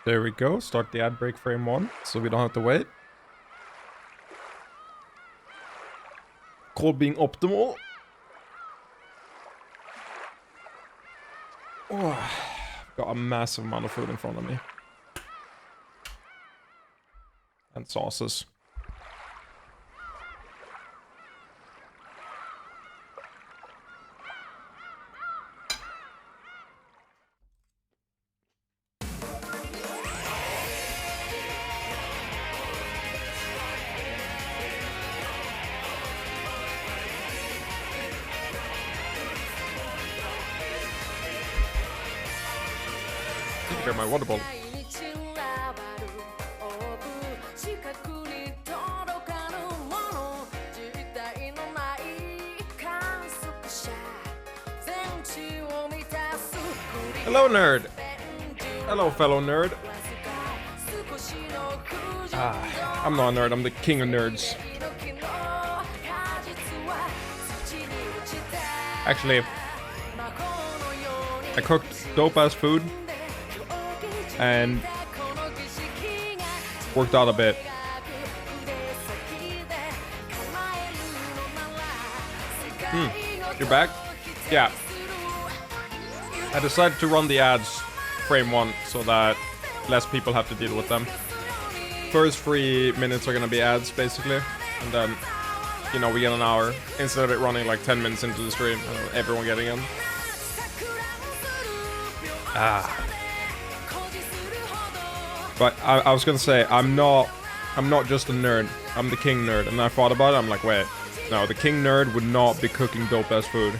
There we go. Start the ad break frame 1, so we don't have to wait. Call being optimal. Oh, got a massive amount of food in front of me. And sauces. Get my water bottle. Hello, nerd. Hello, fellow nerd. I'm not a nerd. I'm the king of nerds. Actually, I cooked dope-ass food and worked out a bit. You're back? Yeah. I decided to run the ads frame 1 so that less people have to deal with them. First 3 minutes are gonna be ads, basically. And then, you know, we get an hour. Instead of it running like 10 minutes into the stream and everyone getting in. But I was gonna say, I'm not just a nerd. I'm the king nerd. And I thought about it, I'm like, wait. No, the king nerd would not be cooking dope-ass food.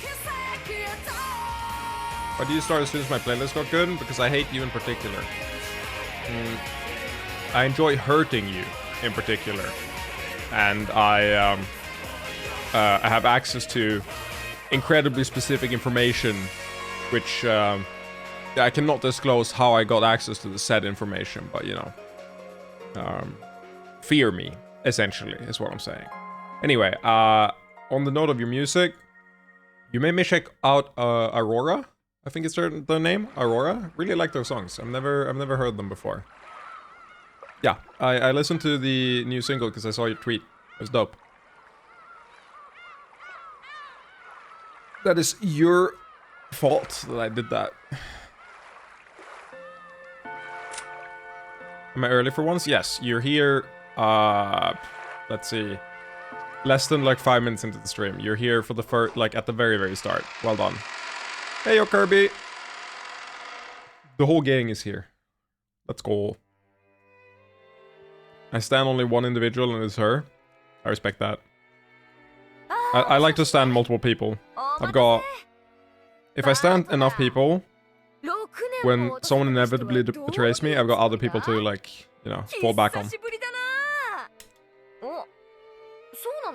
Why do you start as soon as my playlist got good? Because I hate you in particular. I enjoy hurting you in particular. And I have access to incredibly specific information, which I cannot disclose how I got access to the said information, but you know, fear me, essentially, is what I'm saying. Anyway, on the note of your music, you made me check out Aurora. I think it's the name, Aurora. Really like their songs. I've never heard them before. Yeah, I listened to the new single because I saw your tweet. It was dope. That is your fault that I did that. Am I early for once? Yes, you're here. Let's see. Less than like 5 minutes into the stream. You're here for the first, like at the very start. Well done. Hey, yo, Kirby. The whole gang is here. Let's go. I stand only one individual and it's her. I respect that. I like to stand multiple people. I've got... If I stand enough people, when someone inevitably betrays me, I've got other people to, like, you know, fall back on.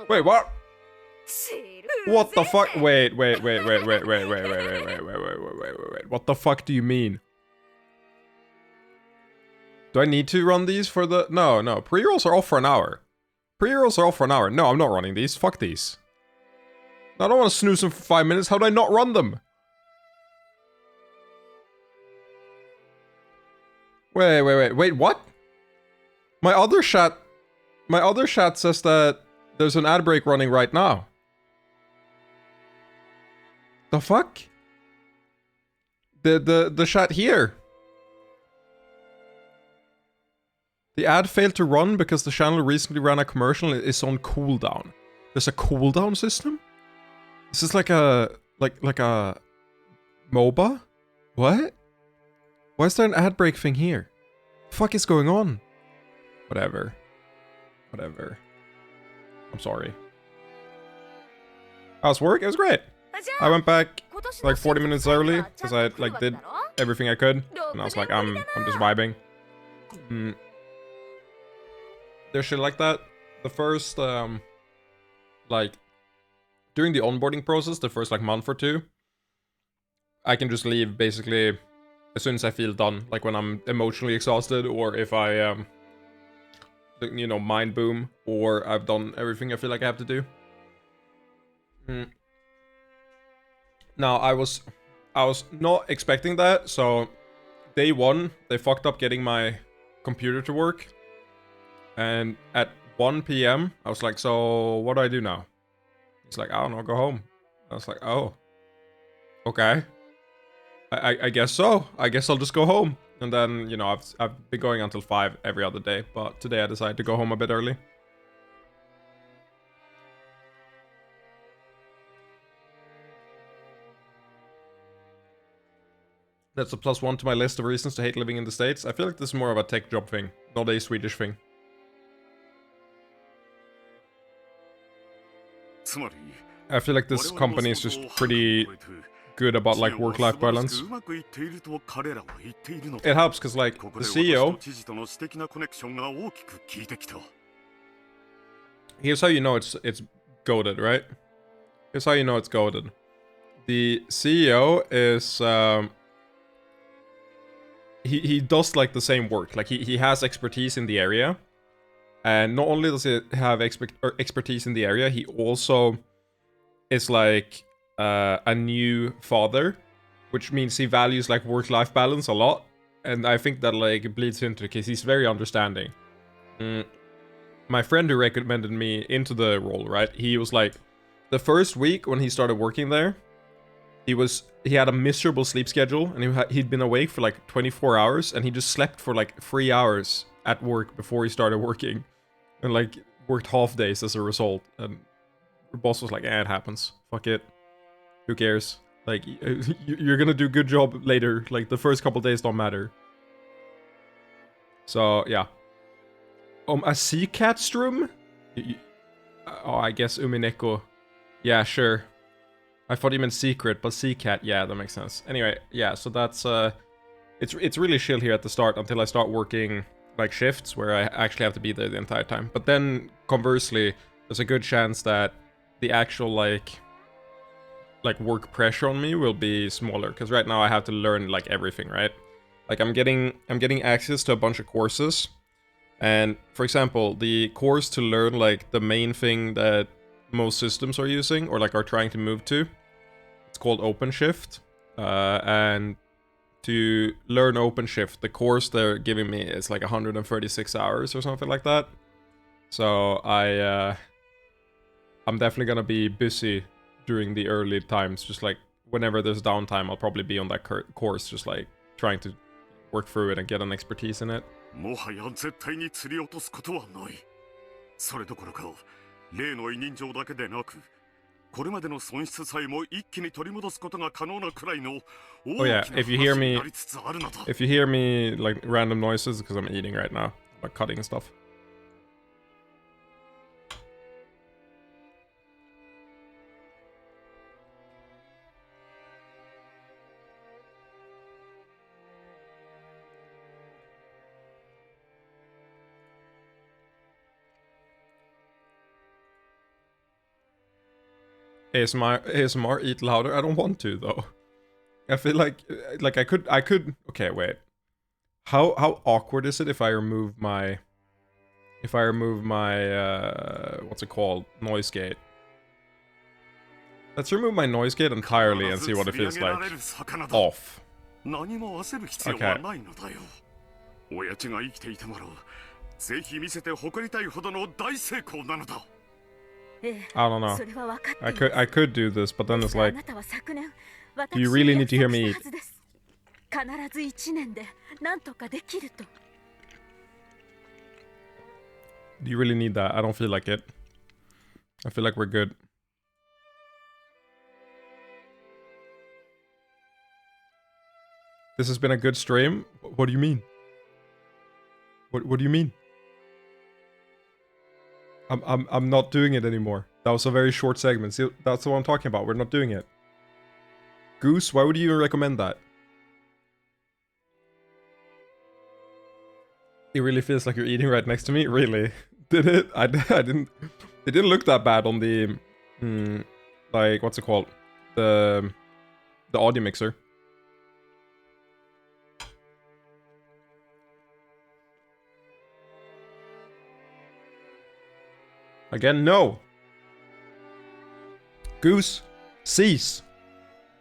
Wait, what? What the fuck? Wait. What the fuck do you mean? Do I need to run these for the... No. Pre-rolls are off for an hour. Pre-rolls are off for an hour. No, I'm not running these. Fuck these. I don't want to snooze them for 5 minutes. How do I not run them? Wait, what? My other chat says that there's an ad break running right now. The fuck? The chat here. The ad failed to run because the channel recently ran a commercial and is on cooldown. There's a cooldown system? Is this like a MOBA? What? Why is there an ad break thing here? The fuck is going on? Whatever. I'm sorry. How's work? It was great. I went back like 40 minutes early because I like did everything I could, and I was like, I'm just vibing. There's shit like that. The first like during the onboarding process, the first like month or two, I can just leave basically as soon as I feel done, like when I'm emotionally exhausted, or if I you know, mind boom, or I've done everything I feel like I have to do. Now I was not expecting that, so day one, they fucked up getting my computer to work. And at 1 p.m., I was like, so what do I do now? He's like, I don't know, go home. I was like, oh, okay. I guess so. I guess I'll just go home. And then, you know, I've been going until 5 every other day. But today I decided to go home a bit early. That's a +1 to my list of reasons to hate living in the States. I feel like this is more of a tech job thing, not a Swedish thing. I feel like this company is just pretty good about like work-life balance. It helps because like the CEO, here's how you know it's goated, right? Here's how you know it's goated. The CEO is he does like the same work. Like he has expertise in the area, and not only does he have expertise in the area, he also is like a new father, which means he values like work-life balance a lot, and I think that like bleeds into because he's very understanding. My friend who recommended me into the role, right? He was like, the first week when he started working there, he had a miserable sleep schedule, and he'd been awake for like 24 hours, and he just slept for like 3 hours at work before he started working, and like worked half days as a result. And the boss was like, it happens, fuck it, who cares, like you're gonna do a good job later, like the first couple days don't matter. So yeah. A sea cat strum? Oh, I guess Umineko. Yeah, sure. I thought you meant secret, but sea cat, yeah, that makes sense. Anyway, yeah, so that's it's really chill here at the start until I start working like shifts where I actually have to be there the entire time. But then conversely, there's a good chance that the actual like work pressure on me will be smaller, because right now I have to learn like everything, right? Like I'm getting access to a bunch of courses, and for example, the course to learn like the main thing that most systems are using or like are trying to move to, it's called OpenShift, and to learn OpenShift, the course they're giving me is like 136 hours or something like that. So I'm definitely gonna be busy during the early times. Just like whenever there's downtime, I'll probably be on that course, just like trying to work through it and get an expertise in it. Oh yeah, if you hear me like random noises, because I'm eating right now, like cutting stuff. ASMR eat louder. I don't want to though. I feel like I could. Okay, wait. How awkward is it if I remove my what's it called, noise gate? Let's remove my noise gate entirely and see what it feels like. Off. Okay. I don't know. I could do this, but then it's like, do you really need to hear me eat? Do you really need that? I don't feel like it. I feel like we're good. This has been a good stream? What do you mean? What do you mean? I'm not doing it anymore. That was a very short segment. See, that's what I'm talking about. We're not doing it. Goose, why would you even recommend that? It really feels like you're eating right next to me? Really? Did it? I didn't... It didn't look that bad on the... like, what's it called? The audio mixer. Again, no. Goose, cease.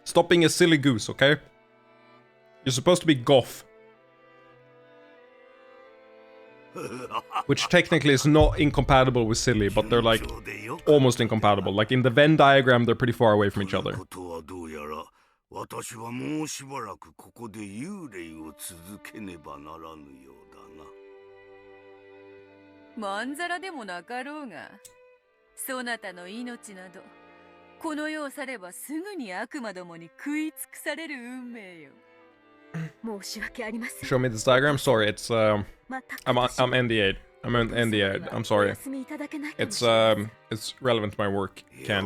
Stop being a silly goose, okay? You're supposed to be goth. Which technically is not incompatible with silly, but they're like almost incompatible. Like in the Venn diagram, they're pretty far away from each other. 私はもうしばらくここで幽霊を続けねばならぬようだな。まんざらでもなかろうが、そなたの命など、この世を去ればすぐに悪魔どもに食い尽くされる運命よ。申し訳ありません。 Show me this diagram. Sorry, it's I'm NDA. I'm an NDA. I'm sorry. It's relevant to my work. Can't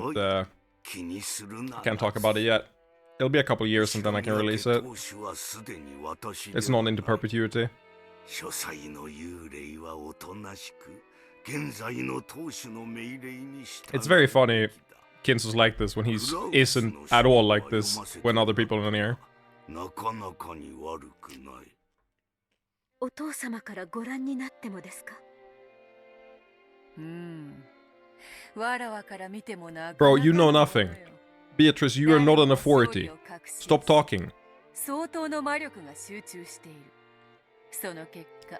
talk about it yet. It'll be a couple years and then I can release it. It's not into perpetuity. It's very funny. Kinzo's like this when he isn't at all like this when other people are near. なかなかに悪くない。お父様からご覧になってもですか？わらわから見てもな。 Bro, you know nothing. Beatrice, you are not an authority. Stop talking. 相当の魔力が集中している。その結果、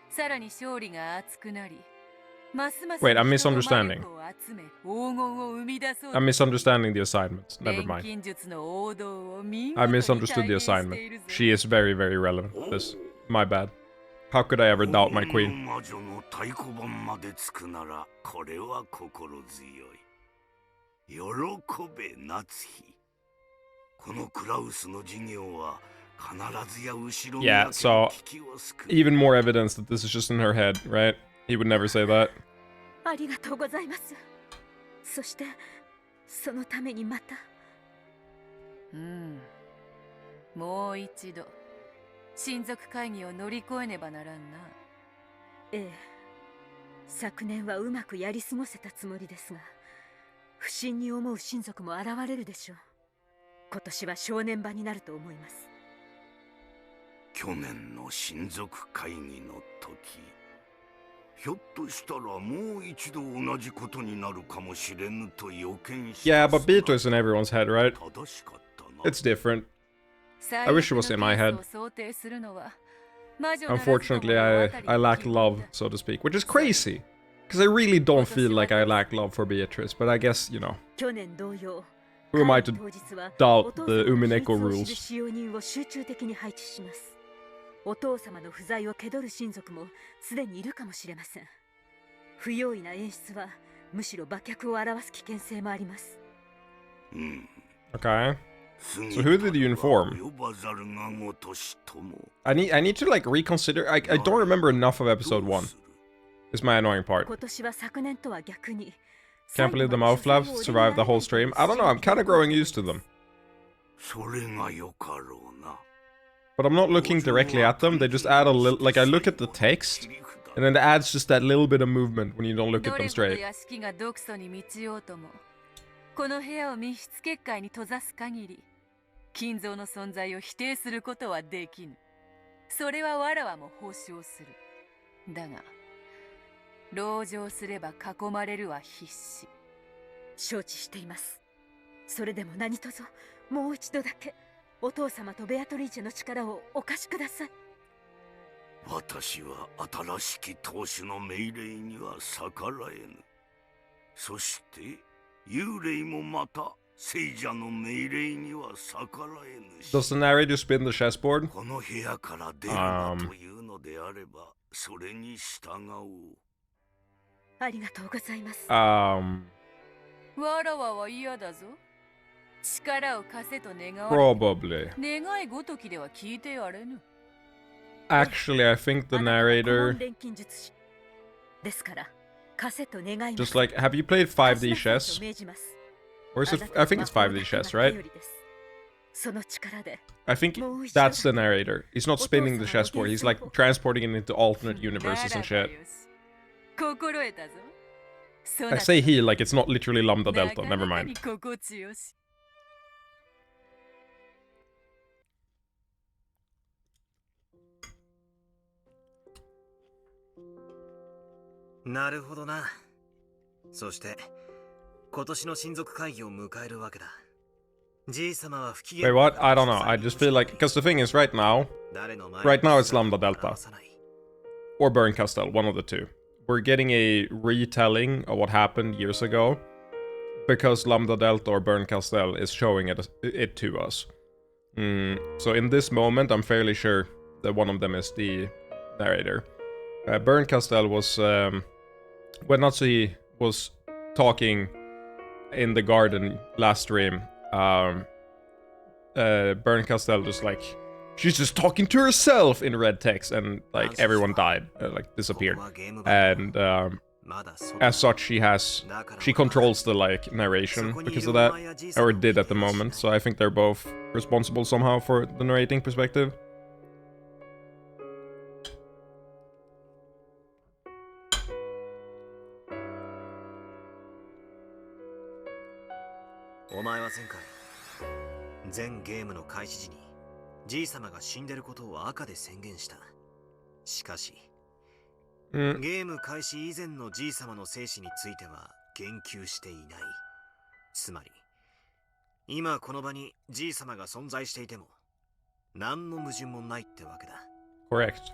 さらに勝利が熱くなり、ますます Wait, I'm misunderstanding. 人の魔力を集め、黄金を生み出そうと。 I'm misunderstanding the assignment. Never mind. 錬金術の王道を見事に I misunderstood the 体現してい assignment. るぞ。 She is very, very relevant. This. My bad. How could I ever doubt my queen? 魔女の太鼓判までつくなら、これは心強い。喜べ夏日。このクラウスの事業は必ずや後ろに Yeah, so even more evidence that this is just in her head, right? He would never say that. ありがとうございます。そしてそのためにまた。もう一度親族会議を乗り越えねばならんな。ええ。昨年はうまくやり過ごせたつもりですが、不審に思う親族も現れるでしょう。今年は正念場になると思います。去年の親族会議の時、ひょっとしたらもう一度同じことになるかもしれぬと予見した。 Yeah, but Beatrice in everyone's head, right? It's different. I wish it was in my head. Unfortunately, I lack love, so to speak, which is crazy. Because I really don't feel like I lack love for Beatrice, but I guess, you know, 去年同様、 who am I to 当日は doubt お父 the 様の Umineko 秘密を知る rules? 使用人を集中的に配置します。お父様の不在を気取る親族もすでにいるかもしれません。不用意な演出はむしろ馬脚を表す危険性もあります。Okay. So who did you inform? I need to like reconsider. I don't remember enough of episode 1. Is my annoying part. 今年は昨年とは逆に Can't believe the mouth flaps survived the whole stream. I don't know, I'm kind of growing used to them. それがよかろうな。 But I'm not looking directly at them, they just add a little, like I look at the text, and then it adds just that little bit of movement when you don't look at them どれほど straight. 屋敷が毒素に満ちようとも、この部屋を密室結界に閉ざす限り、金蔵の存在を否定することはできぬ。それはわらわも保証する。だが、籠城すれば囲まれるは必至。承知しています。それでも何とぞもう一度だけお父様とベアトリーチェの力をお貸しください。私は新しき当主の命令には逆らえぬ。そして幽霊もまた聖者の命令には逆らえぬし。 Does the narrator spin the chessboard? この部屋から出るなというのであれば、それに従おう。ありがとうございます。わらわは嫌だぞ。力を貸せと願われ、 Probably. 願いごときでは聞いてやれぬ。 Actually, I think the あなたは顧 narrator... 問錬金術師ですから貸せと願います。 Just like, have you played 5D 貸しなさい chess? と命じます。 Or is it... I think it's 5D chess, right? その力で I think that's the narrator. He's not spinning the chessboard, he's like transporting it into alternate universes and shit. 心得たぞ。 I say he like it's not literally Lambda Delta, never mind. 心地よし。なるほどな。そして今年の親族会議を迎えるわけだ。じい様は不機嫌。 Wait, what? I don't know. I just feel like... Because the thing is, right now it's Lambda Delta. or Bernkastel, one of the two. We're getting a retelling of what happened years ago because Lambda Delta or Bernkastel is showing it to us. So in this moment, I'm fairly sure that one of them is the narrator. Bernkastel was when Natsuhi was talking in the garden last stream. Bernkastel just like, she's just talking to herself in red text, and like everyone died, like disappeared. And as such, she controls the like narration because of that, or did at the moment. So I think they're both responsible somehow for the narrating perspective. G 様が死んでることを赤で宣言した。しかし、ゲーム開始以前の G 様の生死については言及していない。つまり、今この場に G 様が存在していても、何の矛盾もないってわけだ。Correct.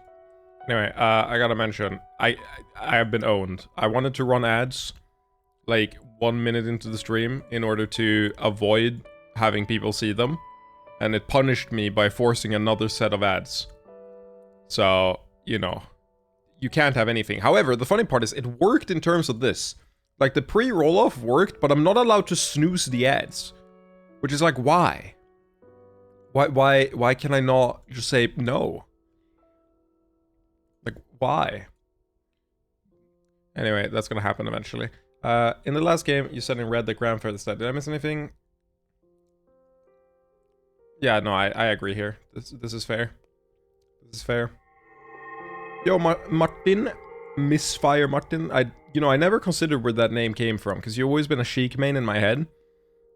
Anyway, I gotta mention, I have been owned. I wanted to run ads like 1 minute into the stream in order to avoid having people see them. And it punished me by forcing another set of ads. So, you know, you can't have anything. However, the funny part is it worked in terms of this. Like, the pre-roll-off worked, but I'm not allowed to snooze the ads. Which is like, why? Why can I not just say no? Like, why? Anyway, that's gonna happen eventually. In the last game, you said in red that Grandfather said, did I miss anything? Yeah, no, I agree here. This is fair. This is fair. Yo, Martin, Misfire Martin. I never considered where that name came from, because you've always been a Sheik main in my head.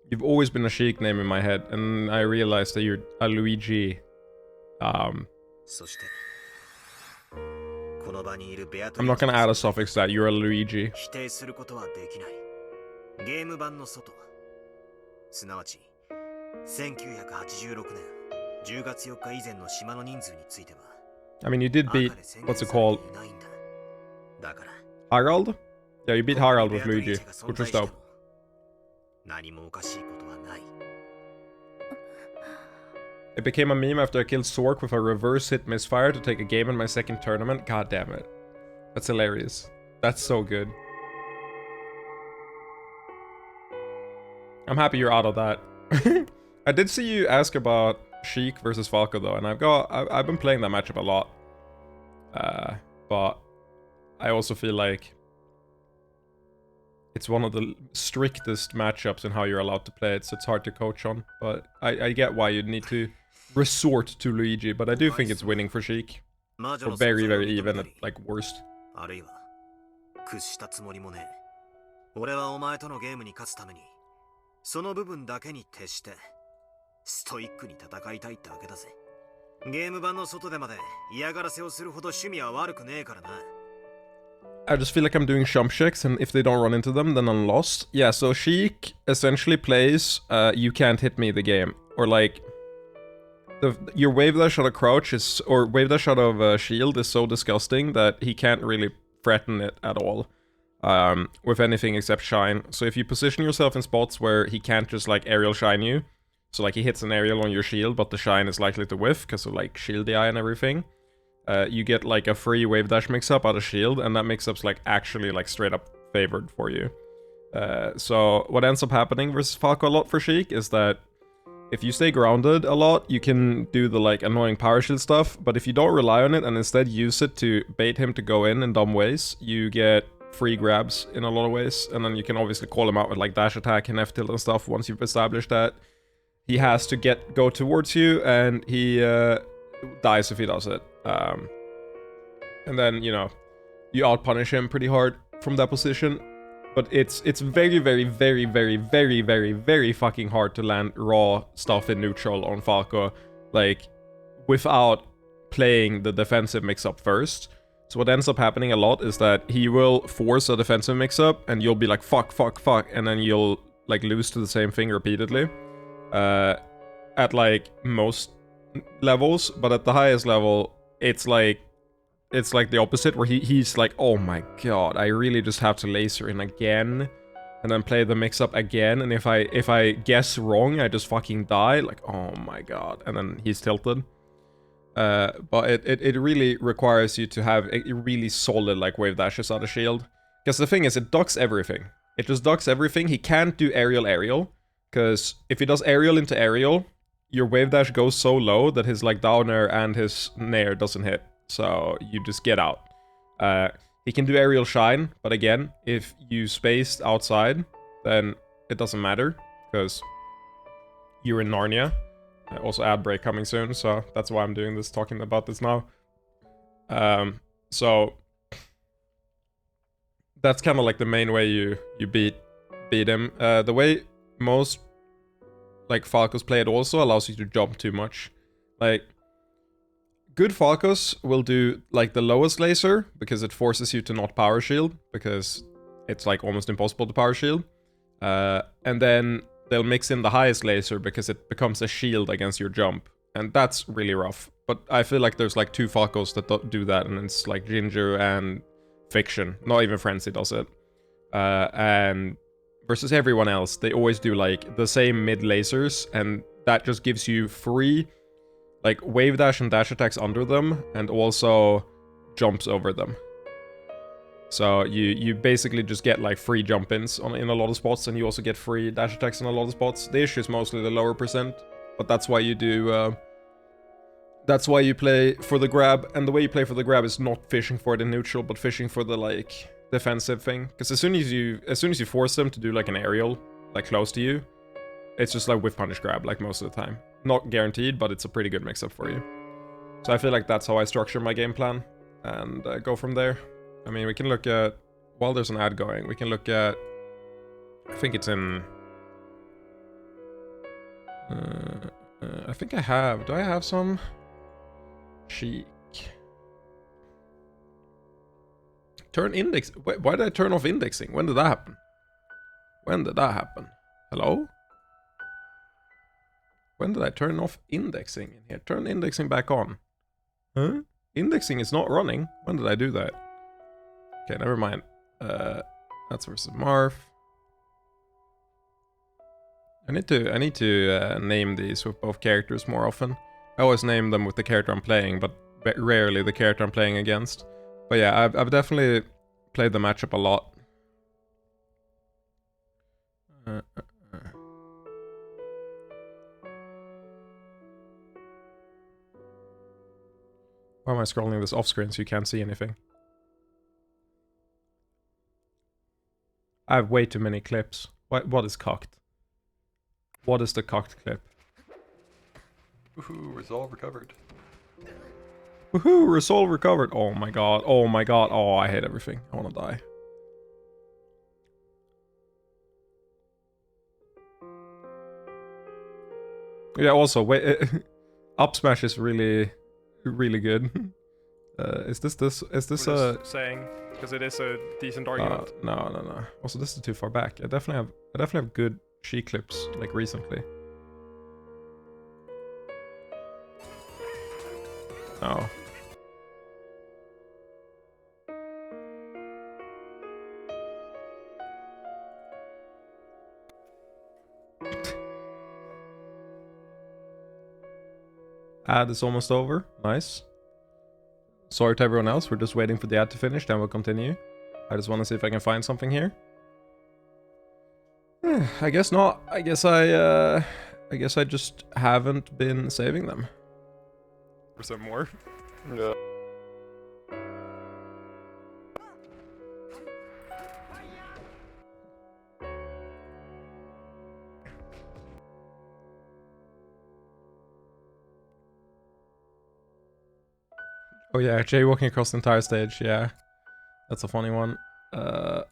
You've always been a Sheik name in my head, and I realized that you're a Luigi. I'm not gonna add a suffix to that. You're a Luigi. 1986年10月4日以前の島の人数については I mean, you did beat, what's it called? Harald? Yeah, you beat Harald with Luigi, which was dope. 何もおかしいことはない It became a meme after I killed Sork with a reverse hit misfire to take a game in my second tournament. God damn it. That's hilarious. That's so good. I'm happy you're out of that. I did see you ask about Sheik versus Falco though, and I've been playing that matchup a lot. But I also feel like it's one of the strictest matchups in how you're allowed to play it, so it's hard to coach on. But I get why you'd need to resort to Luigi, but I do think it's winning for Sheik. Or very, very even at like worst. 屈したつもりもね。俺はお前とのゲームに勝つために、その部分だけに徹して、ストイックに戦いたいってわけだぜ。ゲーム版の外でまで嫌がらせをするほど趣味は悪くねえからな。I just feel like I'm doing jump checks, and if they don't run into them, then I'm lost. Yeah, so Sheik essentially plays, you can't hit me the game. Or like, your wave dash out of crouch is, or wave dash out of shield is so disgusting that he can't really threaten it at all. With anything except shine. So if you position yourself in spots where he can't just like aerial shine you, so like he hits an aerial on your shield, but the shine is likely to whiff because of like shield DI and everything, you get like a free wave dash mix-up out of shield, and that mix-up's like actually like straight up favored for you. So what ends up happening versus Falco a lot for Sheik is that if you stay grounded a lot, you can do the like annoying power shield stuff, but if you don't rely on it and instead use it to bait him to go in dumb ways, you get free grabs in a lot of ways, and then you can obviously call him out with like dash attack and F tilt and stuff once you've established that. He has to go towards you, and he dies if he does it. And then, you know, you outpunish him pretty hard from that position. But it's very, very, very, very, very, very, very fucking hard to land raw stuff in neutral on Falco, like, without playing the defensive mix-up first. So what ends up happening a lot is that he will force a defensive mix-up, and you'll be like, fuck, fuck, fuck, and then you'll, like, lose to the same thing repeatedly. At, like, most levels, but at the highest level, it's like, it's like the opposite, where he's like, oh my god, I really just have to laser in again, and then play the mix-up again, and if I guess wrong, I just fucking die, like, oh my god, and then he's tilted. But it really requires you to have a really solid, like, wave dashes out of shield. Because the thing is, it ducks everything. It just ducks everything. He can't do aerial, because if he does aerial into aerial, your wave dash goes so low that his, like, downer and his nair doesn't hit. So you just get out. He can do aerial shine, but again, if you spaced outside, then it doesn't matter, because you're in Narnia. Also ad break coming soon, so that's why I'm doing this, talking about this now. So that's kind of like the main way you beat him. The way most like Falcos play it also allows you to jump too much. Like, good Falcos will do like the lowest laser because it forces you to not power shield, because it's like almost impossible to power shield. And then they'll mix in the highest laser because it becomes a shield against your jump, and that's really rough. But I feel like there's like 2 Falcos that don't do that, and it's like Ginger and Fiction. Not even Frenzy does it. And versus everyone else, they always do like the same mid lasers, and that just gives you free like wave dash and dash attacks under them, and also jumps over them. So you basically just get like free jump-ins in a lot of spots, and you also get free dash attacks in a lot of spots. The issue is mostly the lower percent, but that's why you do. That's why you play for the grab, and the way you play for the grab is not fishing for it in neutral, but fishing for the like defensive thing. Because as soon as you force them to do like an aerial like close to you, it's just like whiff punish grab like most of the time. Not guaranteed, but it's a pretty good mix-up for you. So I feel like that's how I structure my game plan, and go from there. I mean, we can look at, while there's an ad going, we can look at, I think it's in, I think I have, do I have some? Chic. Turn index, why did I turn off indexing? When did that happen? When did that happen? Hello? When did I turn off indexing in here? Turn indexing back on. Huh? Indexing is not running. When did I do that? Okay, never mind. That's versus Marth. I need to name these with both characters more often. I always name them with the character I'm playing, but rarely the character I'm playing against. But yeah, I've definitely played the matchup a lot. Why am I scrolling this off screen so you can't see anything? I have way too many clips. What is cocked? What is the cocked clip? Woohoo, resolve recovered. Woohoo, resolve recovered. Oh my god, oh my god. Oh, I hate everything. I wanna die. Yeah, also, wait, up smash is really good. Is this saying, because it is a decent argument. No. Also, this is too far back. I definitely have good she clips like recently. Oh. Ad is almost over. Nice. Sorry to everyone else. We're just waiting for the ad to finish, then we'll continue. I just want to see if I can find something here. I guess not. I guess I just haven't been saving them. For some more. Yeah. Oh yeah, jaywalking across the entire stage, yeah. That's a funny one. I'm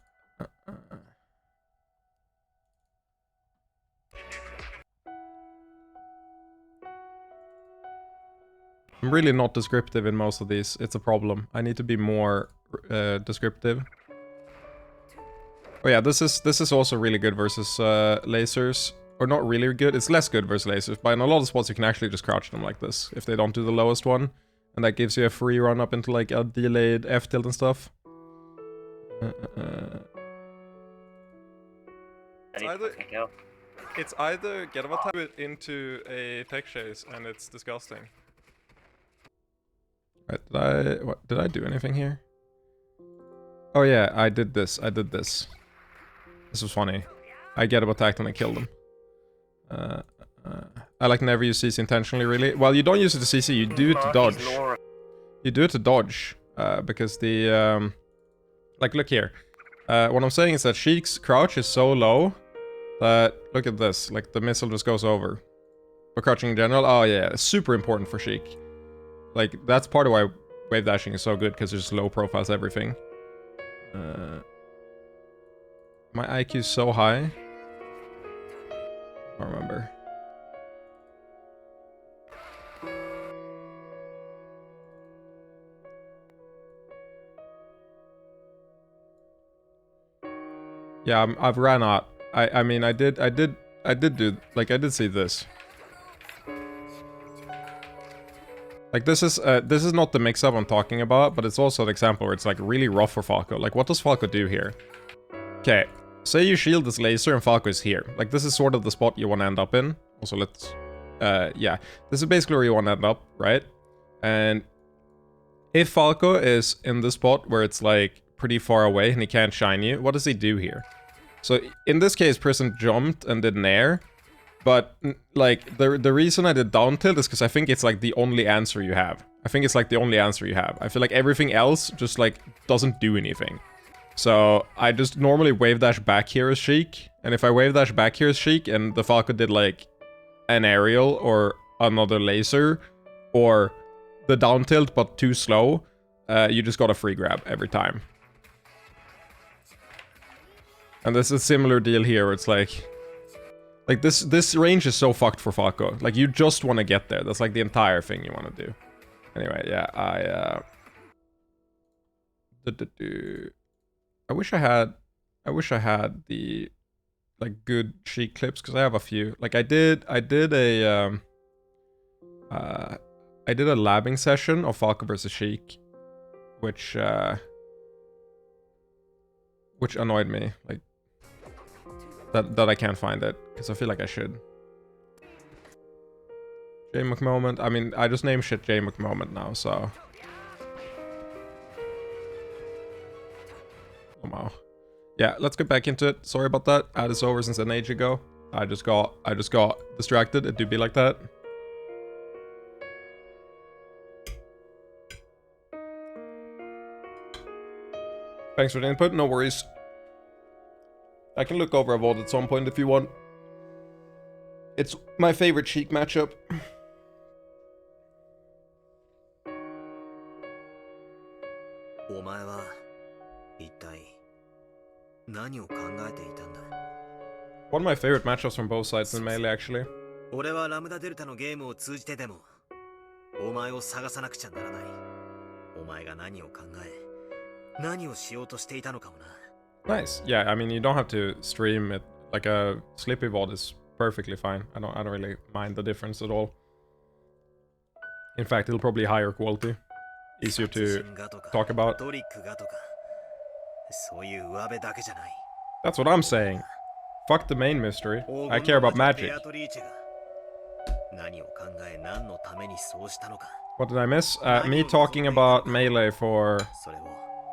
really not descriptive in most of these. It's a problem. I need to be more descriptive. Oh yeah, this is also really good versus lasers. Or not really good, it's less good versus lasers, but in a lot of spots you can actually just crouch them like this, if they don't do the lowest one. And that gives you a free run up into like a delayed F tilt and stuff. It's either get a type it into a tech chase and it's disgusting. Right, did I do anything here? Oh yeah, I did this. This was funny. I get him attacked and I killed him. I like never use CC intentionally, really. Well, you don't use it to CC, you do it to dodge. You do it to dodge, because the, like, look here. What I'm saying is that Sheik's crouch is so low that, look at this, like, the missile just goes over. For crouching in general, oh yeah, it's super important for Sheik. Like, that's part of why wave dashing is so good, because there's low profiles everything. My IQ is so high. I don't remember. Yeah, I've ran out. I mean, I did see this. Like, this is not the mix-up I'm talking about, but it's also an example where it's, like, really rough for Falco. Like, what does Falco do here? Okay, say you shield this laser and Falco is here. Like, this is sort of the spot you want to end up in. Also, let's... yeah. This is basically where you want to end up, right? And if Falco is in the spot where it's, like, pretty far away and he can't shine you, what does he do here? So, in this case, Prison jumped and did an air. But, like, the reason I did down tilt is because I think it's, like, the only answer you have. I think it's, like, the only answer you have. I feel like everything else just, like, doesn't do anything. So, I just normally wave dash back here as Sheik. And if I wave dash back here as Sheik and the Falco did, like, an aerial or another laser or the down tilt but too slow, you just got a free grab every time. And this is a similar deal here where it's like... Like, this range is so fucked for Falco. Like, you just want to get there. That's, like, the entire thing you want to do. Anyway, yeah, I wish I had the, like, good Sheik clips, because I have a few. Like, I did a labbing session of Falco versus Sheik, which annoyed me. Like, that I can't find it, because I feel like I should. J McMoment. I mean, I just named shit J McMoment now, so... Oh, wow. Yeah, let's get back into it. Sorry about that. I had this over since an age ago. I just got distracted. It do be like that. Thanks for the input. No worries. I can look over a VOD at some point if you want. It's my favorite Sheik matchup. お前は一体何を考えていたんだ One of my favorite matchups from both sides in Melee, actually. 俺はラムダデルタのゲームを通じてでもお前を探さなくちゃならない。お前が何を考え何をしようとしていたのかもな。 Nice. Yeah, I mean, you don't have to stream it. Like a Slippy VOD is perfectly fine. I don't really mind the difference at all. In fact, it'll probably higher quality. Easier to talk about. That's what I'm saying. Fuck the main mystery. I care about magic. What did I miss? Me talking about Melee for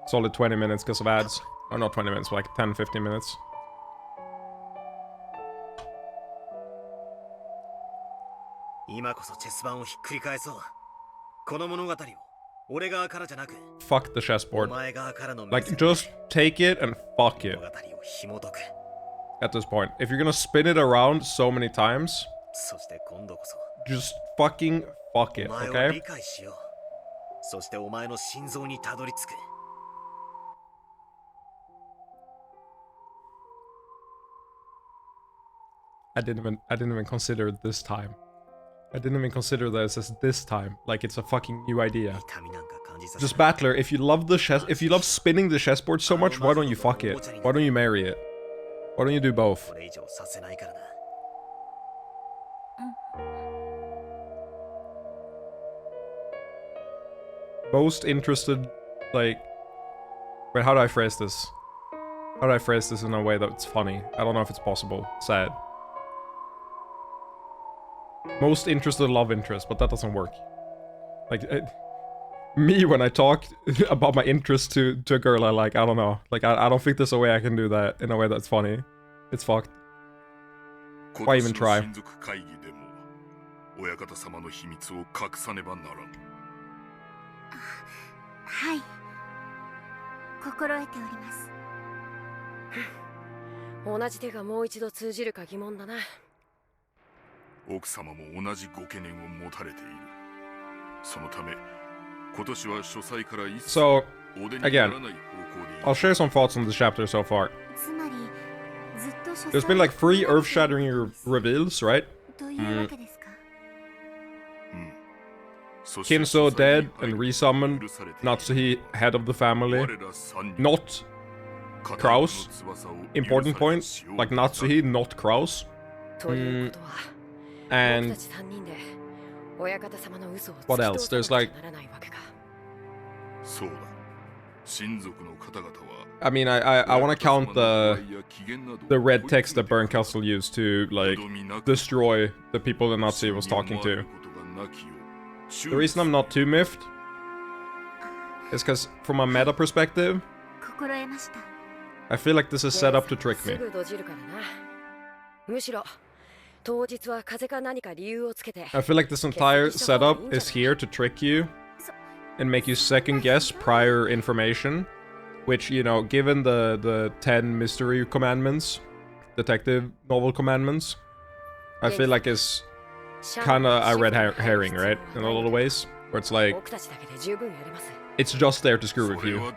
solid 20 minutes because of ads. Or not 20 minutes, like 10-15 minutes. Fuck the chessboard. Like, just take it and fuck it. At this point. If you're gonna spin it around so many times, just fucking fuck it, okay? I didn't even consider it this time. I didn't even consider this as this time. Like it's a fucking new idea. Just Battler, if you love spinning the chessboard so much, why don't you fuck it? Why don't you marry it? Why don't you do both? Most interested, like... Wait, how do I phrase this? How do I phrase this in a way that's funny? I don't know if it's possible. Sad. Most interested love interest, but that doesn't work. Like, me, when I talk about my interest to a girl I like, I don't know. Like, I don't think there's a way I can do that in a way that's funny. It's fucked. Why even try? 親方様の秘密を隠さねばならん。はい。心得ております。同じ手がもう一度通じるか疑問だな。奥様も同じご懸念を持たれている。そのため、今年は書斎から一切 So, お出にならない again, 方向でいい。 I'll share some thoughts on this chapter so far. つまり、ずっと書斎 There's been like 3 earth-shattering reveals, right? というわけですか。Kinso dead and resummoned. Natsuhi, head of the family. Not Kraus. Important point. Like Natsuhi, not Kraus. And what else? There's like... I mean, I want to count the red text that Bernkastel used to, like, destroy the people that Natsuhi was talking to. The reason I'm not too miffed is because, from a meta perspective, I feel like this is set up to trick me. I feel like this entire setup is here to trick you and make you second guess prior information, which, you know, given the 10 mystery commandments, detective novel commandments, I feel like is kind of a red herring, right? In a lot of ways, where it's like, it's just there to screw with you.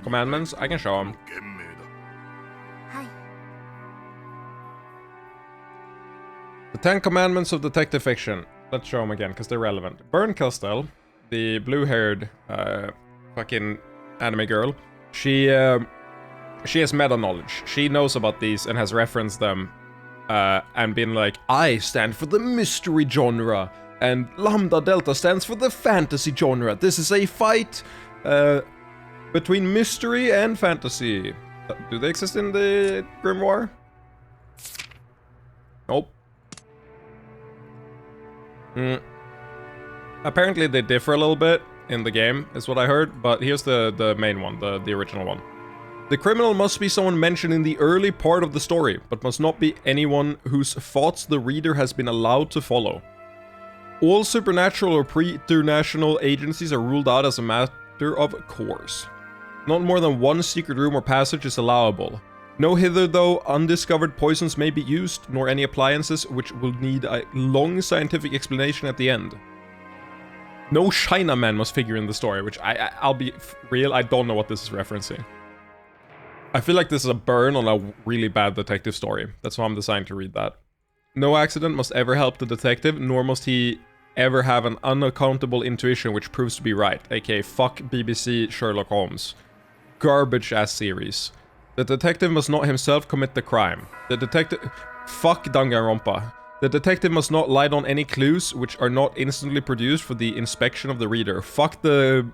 Commandments? I can show them. The 10 commandments of detective fiction. Let's show them again, because they're relevant. Bernkastel, the blue-haired fucking anime girl, she has meta-knowledge. She knows about these and has referenced them and been like, I stand for the mystery genre, and Lambda Delta stands for the fantasy genre. This is a fight between mystery and fantasy. Do they exist in the Grimoire? Nope. Apparently they differ a little bit in the game, is what I heard, but here's the main one, the original one. The criminal must be someone mentioned in the early part of the story, but must not be anyone whose thoughts the reader has been allowed to follow. All supernatural or preternatural agencies are ruled out as a matter of course. Not more than one secret room or passage is allowable. No hitherto undiscovered poisons may be used, nor any appliances which will need a long scientific explanation at the end. No Chinaman must figure in the story, which I'll be real, I don't know what this is referencing. I feel like this is a burn on a really bad detective story. That's why I'm designed to read that. No accident must ever help the detective, nor must he ever have an unaccountable intuition which proves to be right, aka fuck BBC Sherlock Holmes. Garbage-ass series. The detective must not himself commit the crime. The detective... Fuck Danganronpa. The detective must not light on any clues which are not instantly produced for the inspection of the reader. Fuck the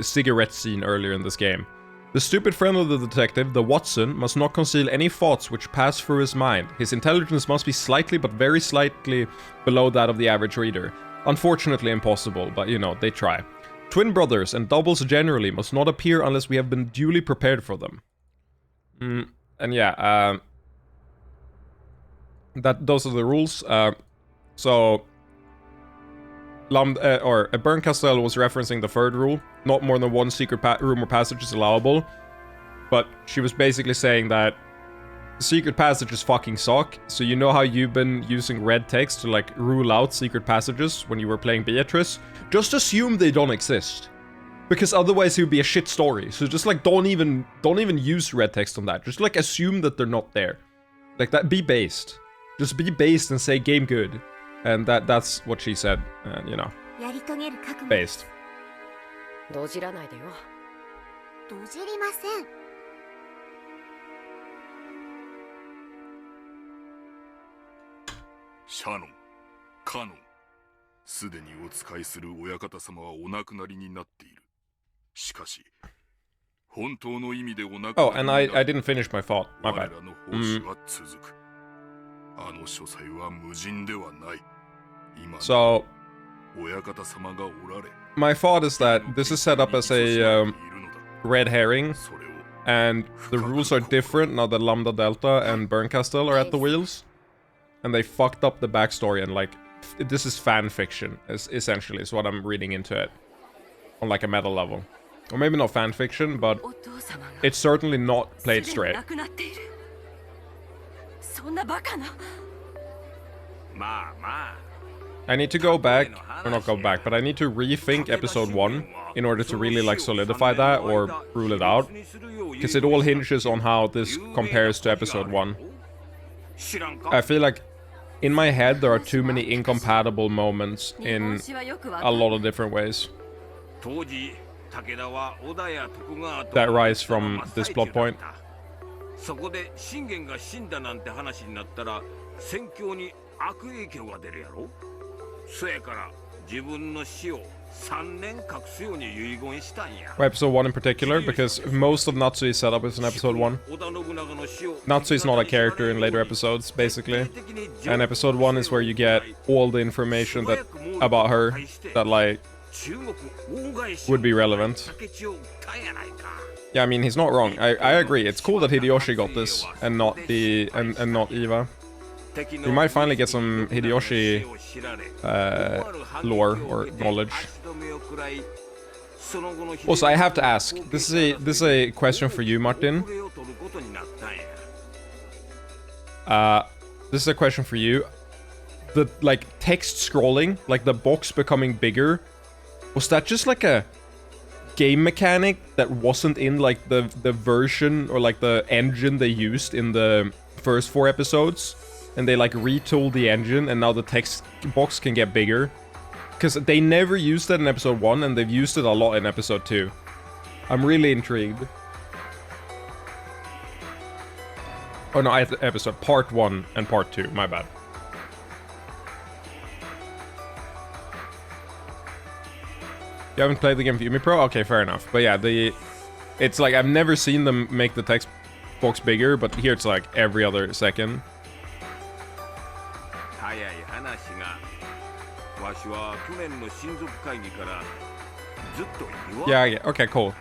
cigarette scene earlier in this game. The stupid friend of the detective, the Watson, must not conceal any thoughts which pass through his mind. His intelligence must be slightly, but very slightly, below that of the average reader. Unfortunately impossible, but you know, they try. Twin brothers and doubles generally must not appear unless we have been duly prepared for them. And yeah, those are the rules. So Bernkastel was referencing the third rule. Not more than one secret room or passage is allowable. But she was basically saying that secret passages fucking suck. So you know how you've been using red text to like rule out secret passages when you were playing Beatrice? Just assume they don't exist. Because otherwise it would be a shit story. So just like don't even use red text on that. Just like assume that they're not there. Like that, be based. Just be based and say game good. And that's what she said, you know. Based. どじらないでよ。どじりません。シャノン、カノン、すでにお使いする親方様はお亡くなりになっている。しかし、本当の意味でお亡くなりになっている。Oh, and I didn't finish my thought. My bad. 我らの奉仕は続く。あの書斎は無人ではない。今、 So, 親方様がおられ。 my thought is that this is set up as a red herring, それを and the rules are different now that Lambda Delta and Bernkastel are at the wheels. And they fucked up the backstory and like, this is fan fiction, essentially, is what I'm reading into it. On like a meta level. Or maybe not fan fiction, but it's certainly not played straight. そんなバカな。まあまあ。 I need to go back, or not go back, but I need to rethink episode 1 in order to really like solidify that or rule it out. Because it all hinges on how this compares to episode 1. I feel like in my head there are too many incompatible moments in a lot of different ways that rise from this plot point. そこで信玄が死んだなんて話になったら戦況に悪影響が出るやろ。そやから自分の死を3年隠すように遺言したんや。Or episode 1 in particular, because most of Natsui's setup is in episode 1. Natsui is not a character in later episodes, basically. And episode 1 is where you get all the information that about her that like would be relevant. Yeah, I mean, he's not wrong. I agree. It's cool that Hideyoshi got this and not the and not Eva. We might finally get some Hideyoshi lore or knowledge. Also, I have to ask. This is a question for you, Martin. This is a question for you. The like text scrolling, like the box becoming bigger, was that just like a game mechanic that wasn't in like the version or like the engine they used in the first 4 episodes? And they like retooled the engine and now the text box can get bigger? Because they never used that in episode 1 and they've used it a lot in episode 2. I'm really intrigued. Oh no, episode part 1 and part 2, my bad. You haven't played the game for Yumi Pro? Okay, fair enough. But yeah, it's like I've never seen them make the text box bigger, but here it's like every other second. Yeah, okay, cool.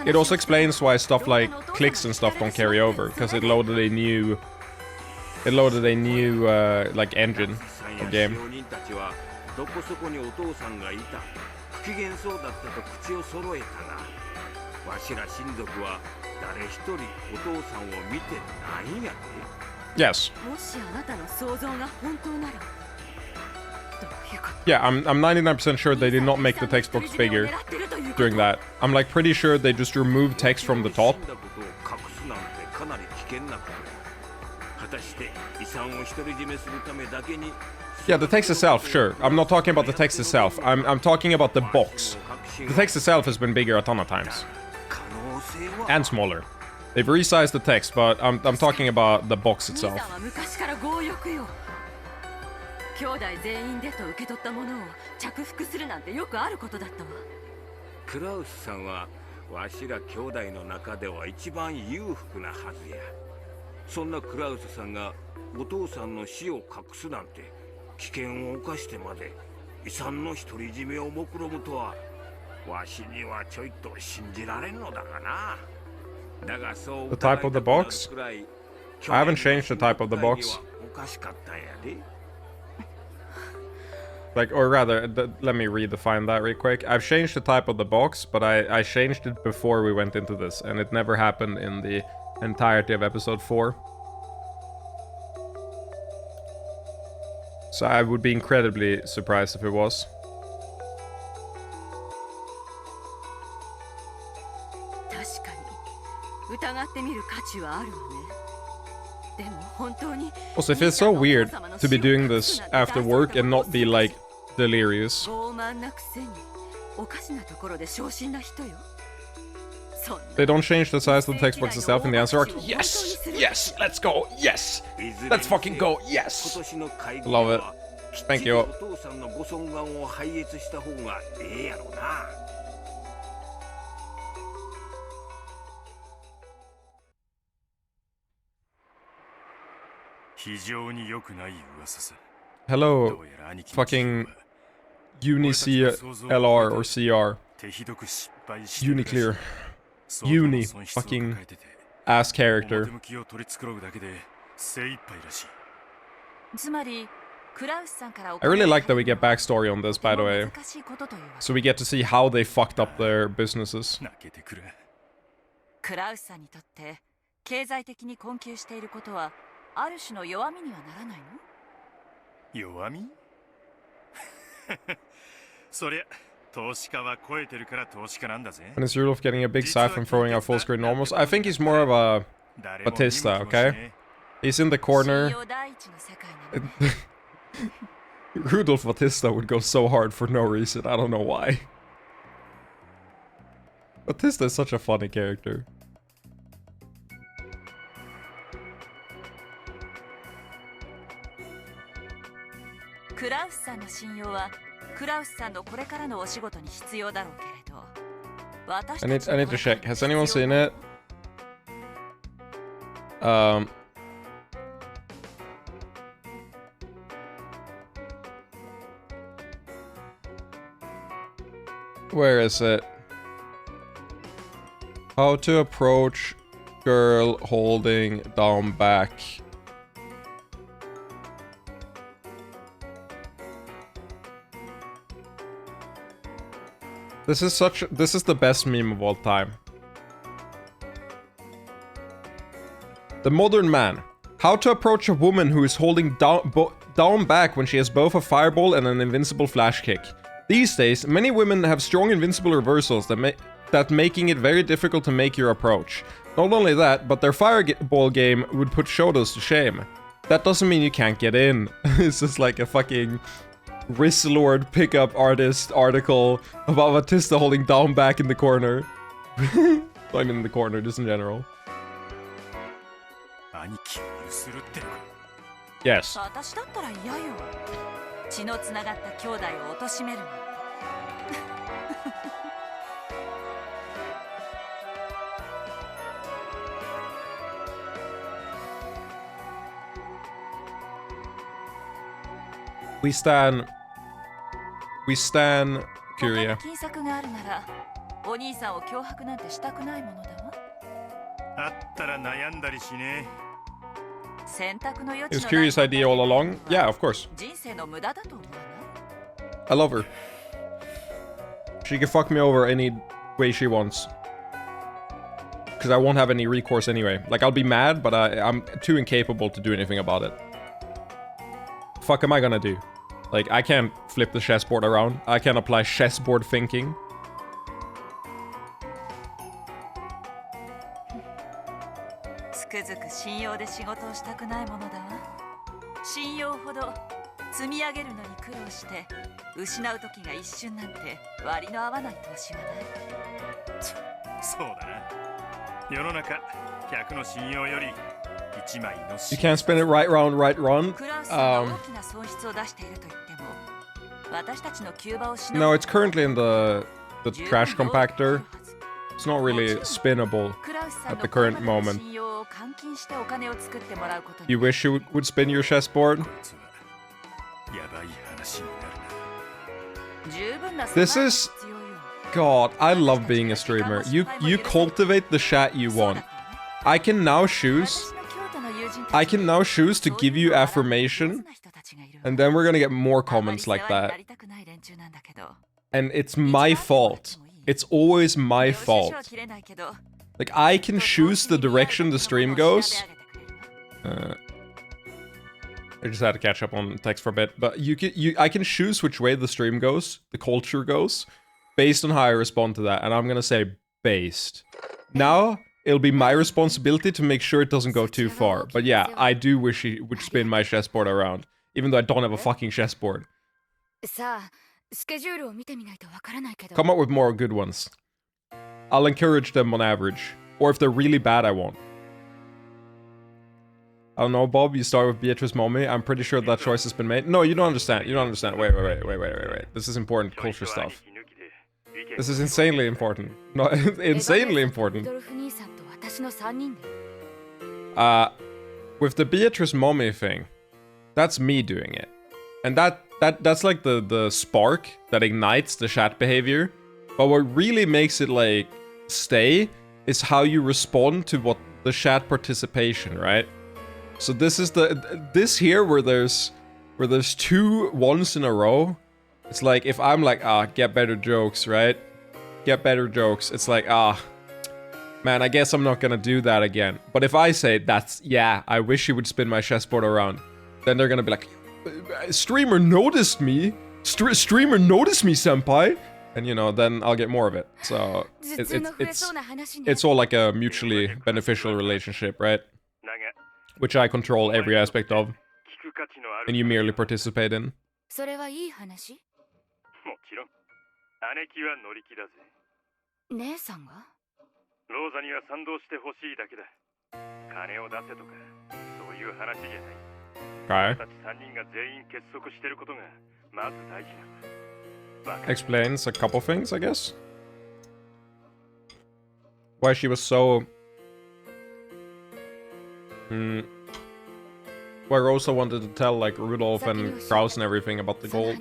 It also explains why stuff like clicks and stuff don't carry over, because it loaded a new like engine or game. Yes. Yeah, I'm 99% sure they did not make the textbooks bigger during that. I'm like pretty sure they just removed text from the top. Yeah, the text itself, sure. I'm not talking about the text itself. I'm talking about the box. The text itself has been bigger a ton of times. And smaller. They've resized the text, but I'm talking about the box itself. 兄弟全員でと受け取ったものを着服するなんてよくあることだったわ。クラウスさんはわしら兄弟の中では一番裕福なはずや。そんなクラウスさんがお父さんの死を隠すなんて危険を冒してまで遺産の独り占めを目論むとはわしにはちょいと信じられんのだがな。だがそう The type of the box? I haven't changed the type of the box. おかしかったんやで。Like, or rather, let me redefine that real quick. I've changed the type of the box, but I changed it before we went into this, and it never happened in the entirety of episode 4. So I would be incredibly surprised if it was. 確かに疑ってみる価値はあるわね。でも本当に Also, it feels so weird to be doing this after work and not be like delirious. 傲慢なくせにおかしなところで小心な人よ。They don't change the size of the text box itself in the answer arc. Yes! Yes! Let's go! Yes! Let's fucking go! Yes! Love it. Thank you. 非常に良くない噂さ。 Hello, fucking UniCLR or CR. Uniclear. Uni. Fucking ass character. つまりクラウスさんから I really like that we get backstory on this, by the way. So we get to see how they fucked up their businesses. クラウスさんにとって経済的に困窮していることはある種の弱みにはならないの？弱み？そりゃ投資家は超えてるから投資家なんだぜ。 And is Rudolph getting a big side from throwing out full screen normals? I think he's more of a Batista, okay? He's in the corner. Rudolph Batista would go so hard for no reason. I don't know why. Batista is such a funny character. I need to check. Has anyone seen it? Where is it? How to approach girl holding down back. This is the best meme of all time. The modern man. How to approach a woman who is holding down back when she has both a fireball and an invincible flash kick. These days, many women have strong invincible reversals that making it very difficult to make your approach. Not only that, but their fireball game would put Shotos to shame. That doesn't mean you can't get in. It's just like a fucking Wristlord pickup artist article about Batista holding down back in the corner. Not even in the corner, just in general. Yes. We stand Curia. It was Curia's idea all along? Yeah, of course. I love her. She can fuck me over any way she wants. Because I won't have any recourse anyway. Like, I'll be mad, but I'm too incapable to do anything about it. Fuck am I gonna do? Like, I can't flip the chessboard around. I can't apply chessboard thinking. You can't spin it right round, right run. No, it's currently in the trash compactor. It's not really spinnable at the current moment. You wish you would spin your chessboard? This is... God, I love being a streamer. You cultivate the chat you want. I can now choose to give you affirmation, and then we're gonna get more comments like that. And it's my fault. It's always my fault. Like, I can choose the direction the stream goes. I just had to catch up on text for a bit, but I can choose which way the stream goes, the culture goes, based on how I respond to that, and I'm gonna say based. Now, it'll be my responsibility to make sure it doesn't go too far. But yeah, I do wish he would spin my chessboard around, even though I don't have a fucking chessboard. Come up with more good ones. I'll encourage them on average. Or if they're really bad, I won't. I don't know, Bob, you start with Beatrice Mommy. I'm pretty sure that choice has been made. No, you don't understand. You don't understand. Wait. This is important culture stuff. This is insanely important. No, insanely important. With the Beatrice Mommy thing, that's me doing it. And that's like the spark that ignites the chat behavior. But what really makes it like stay is how you respond to what the chat participation, right? So this is this here where there's 2 ones in a row. It's like if I'm like, get better jokes, right? Get better jokes. It's like, man, I guess I'm not gonna do that again. But if I say yeah, I wish you would spin my chessboard around, then they're gonna be like, streamer noticed me. Streamer noticed me, senpai. And you know, then I'll get more of it. So it's all like a mutually beneficial relationship, right? Which I control every aspect of, and you merely participate in. それはいい話?もちろん。姉貴は乗り気だぜ。姉さんが?ローザには賛同してほしいだけだ。金を出せとか、そういう話じゃない。私3人が全員結束してることがまず大事なんだ。Explains a couple things, I guess. Why she was so... Why Rosa wanted to tell like Rudolph and Kraus and everything about the gold.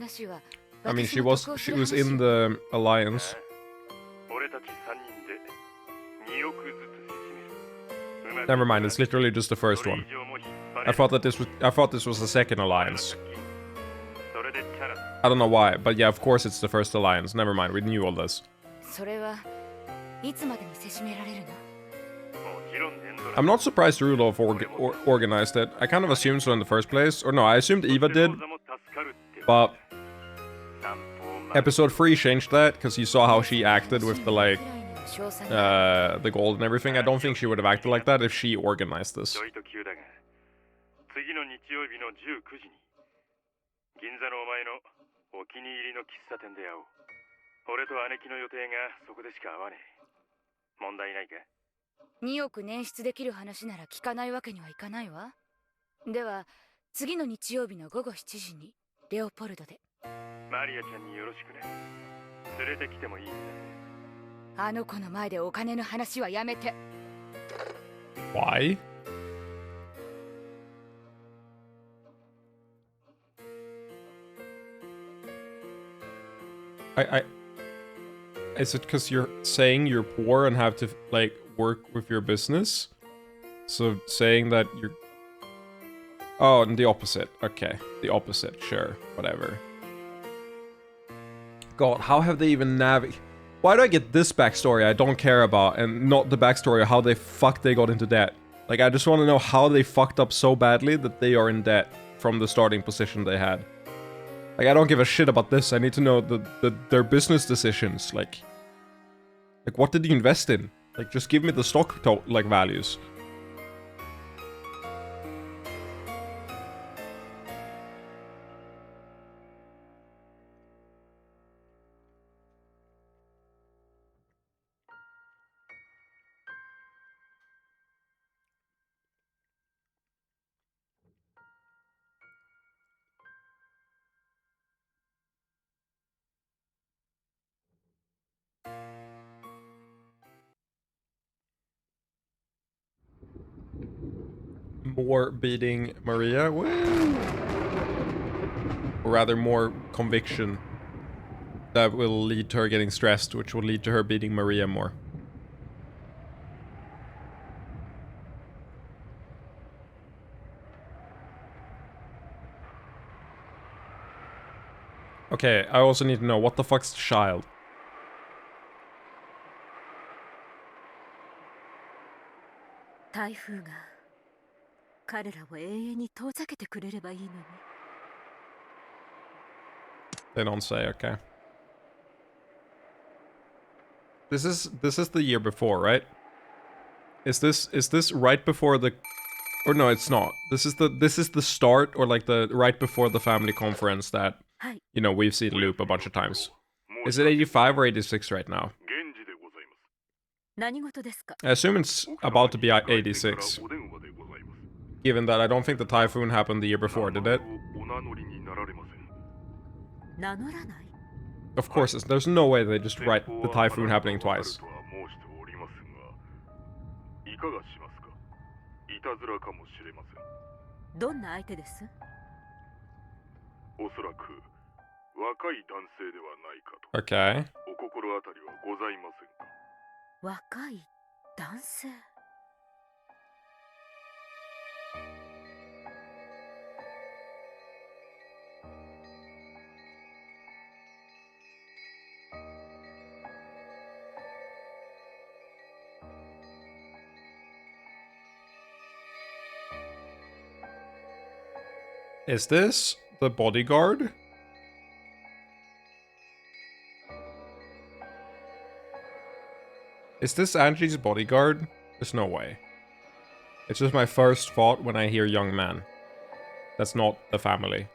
I mean, she was in the alliance. Never mind, it's literally just the first one. I thought this was the second alliance. I don't know why, but yeah, of course it's the first alliance. Never mind, we knew all this. I'm not surprised Rudolph organized it. I kind of assumed so in the first place. Or no, I assumed Eva did. But episode 3 changed that, because you saw how she acted with the, like, the gold and everything. I don't think she would have acted like that if she organized this. $2億捻出できる話なら聞かないわけにはいかないわ。では、次の日曜日の午後7時にレオポルドで。マリアちゃんによろしくね。連れてきてもいいんだ。あの子の前でお金の話はやめて。Why? Is it because you're saying you're poor and have to, like, work with your business? So saying that you're... Oh, and the opposite. Okay, the opposite. Sure, whatever. God, how have they even navigated... Why do I get this backstory I don't care about, and not the backstory of how they got into debt? Like, I just want to know how they fucked up so badly that they are in debt from the starting position they had. Like, I don't give a shit about this. I need to know their business decisions. Like, what did you invest in? Like, just give me the stock, like, values. More beating Maria, woo! Or rather, more conviction that will lead to her getting stressed, which will lead to her beating Maria more. Okay, I also need to know, what the fuck's the child? They don't say, okay. This is the year before, right? Is this right before the... Or no, it's not. This is the start, or like the right before the family conference that, you know, we've seen loop a bunch of times. Is it 85 or 86 right now? I assume it's about to be 86. Given that I don't think the typhoon happened the year before, did it? Of course, there's no way they just write the typhoon happening twice. Okay. Is this the bodyguard? Is this Angie's bodyguard? There's no way. It's just my first thought when I hear young man. That's not the family.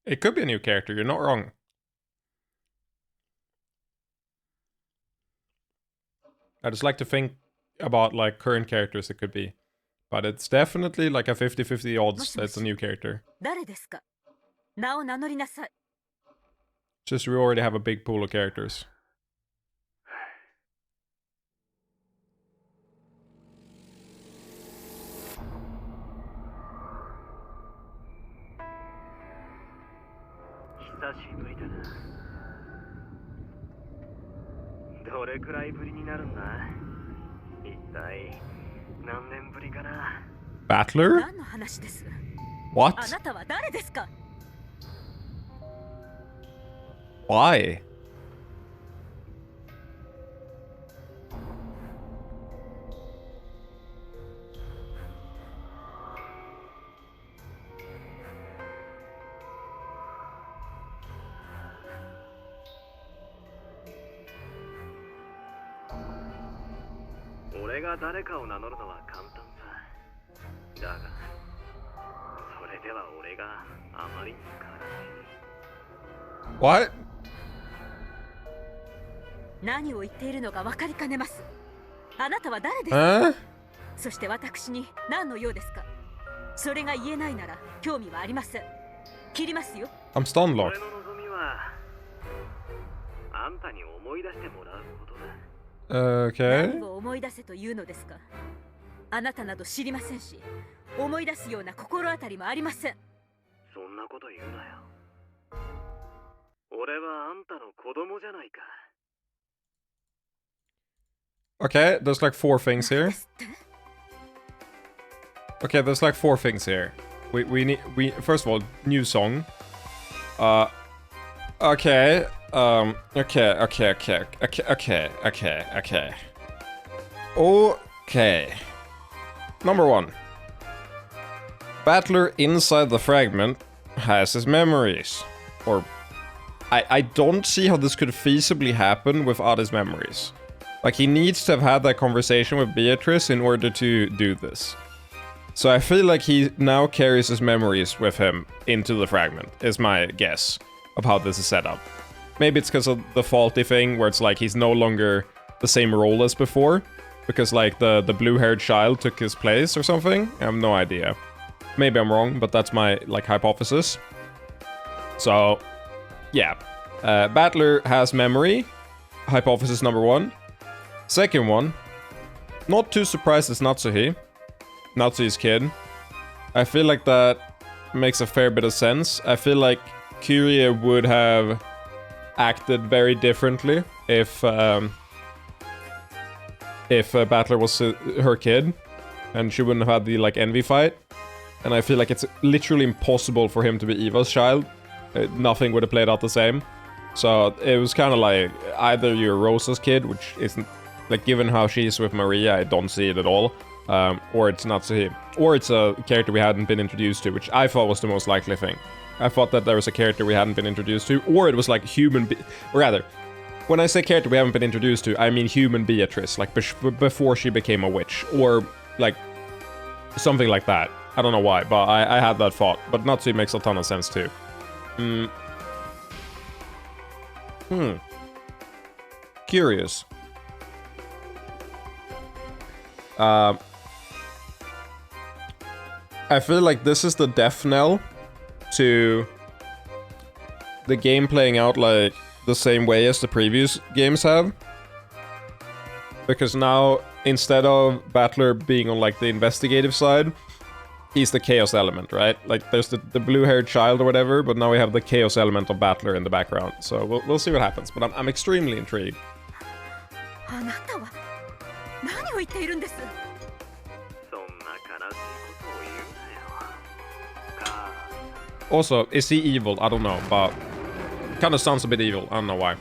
It could be a new character, you're not wrong. I just like to think about like current characters it could be. But it's definitely like a 50-50 odds that it's a new character. Just we already have a big pool of characters. Battler? What? Why? What? Huh? I'm stun locked. Okay. Okay, there's like 4 things here. Okay, there's like 4 things here. We first of all, new song. Okay. Okay. Number 1. Battler inside the fragment has his memories. Or I don't see how this could feasibly happen without his memories. Like, he needs to have had that conversation with Beatrice in order to do this. So I feel like he now carries his memories with him into the fragment, is my guess of how this is set up. Maybe it's because of the faulty thing, where it's like he's no longer the same role as before, because like the blue-haired child took his place or something? I have no idea. Maybe I'm wrong, but that's my like hypothesis. So, yeah. Battler has memory. Hypothesis number 1. Second one, not too surprised it's Natsuhi. Natsuhi's kid. I feel like that makes a fair bit of sense. I feel like Kyrie would have acted very differently if Battler was her kid, and she wouldn't have had the like envy fight. And I feel like it's literally impossible for him to be Eva's child. Nothing would have played out the same. So it was kind of like either you're Rosa's kid, which isn't like given how she's with Maria, I don't see it at all. Or it's Natsuhi. Or it's a character we hadn't been introduced to, which I thought was the most likely thing. I thought that there was a character we hadn't been introduced to, or it was like rather, when I say character we haven't been introduced to, I mean human Beatrice, like before she became a witch, or like something like that. I don't know why, but I had that thought. But Natsuhi makes a ton of sense too. Curious. I feel like this is the death knell to the game playing out like the same way as the previous games have. Because now, instead of Battler being on like the investigative side, he's the chaos element, right? Like there's the blue-haired child or whatever, but now we have the chaos element of Battler in the background. So we'll see what happens, but I'm extremely intrigued. Also, is he evil? I don't know, but kind of sounds a bit evil. I don't know why.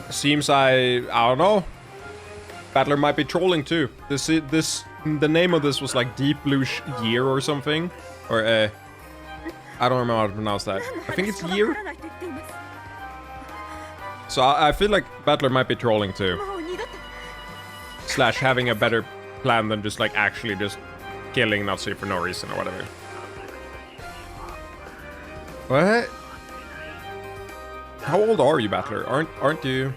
Seems I don't know. Battler might be trolling too. The name of this was like Deep Blue Year or something, or I don't remember how to pronounce that. I think it's Year. So I feel like Battler might be trolling too. Slash having a better plan than just like actually just killing Natsuhi for no reason or whatever. What? How old are you, Battler? Aren't you?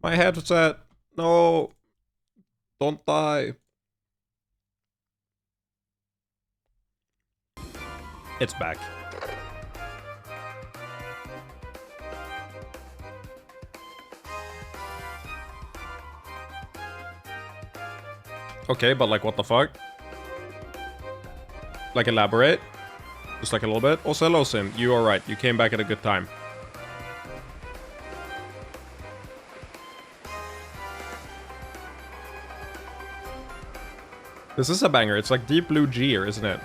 My headset. No. Don't die. It's back. Okay, but like what the fuck? Like elaborate? Just like a little bit? Also, hello Sim, you are right. You came back at a good time. This is a banger. It's like Deep Blue Gear, isn't it?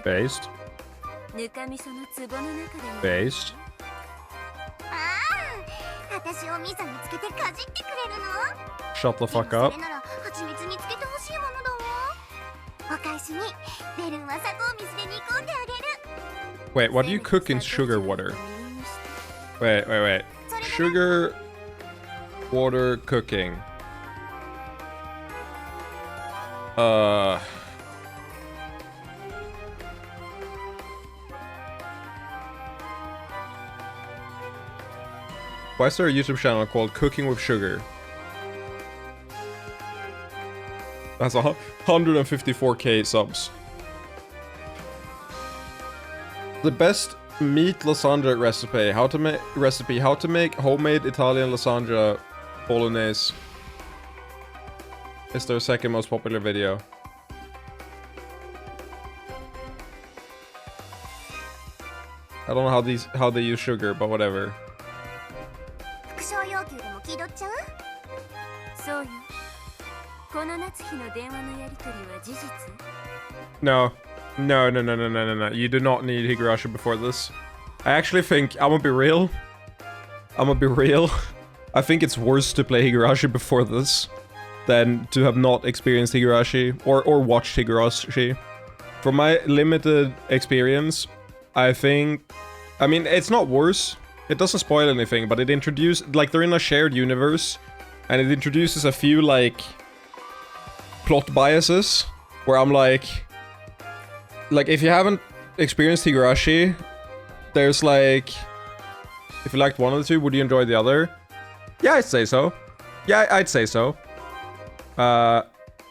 Based. Based. Shut the fuck up. Wait, what do you cook in sugar water? Wait. Sugar water cooking. Why is there a YouTube channel called Cooking with Sugar? That's 154k subs. The best meat lasagna recipe. How to make homemade Italian lasagna bolognese. It's their second most popular video. I don't know how they use sugar, but whatever. No. You do not need Higurashi before this. I actually think, I'm gonna be real. I think it's worse to play Higurashi before this than to have not experienced Higurashi or watched Higurashi. from my limited experience, I think... I mean, it's not worse. It doesn't spoil anything, but it introduced... Like, they're in a shared universe, and it introduces a few, like... plot biases, where I'm like... Like, if you haven't experienced Higurashi, there's like... If you liked one of the two, would you enjoy the other? Yeah, I'd say so. Yeah, I'd say so.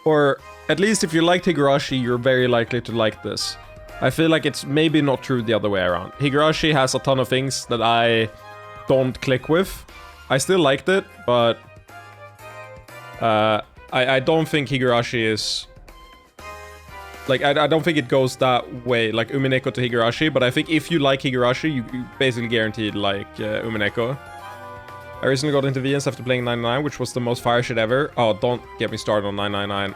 Or at least if you liked Higurashi, you're very likely to like this. I feel like it's maybe not true the other way around. Higurashi has a ton of things that I don't click with. I still liked it, but... I don't think Higurashi is... Like, I don't think it goes that way, like Umineko to Higurashi, but I think if you like Higurashi, you basically guaranteed like Umineko. I recently got into VNs after playing 999, which was the most fire shit ever. Oh, don't get me started on 999.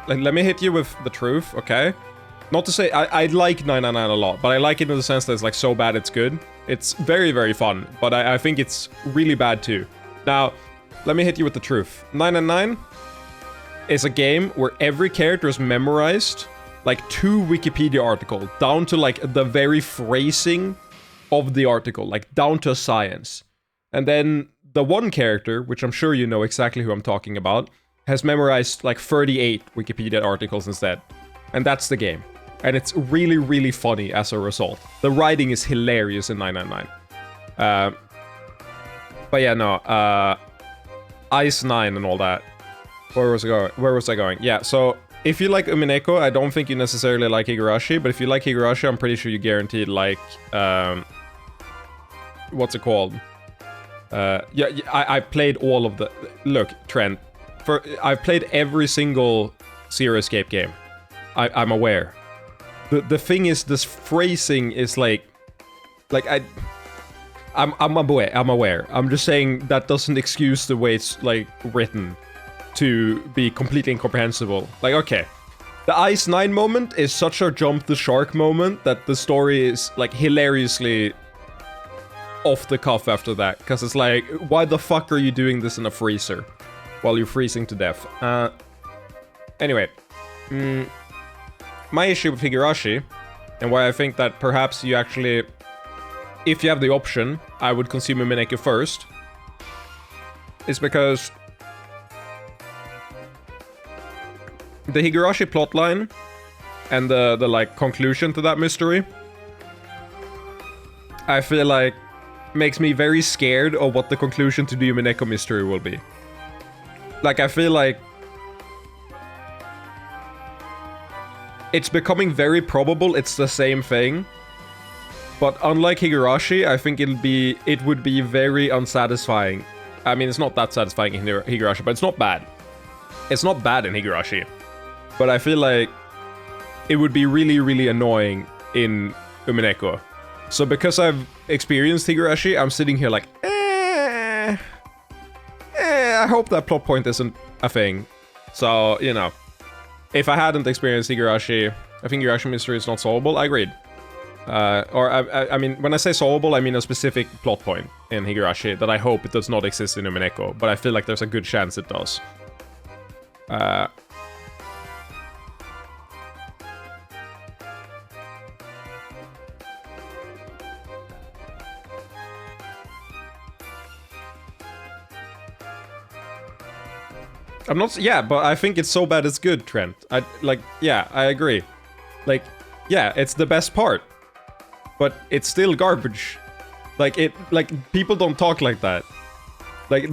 Like, let me hit you with the truth, okay? Not to say, I like 999 a lot, but I like it in the sense that it's like so bad it's good. It's very, very fun, but I think it's really bad too. Now, let me hit you with the truth. 999 is a game where every character is memorized like 2 Wikipedia articles, down to like the very phrasing of the article, like down to a science. And then the one character, which I'm sure you know exactly who I'm talking about, has memorized like 38 Wikipedia articles instead. And that's the game. And it's really, really funny as a result. The writing is hilarious in 999. But yeah, no, Ice 9 and all that. Where was I going? Yeah, so if you like Umineko, I don't think you necessarily like Higurashi, but if you like Higurashi, I'm pretty sure you guaranteed like, what's it called? Yeah, I played all of the... Look, Trent, I've played every single Zero Escape game. I'm aware. The thing is, this phrasing is like I'm aware. I'm just saying that doesn't excuse the way it's like written to be completely incomprehensible. Like, okay, the Ice 9 moment is such a jump the shark moment that the story is like hilariously off the cuff after that, because it's like, why the fuck are you doing this in a freezer while you're freezing to death? Anyway, my issue with Higurashi, and why I think that perhaps you actually, if you have the option, I would consume Umineko first, is because the Higurashi plotline and the like conclusion to that mystery, I feel like makes me very scared of what the conclusion to the Umineko mystery will be. Like, I feel like it's becoming very probable it's the same thing. But unlike Higurashi, I think it would be very unsatisfying. I mean, it's not that satisfying in Higurashi, but it's not bad. It's not bad in Higurashi. But I feel like it would be really, really annoying in Umineko. So because I've experienced Higurashi, I'm sitting here like, I hope that plot point isn't a thing. So, you know, if I hadn't experienced Higurashi, I think Higurashi mystery is not solvable. I agreed. I mean, when I say solvable, I mean a specific plot point in Higurashi that I hope it does not exist in Umineko, but I feel like there's a good chance it does. I'm not... Yeah, but I think it's so bad it's good, Trent. Yeah, I agree. Like, yeah, it's the best part. But it's still garbage. Like, people don't talk like that. Like,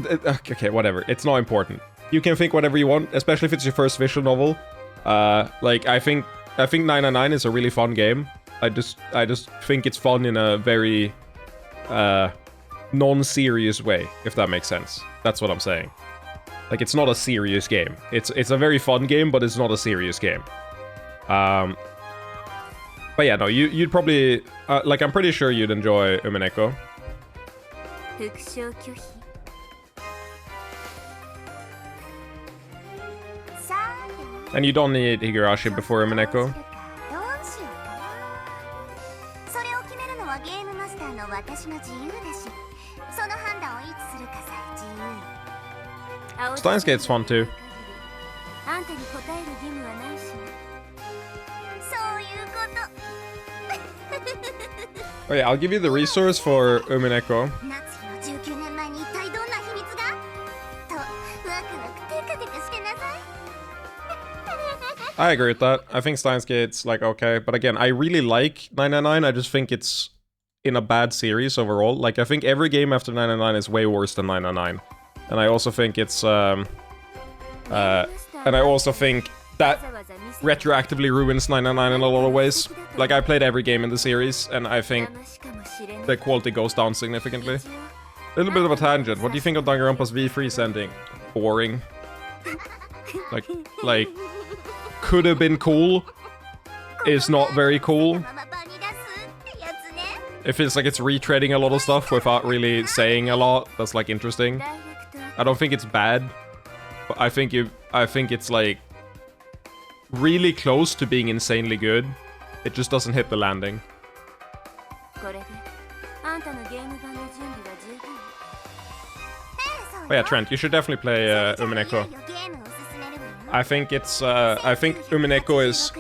okay, whatever. It's not important. You can think whatever you want, especially if it's your first visual novel. Like, I think 999 is a really fun game. I just think it's fun in a very, non-serious way, if that makes sense. That's what I'm saying. Like, it's not a serious game. It's a very fun game, but it's not a serious game. But yeah, no, you'd probably... like, I'm pretty sure you'd enjoy Umineko. And you don't need Higurashi before Umineko. Steins Gate's fun too. Oh yeah, I'll give you the resource for Umineko. I agree with that. I think Steins Gate's like okay, but again, I really like 999. I just think it's in a bad series overall. Like I think every game after 999 is way worse than 999, and I also think it's and I also think that retroactively ruins 999 in a lot of ways. Like I played every game in the series, and I think the quality goes down significantly. A little bit of a tangent. What do you think of Danganronpa's V3 ending? Boring. Like. Could have been cool. Is not very cool. It feels like it's retreading a lot of stuff without really saying a lot. That's like interesting. I don't think it's bad, but I think it's like really close to being insanely good. It just doesn't hit the landing. Oh yeah, Trent, you should definitely play Umineko. I think Umineko is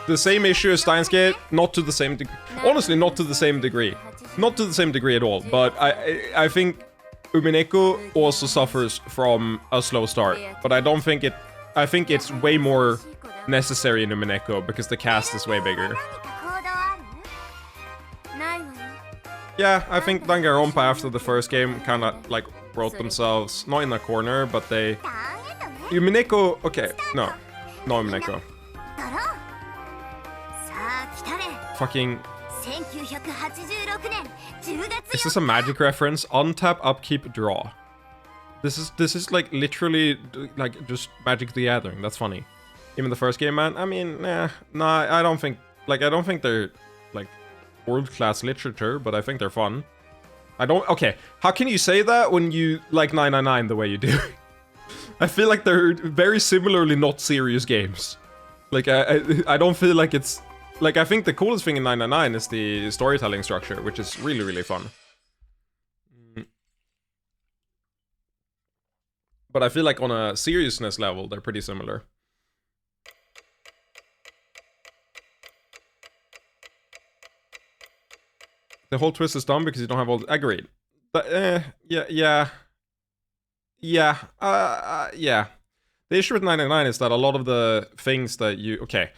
the same issue as Steins Gate, not to the same degree. Honestly, not to the same degree. Not to the same degree at all, but I think Umineko also suffers from a slow start. But I don't think I think it's way more necessary in Umineko because the cast is way bigger. Yeah, I think Danganronpa after the first game kind of like wrote themselves, not in a corner, but they... Umineko, okay, no Umineko. Fucking... Is this a magic reference? Untap, upkeep, draw. This is like literally like just Magic the Gathering. That's funny. Even the first game, man. I mean, nah, I don't think they're like world-class literature, but I think they're fun. Okay, how can you say that when you like 999 the way you do? I feel like they're very similarly not serious games. Like, I don't feel like it's... Like, I think the coolest thing in 999 is the storytelling structure, which is really, really fun. But I feel like on a seriousness level, they're pretty similar. The whole twist is dumb because you don't have all... Agreed. But, yeah. The issue with 999 is that a lot of the things that you... Okay.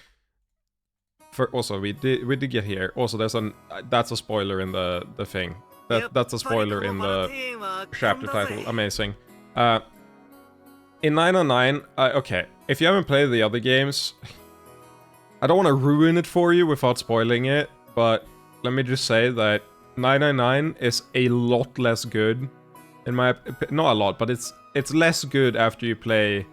Also, we did get here. Also, that's a spoiler in the thing. That's a spoiler in the chapter title. Amazing. In 999, okay. If you haven't played the other games, I don't want to ruin it for you without spoiling it, but let me just say that 999 is a lot less good. In my opinion, not a lot, but it's less good after you play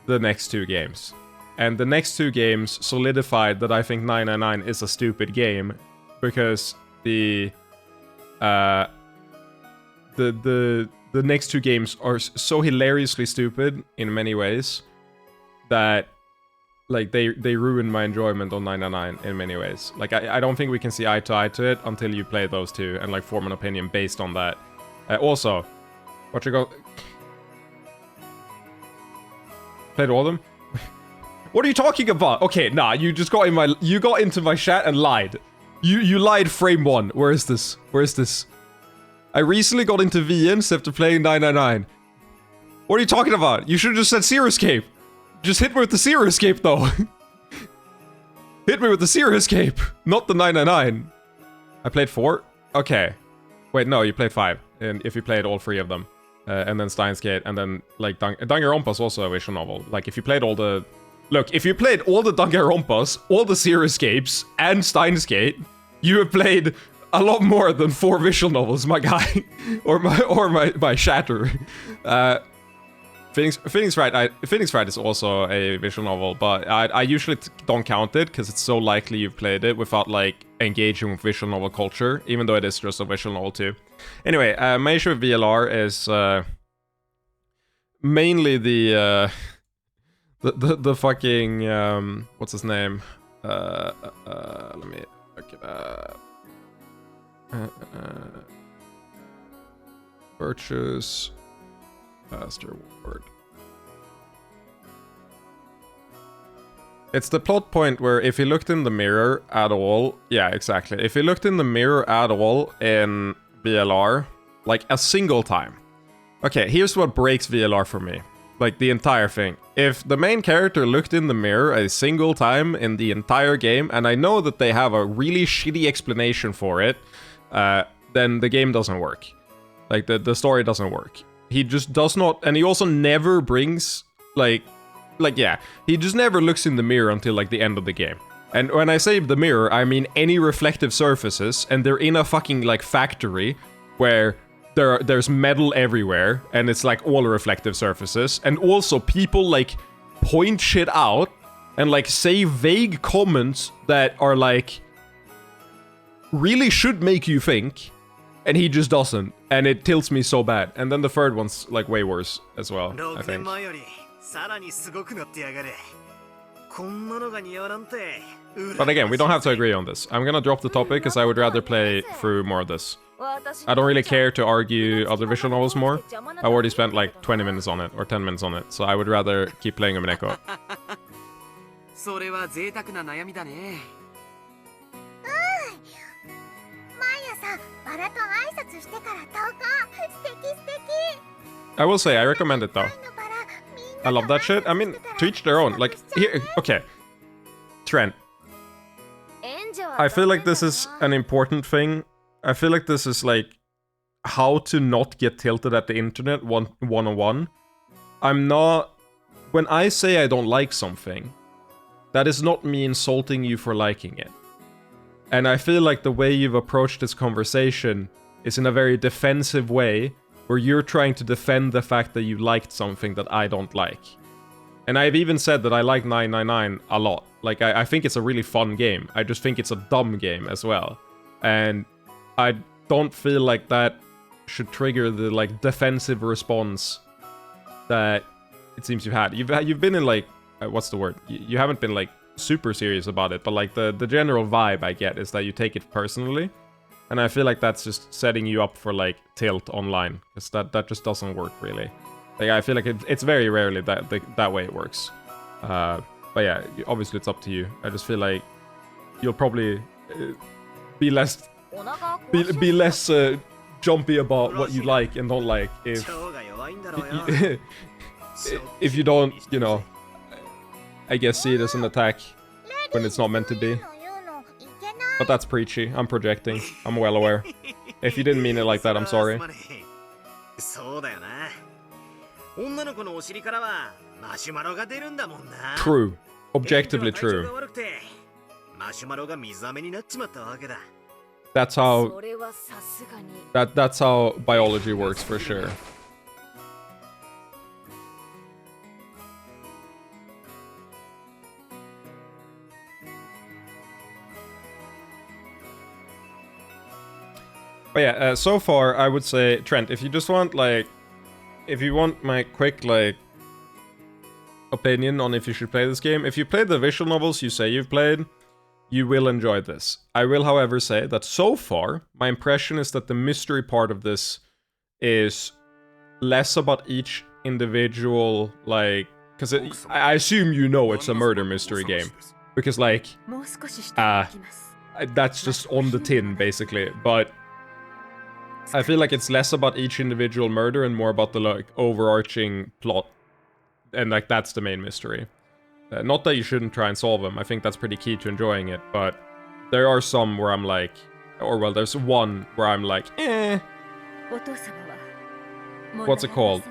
the next two games. And the next two games solidified that I think 999 is a stupid game because the next two games are so hilariously stupid in many ways that like they ruined my enjoyment on 999 in many ways. Like I don't think we can see eye to eye to it until you play those two and like form an opinion based on that. Also, what you go? Played all of them? What are you talking about? Okay, nah, you just got into my chat and lied. You lied frame one. Where is this? Where is this? I recently got into VNs after playing 999. What are you talking about? You should have just said Zero Escape. Just hit me with the Zero Escape though. Hit me with the Zero Escape, not the 999. I played 4? Okay. Wait, no, you played 5. And if you played all 3 of them. And then Steins Gate, and then like Danganronpa's also a visual novel. Like if you played all the... Look, if you played all the Danganronpas, all the Zero Escapes, and Steins Gate, you have played a lot more than 4 visual novels, my guy. or my shatter. Phoenix Wright is also a visual novel, but I usually don't count it, because it's so likely you've played it without, like, engaging with visual novel culture, even though it is just a visual novel too. Anyway, my issue with VLR is mainly the fucking, what's his name? Let me look it up. Virtues, Master Ward. It's the plot point where if he looked in the mirror at all... Yeah, exactly. If he looked in the mirror at all in VLR, like a single time. Okay, here's what breaks VLR for me. Like, the entire thing. If the main character looked in the mirror a single time in the entire game, and I know that they have a really shitty explanation for it, then the game doesn't work. Like, the story doesn't work. He just does not... And he also never brings, like, yeah, he just never looks in the mirror until, like, the end of the game. And when I say the mirror, I mean any reflective surfaces, and they're in a fucking, like, factory where there's metal everywhere, and it's, like, all reflective surfaces. And also, people, like, point shit out and, like, say vague comments that are, like, really should make you think, and he just doesn't. And it tilts me so bad. And then the third one's, like, way worse as well, I think. But again, we don't have to agree on this. I'm gonna drop the topic because I would rather play through more of this. I don't really care to argue other visual novels more. I already spent like 20 minutes on it, or 10 minutes on it, so I would rather keep playing Umineko. I will say, I recommend it though. I love that shit. I mean, to each their own. Like, here, okay. Trent. I feel like this is an important thing. I feel like this is like how to not get tilted at the internet one-on-one. I'm not... When I say I don't like something, that is not me insulting you for liking it. And I feel like the way you've approached this conversation is in a very defensive way, where you're trying to defend the fact that you liked something that I don't like. And I've even said that I like 999 a lot. Like, I think it's a really fun game. I just think it's a dumb game as well. And I don't feel like that should trigger the, like, defensive response that it seems you've had. You've been in, like, what's the word? You haven't been, like, super serious about it, but, like, the general vibe I get is that you take it personally. And I feel like that's just setting you up for, like, tilt online. Because that just doesn't work, really. Like, I feel like it's very rarely that way it works. But yeah, obviously it's up to you. I just feel like you'll probably be less jumpy about what you like and don't like if if you don't, you know, I guess see it as an attack when it's not meant to be. But that's preachy. I'm projecting. I'm well aware. If you didn't mean it like that, I'm sorry. True. Objectively true. That's how... That's how biology works, for sure. But yeah, so far, I would say, Trent, if you just want, like... If you want my quick, like... opinion on if you should play this game, if you played the visual novels you say you've played, you will enjoy this. I will, however, say that so far, my impression is that the mystery part of this is less about each individual, like... Because I assume you know it's a murder mystery game. Because, like... that's just on the tin, basically. But... I feel like it's less about each individual murder and more about the, like, overarching plot. And, like, that's the main mystery. Not that you shouldn't try and solve them. I think that's pretty key to enjoying it. But there are some where I'm like... Or, well, there's one where I'm like, eh. What's it called?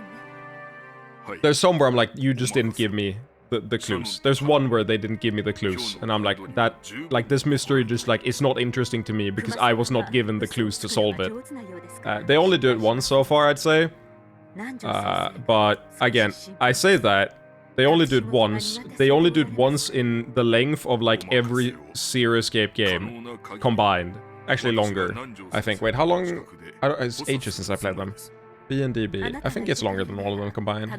There's some where I'm like, you just didn't give me the clues. There's one where they didn't give me the clues. And I'm like, that... Like, this mystery just, like, it's not interesting to me because I was not given the clues to solve it. They only do it once so far, I'd say. But again, I say that they only do it once. They only do it once in the length of, like, every Serious Escape game combined. Actually longer, I think. Wait, how long? It's ages since I played them. B and DB. I think it's longer than all of them combined.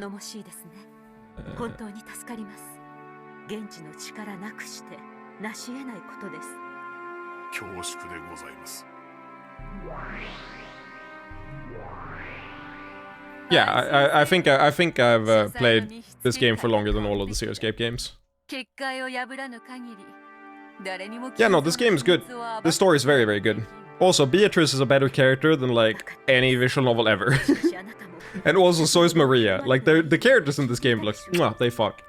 Yeah, I think I've played this game for longer than all of the Serious Escape games. Yeah, no, this game is good. This story is very, very good. Also, Beatrice is a better character than, like, any visual novel ever. And also, so is Maria. Like, the characters in this game look... Mwah, they fuck.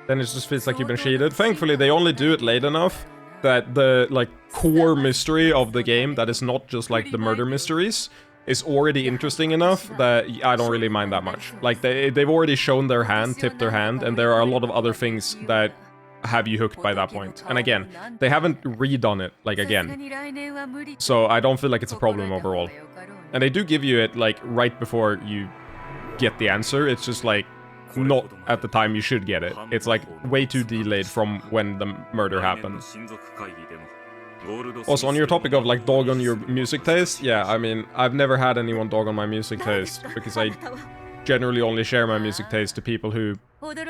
Then it just feels like you've been cheated. Thankfully, they only do it late enough that the, like, core mystery of the game, that is not just, like, the murder mysteries, is already interesting enough that I don't really mind that much. Like, they've already shown their hand, tipped their hand, and there are a lot of other things that have you hooked by that point. And again, they haven't redone it, like, again. So I don't feel like it's a problem overall. And they do give you it, like, right before you get the answer. It's just, like, not at the time you should get it. It's, like, way too delayed from when the murder happened. Also, on your topic of, like, dog on your music taste, yeah, I mean, I've never had anyone dog on my music taste, because I generally only share my music taste to people who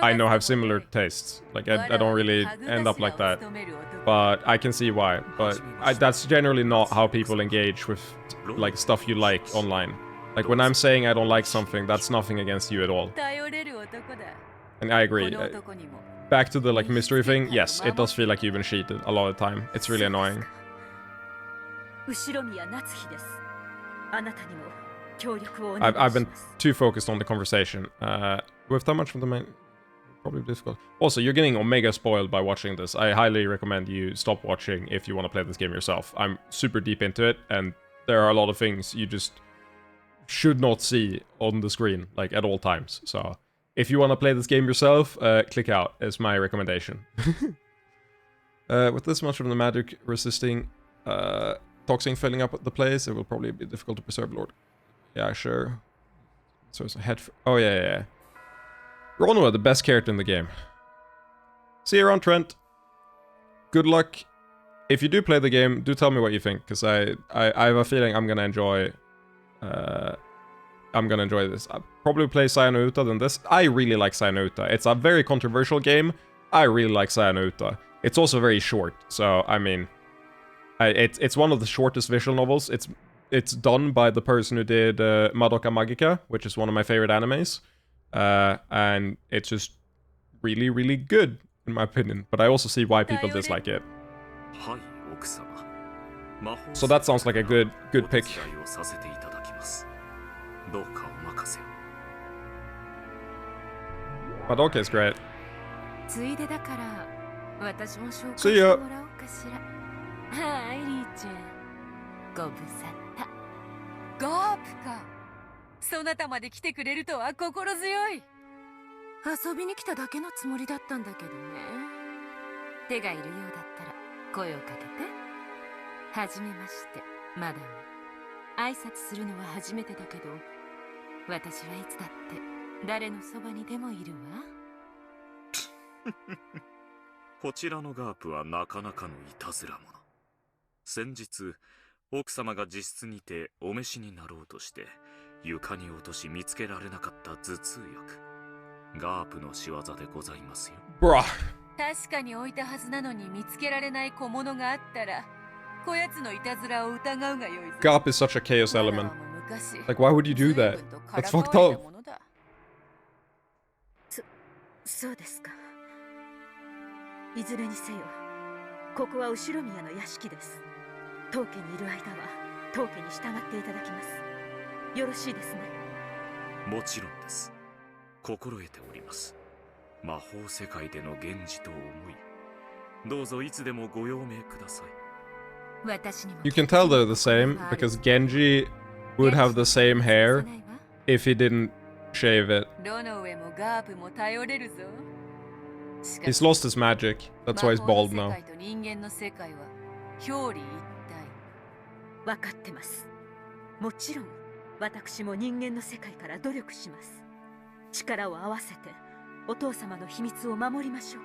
I know have similar tastes. Like, I don't really end up like that. But I can see why. But that's generally not how people engage with, like, stuff you like online. Like, when I'm saying I don't like something, that's nothing against you at all. And I agree. Back to the, like, mystery thing, yes, it does feel like you've been cheated a lot of the time. It's really annoying. I've been too focused on the conversation. With that much from the main... Probably difficult. Also, you're getting omega spoiled by watching this. I highly recommend you stop watching if you want to play this game yourself. I'm super deep into it, and there are a lot of things you just should not see on the screen, like, at all times. So, if you want to play this game yourself, click out, is my recommendation. With this much of the magic resisting toxin filling up the place, it will probably be difficult to preserve Lord. Yeah, sure. So it's a head... Oh, yeah. Ronwa, the best character in the game. See you around, Trent. Good luck. If you do play the game, do tell me what you think, because I have a feeling I'm gonna enjoy... this. I'll probably play Sayonouta than this. I really like Sayonouta. It's a very controversial game. I really like Sayonouta. It's also very short, so, I mean... It's one of the shortest visual novels. It's done by the person who did Madoka Magica, which is one of my favorite animes. And it's just really, really good, in my opinion. But I also see why people dislike it. So that sounds like a good pick. Madoka is great. See ya! はい、リーちゃん。ご無沙汰。ガープか。そなたまで来てくれるとは心強い。遊びに来ただけのつもりだったんだけどね。手がいるようだったら声をかけて。はじめまして、マダム。挨拶するのは初めてだけど、私はいつだって誰のそばにでもいるわ。こちらのガープはなかなかのいたずら者。先日奥様が自室にてお召しになろうとして床に落とし見つけられなかった頭痛薬、ガープの仕業でございますよ。確かに置いたはずなのに見つけられない小物があったらこやつのいたずらを疑うがよいぞ。 Garp is such a chaos element. Like, why would you do that? That's fucked up. そうですか。いずれにせよ、ここは後宮の屋敷です。当家にいる間は当家に従っていただきます。よろしいですね。もちろんです。心得ております。魔法世界での源氏と思い、どうぞいつでもご用命ください。You can tell they're the same because Genji would have the same hair if he didn't shave it. He's lost his magic. That's why he's bald now. 分かってます。もちろん私も人間の世界から努力します。力を合わせてお父様の秘密を守りましょう。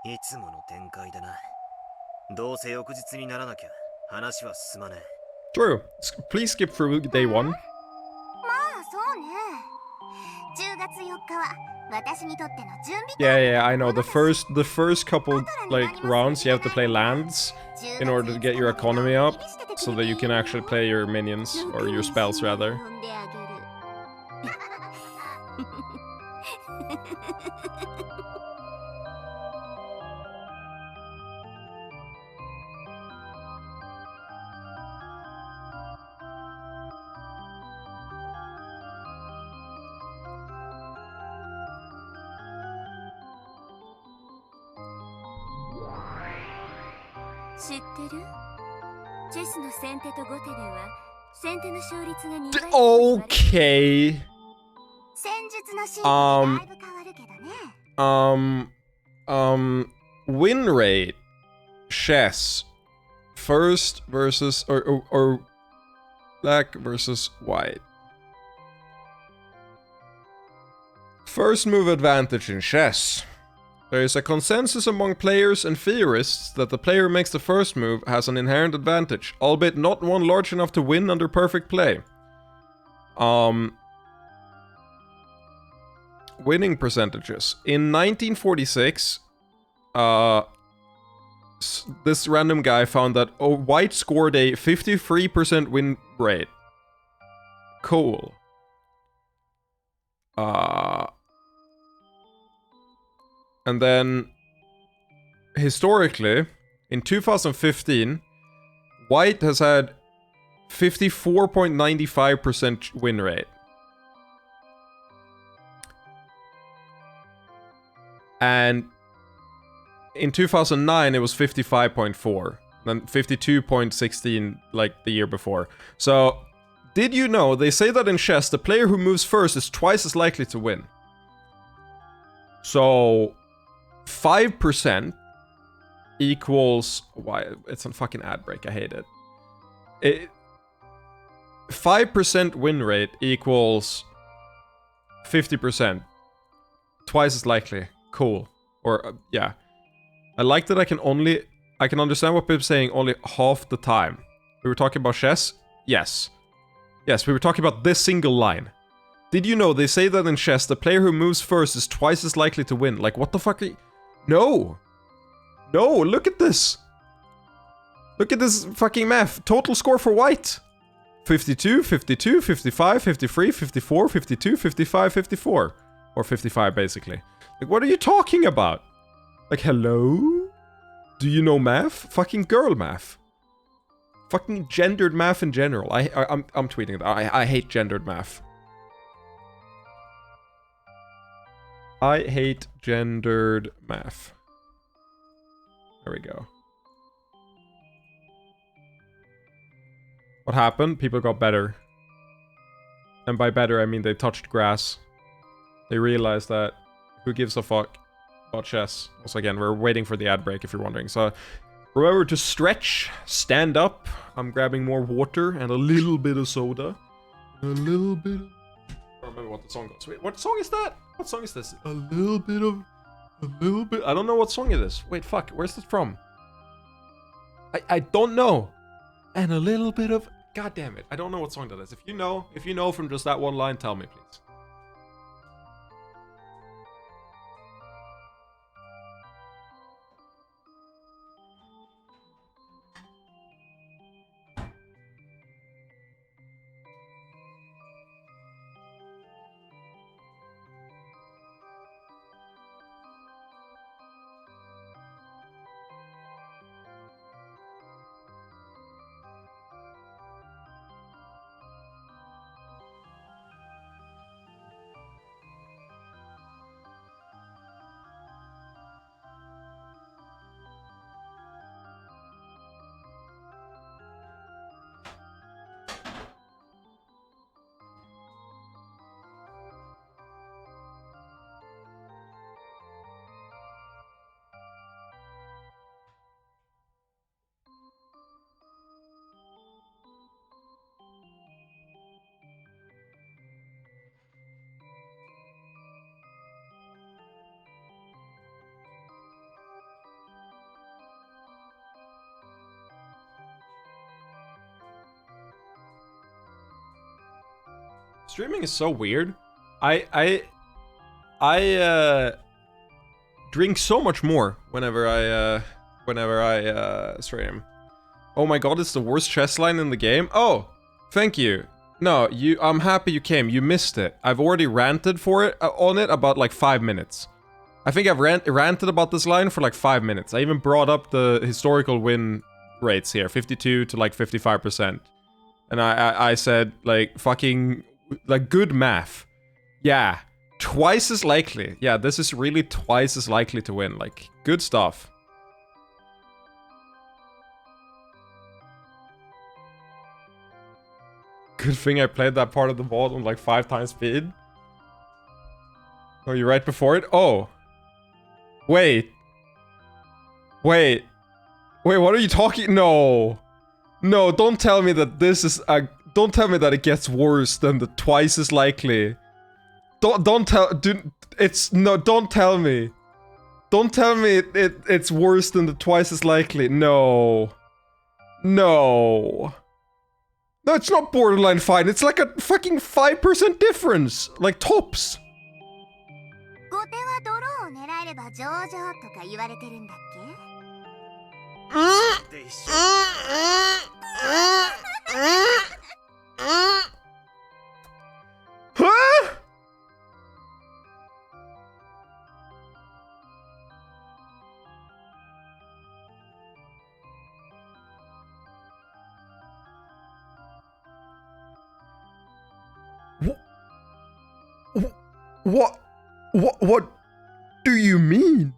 いつもの展開だな。どうせ翌日にならなきゃ話は進まない。True. Please skip through day one. まあそうね。10月4日は私にとっての準備。 Yeah, I know. The first couple like rounds you have to play lands, in order to get your economy up, so that you can actually play your minions, or your spells rather. Okay. Win rate. Chess. First versus, or black versus white. First move advantage in chess. There is a consensus among players and theorists that the player who makes the first move has an inherent advantage, albeit not one large enough to win under perfect play. Winning percentages. In 1946, this random guy found that white scored a 53% win rate. Cool. And then, historically, in 2015, white has had 54.95% win rate. And in 2009, it was 55.4, then 52.16 like the year before. So, did you know, they say that in chess, the player who moves first is twice as likely to win. So, 5% equals... Why? It's a fucking ad break, I hate it. 5% win rate equals 50%. Twice as likely. Cool. Or, yeah. I like that I can understand what Pip's saying only half the time. We were talking about chess? Yes. Yes, we were talking about this single line. Did you know they say that in chess, the player who moves first is twice as likely to win? Like, what the fuck are you... No! No, look at this! Look at this fucking math. Total score for white. 52, 52, 55, 53, 54, 52, 55, 54. Or 55, basically. Like, what are you talking about? Like, hello? Do you know math? Fucking girl math. Fucking gendered math in general. I'm tweeting that. I hate gendered math. I hate gendered math. There we go. What happened? People got better. And by better, I mean they touched grass. They realized that who gives a fuck about chess. Also, again, we're waiting for the ad break if you're wondering. So, remember to stretch, stand up. I'm grabbing more water and a little bit of soda. A little bit of... I don't remember what the song goes. Wait, what song is that? What song is this? A little bit of... I don't know what song it is. Wait, fuck. Where's this from? I don't know. And a little bit of... God damn it. I don't know what song that is. If you know from just that one line, tell me, please. Streaming is so weird. I drink so much more whenever I stream. Oh my god, it's the worst chess line in the game? Oh, thank you. No, I'm happy you came. You missed it. I've already ranted for it on it about like 5 minutes. I think I've ranted about this line for like 5 minutes. I even brought up the historical win rates here, 52 to like 55%. And I said like fucking like good math. Yeah, twice as likely. Yeah, this is really twice as likely to win. Like good stuff. Good thing I played that part of the vault on like 5 times speed. Oh, you right before it? Oh. Wait. Wait. Wait, what are you talking? No. No, don't tell me that this is a... Don't tell me that it gets worse than the twice as likely. Don't tell... It's... No, don't tell me. Don't tell me it's worse than the twice as likely. No. No. No, it's not borderline fine. It's like a fucking 5% difference. Like tops. 後手はドローを狙えれば上々とか言われてるんだっけ Huh? What do you mean?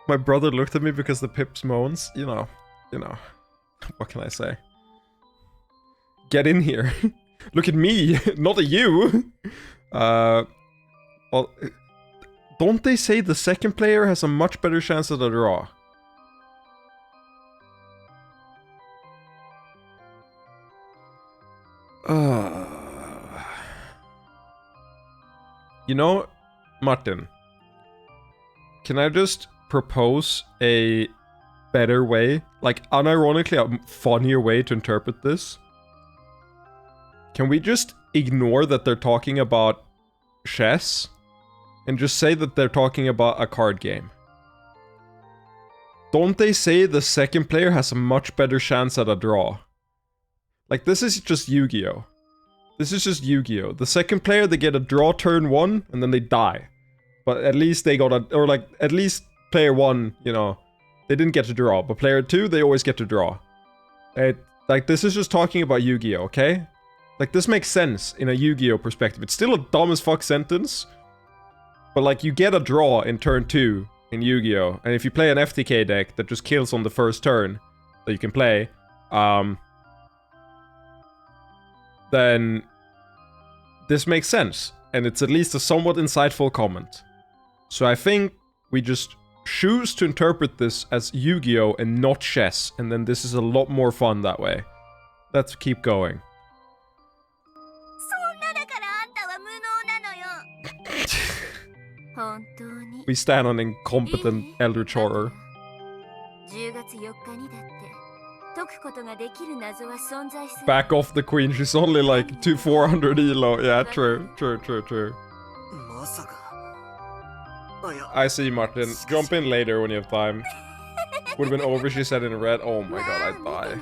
My brother looked at me because the Pips moans. You know. What can I say? Get in here. Look at me, not at you. Well, don't they say the second player has a much better chance at a draw? You know, Martin, can I just propose a better way, like unironically a funnier way to interpret this? Can we just ignore that they're talking about chess and just say that they're talking about a card game? Don't they say the second player has a much better chance at a draw? Like, this is just Yu-Gi-Oh! This is just Yu-Gi-Oh! The second player, they get a draw turn 1, and then they die. But at least they got a... Or, like, at least player 1, you know, they didn't get to draw. But player 2, they always get to draw. Like, this is just talking about Yu-Gi-Oh!, okay? Like, this makes sense in a Yu-Gi-Oh! Perspective. It's still a dumb as fuck sentence. But, like, you get a draw in turn 2 in Yu-Gi-Oh! And if you play an FTK deck that just kills on the first turn that you can play, then this makes sense, and it's at least a somewhat insightful comment. So I think we just choose to interpret this as Yu-Gi-Oh! And not chess, and then this is a lot more fun that way. Let's keep going. We stand on incompetent Eldritch Horror. Back off the queen, she's only like 400 elo. Yeah, true. I see, Martin. Jump in later when you have time. Would have been over, she said in red. Oh my god, I'd die.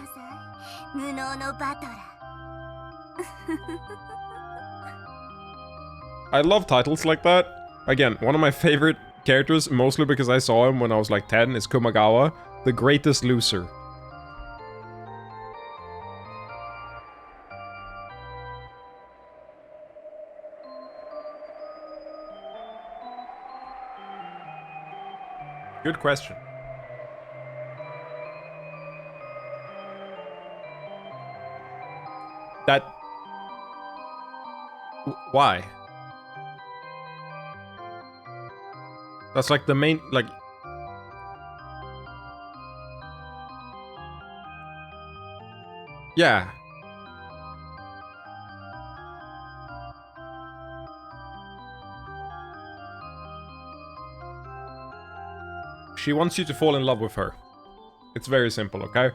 I love titles like that. Again, one of my favorite characters, mostly because I saw him when I was like 10, is Kumagawa, the greatest loser. Good question. That... Why? That's like the main, like... Yeah. She wants you to fall in love with her. It's very simple, okay?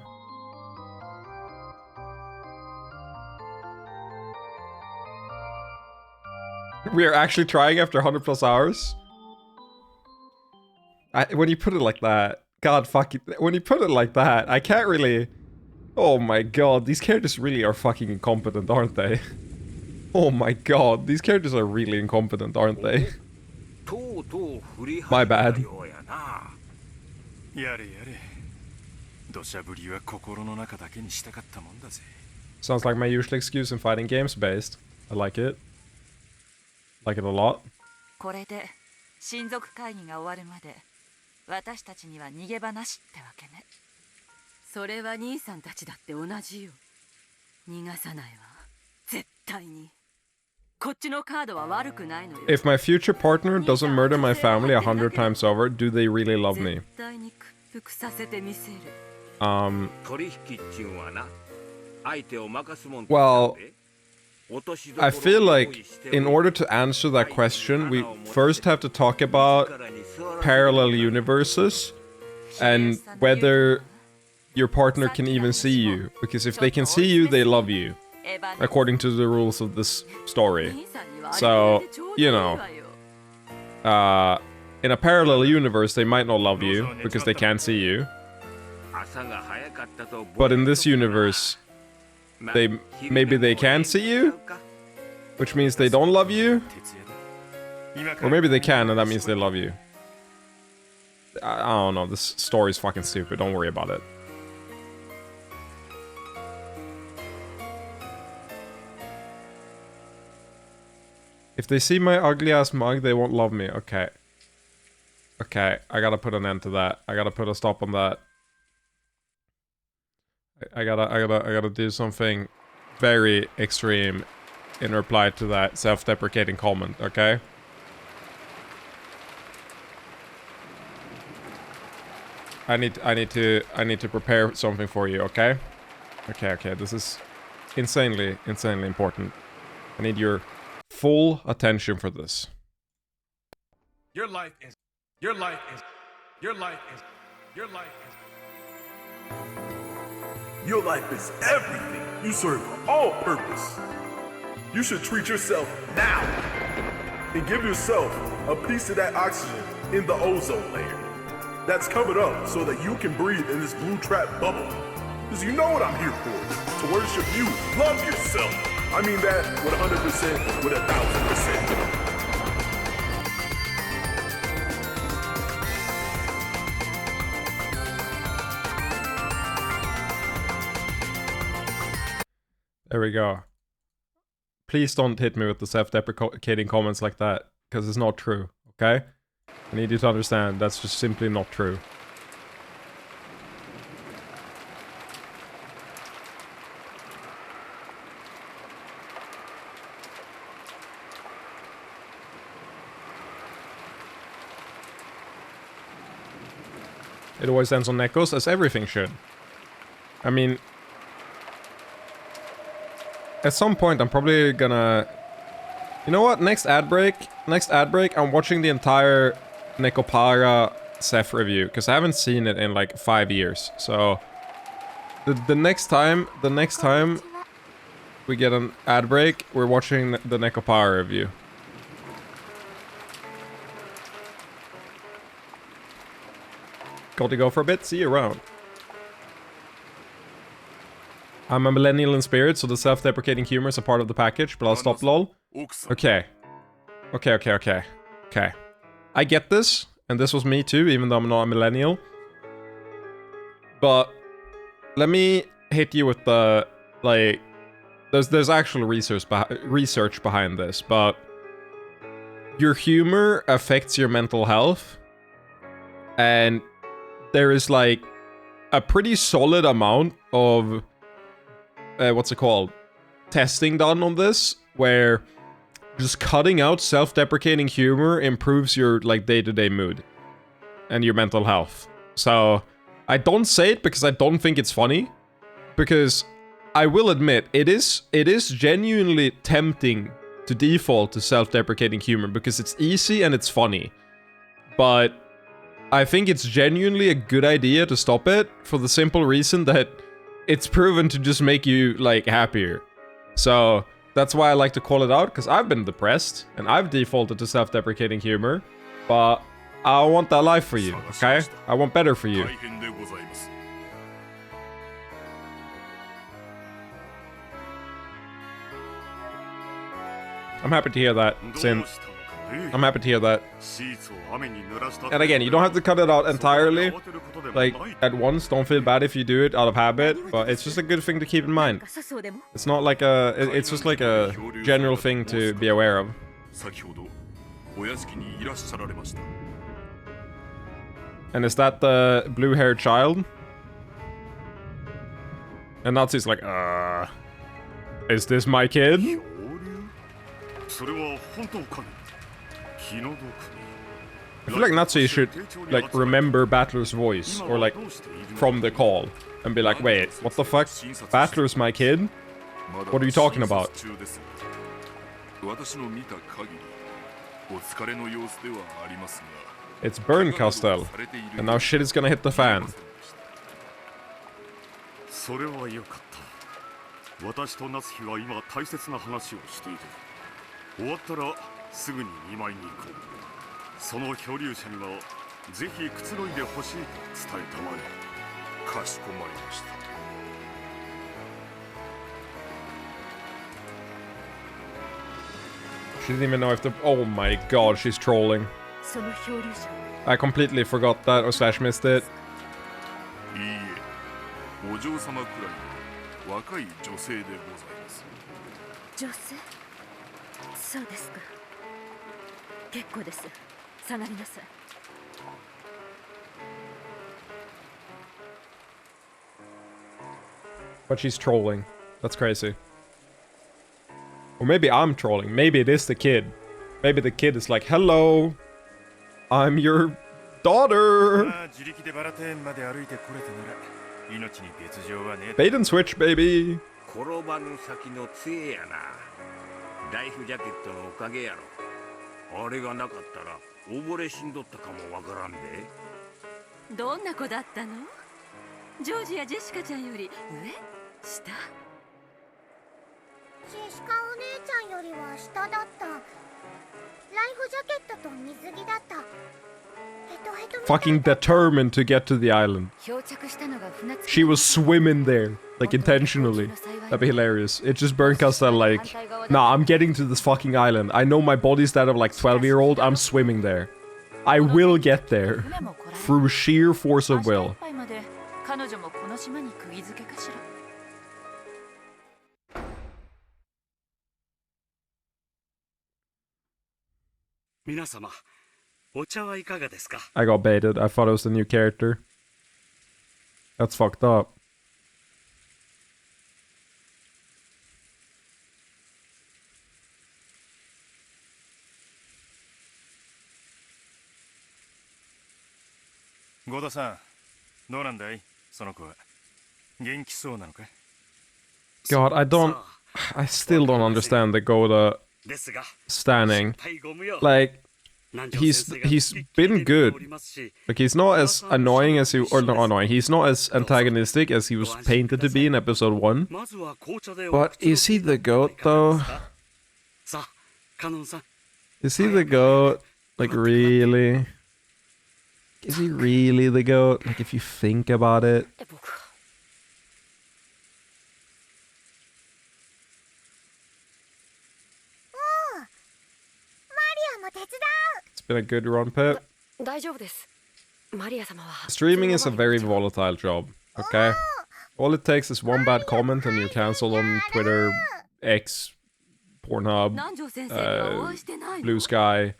We are actually trying after 100 plus hours? when you put it like that, God fucking, when you put it like that, I can't really. Oh my god, these characters really are fucking incompetent, aren't they? Oh my god, these characters are really incompetent, aren't they? My bad. Sounds like my usual excuse in fighting games based. I like it. Like it a lot. これで親族会議が終わるまで私たちには逃げ場なしってわけね。それは兄さんたちだって同じよ。逃がさないわ。絶対に。こっちのカードは悪くないのよ。If my future partner doesn't murder my family 100 times over, do they really love me? 絶対に屈服させてみせる。Well, I feel like in order to answer that question, we first have to talk about parallel universes and whether your partner can even see you. Because if they can see you, they love you, according to the rules of this story. So, you know, in a parallel universe, they might not love you because they can't see you. But in this universe, maybe they can see you, which means they don't love you, or maybe they can and that means they love you. I don't know, this story is fucking stupid, don't worry about it. If they see my ugly ass mug, they won't love me. Okay. Okay, I gotta put an end to that. I gotta put a stop on that. I gotta do something very extreme in reply to that self-deprecating comment, okay? I need to prepare something for you, okay? Okay, this is insanely important. I need your full attention for this. Your life is everything. You serve all purpose. You should treat yourself now and give yourself a piece of that oxygen in the ozone layer that's covered up so that you can breathe in this blue trap bubble. Because you know what I'm here for. To worship you. Love yourself. I mean that with 100%, with 1,000%. There we go. Please don't hit me with the self-deprecating comments like that, because it's not true, okay? I need you to understand, that's just simply not true. It always ends on Nekos, as everything should. I mean, at some point I'm probably gonna... You know what? Next ad break, I'm watching the entire Nekopara Ceph review, because I haven't seen it in like 5 years. So the next time we get an ad break, we're watching the Nekopara review. Got to go for a bit, see you around. I'm a millennial in spirit, so the self-deprecating humor is a part of the package, but I'll stop lol. Okay. Okay. I get this, and this was me too, even though I'm not a millennial. But let me hit you with the, like, there's actual research behind this, but your humor affects your mental health, and there is like a pretty solid amount of what's it called? Testing done on this, where just cutting out self-deprecating humor improves your like day-to-day mood and your mental health. So I don't say it because I don't think it's funny, because I will admit it is genuinely tempting to default to self-deprecating humor because it's easy and it's funny. But I think it's genuinely a good idea to stop it for the simple reason that it's proven to just make you, like, happier. So that's why I like to call it out, because I've been depressed, and I've defaulted to self-deprecating humor, but I want that life for you, okay? I want better for you. I'm happy to hear that, Sin. I'm happy to hear that. And again, you don't have to cut it out entirely, like, at once. Don't feel bad if you do it out of habit, but it's just a good thing to keep in mind. It's not like a... It's just like a general thing to be aware of. And is that the blue-haired child? And Natsu's like, is this my kid? I feel like Natsu should, like, remember Battler's voice, or, like, from the call, and be like, wait, what the fuck? Battler's my kid? What are you talking about? It's Burn Castell, and now shit is gonna hit the fan. She didn't even know if the... Oh my god, she's trolling. I completely forgot that, or slash missed it. But she's trolling. That's crazy. Or maybe I'm trolling. Maybe it is the kid. Maybe the kid is like, hello, I'm your daughter. Bait and switch, baby. Fucking determined to get to the island. She was swimming there, like intentionally. That'd be hilarious. It just Burn Castell like, nah, I'm getting to this fucking island. I know my body's that of like 12-year-old, I'm swimming there. I will get there. Through sheer force of will. I got baited. I thought it was the new character. That's fucked up. God, I still don't understand the Goda standing. Like, he's been good. Like, he's not as annoying as he, or not annoying, he's not as antagonistic as he was painted to be in episode 1. But is he the GOAT though? Is he the GOAT? Like, really? Is he really the GOAT? Like, if you think about it. It's been a good run, Pip. Streaming is a very volatile job, okay? All it takes is one bad comment and you're cancelled on Twitter, X, Pornhub, Blue Sky,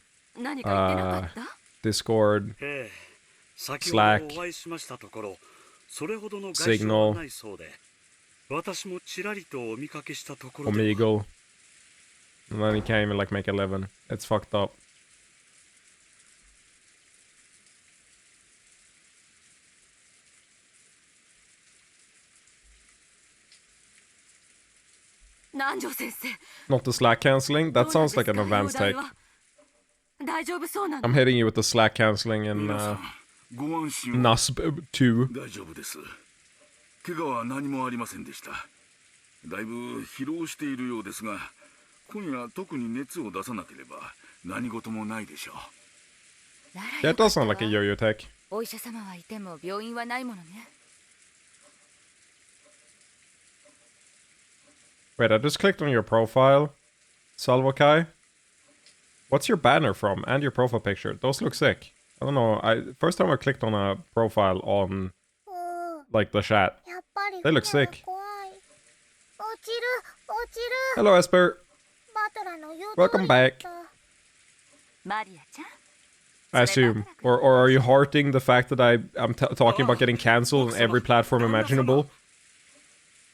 Discord, Slack, Signal, Omegle, and then you can't even like make 11. It's fucked up. Not the Slack cancelling? That sounds like an advanced take. I'm hitting you with the Slack cancelling in NASB 2. Yeah, it does sound like a yo-yo tech. お医者様はいても病院はないものね。 Wait, I just clicked on your profile, Salvokai. What's your banner from and your profile picture? Those look sick. I don't know. First time I clicked on a profile on like the chat. They look sick. Hello, Esper. Welcome back. I assume, or are you hearting the fact that I'm talking about getting cancelled on every platform imaginable?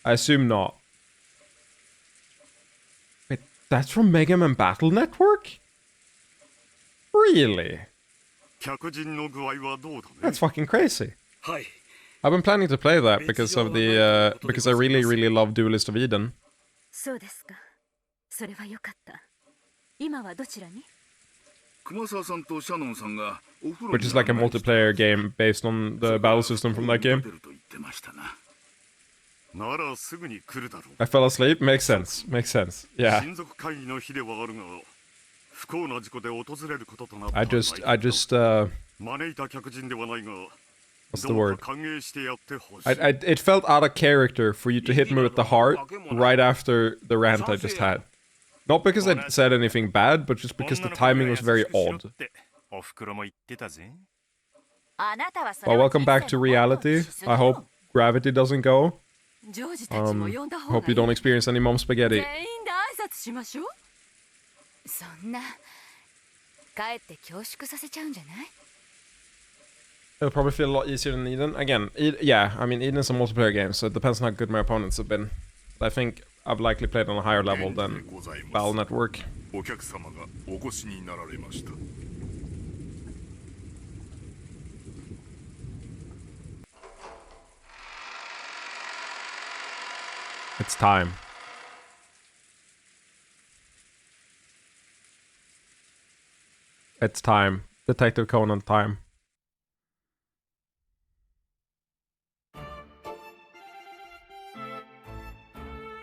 I assume not. Wait, that's from Mega Man Battle Network? Really? That's fucking crazy. I've been planning to play that because of the because I really love Duelist of Eden. Which is like a multiplayer game based on the battle system from that game. I fell asleep? Makes sense. Makes sense. Yeah. I just what's the word? It felt out of character for you to hit me with the heart right after the rant I just had. Not because I said anything bad, but just because the timing was very odd. Well, welcome back to reality. I hope gravity doesn't go. Hope you don't experience any mom spaghetti. It'll probably feel a lot easier than Eden. Again, yeah, I mean, Eden's a multiplayer game, so it depends on how good my opponents have been. I think I've likely played on a higher level than Battle Network. It's time. It's time. Detective Conan time.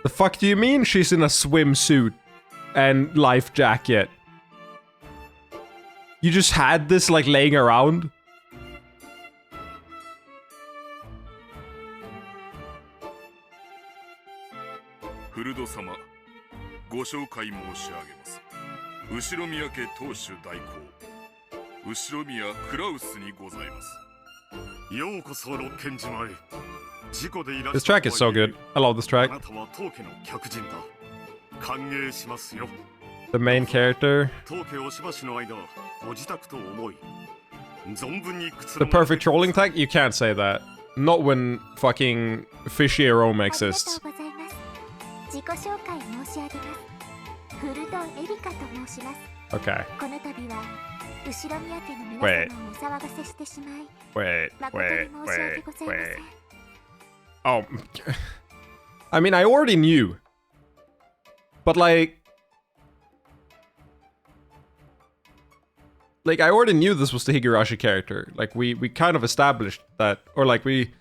The fuck do you mean she's in a swimsuit and life jacket? You just had this like laying around? This track is so good. I love this track. The main character. The perfect trolling tag? You can't say that. Not when fucking fishy aroma exists. Okay. Wait. Oh. I mean, I already knew. But like, I already knew this was the Higurashi character. Like, we kind of established that, or like, we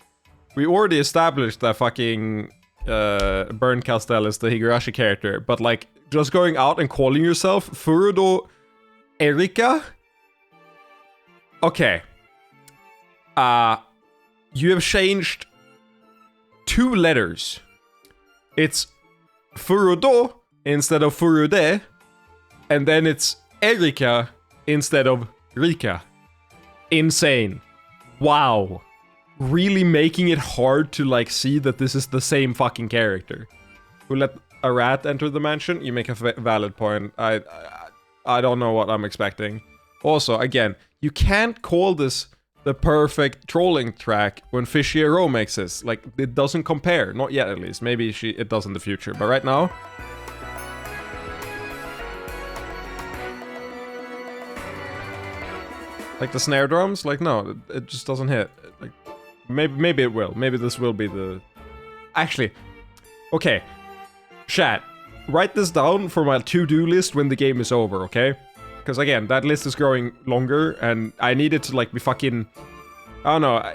already established that fucking Burn Castell is the Higurashi character. But like, just going out and calling yourself Furudo Erika? Okay. You have changed 2 letters. It's Furudo instead of Furude, and then it's Erika instead of Rika. Insane. Wow. Really making it hard to like see that this is the same fucking character. Who let a rat enter the mansion? You make a valid point. I don't know what I'm expecting. Also, again, you can't call this the perfect trolling track when Fishy Aroma exists. Like, it doesn't compare. Not yet, at least. Maybe it does in the future. But right now... Like the snare drums? Like, no, it just doesn't hit. Like, maybe it will. Maybe this will be the... Actually, okay. Chat, write this down for my to-do list when the game is over, okay? Because again, that list is growing longer, and I need it to like be fucking... I don't know.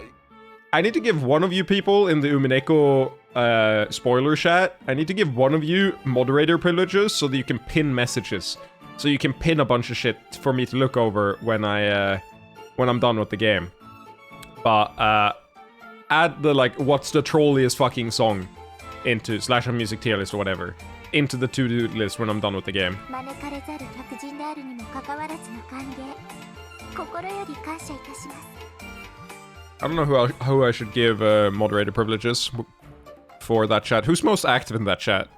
I need to give one of you people in the Umineko spoiler chat, I need to give one of you moderator privileges so that you can pin messages. So you can pin a bunch of shit for me to look over when I when I'm done with the game. But add the like what's the trolliest fucking song into slash music tier list or whatever into the to-do list when I'm done with the game. I don't know who I should give moderator privileges for that chat. Who's most active in that chat?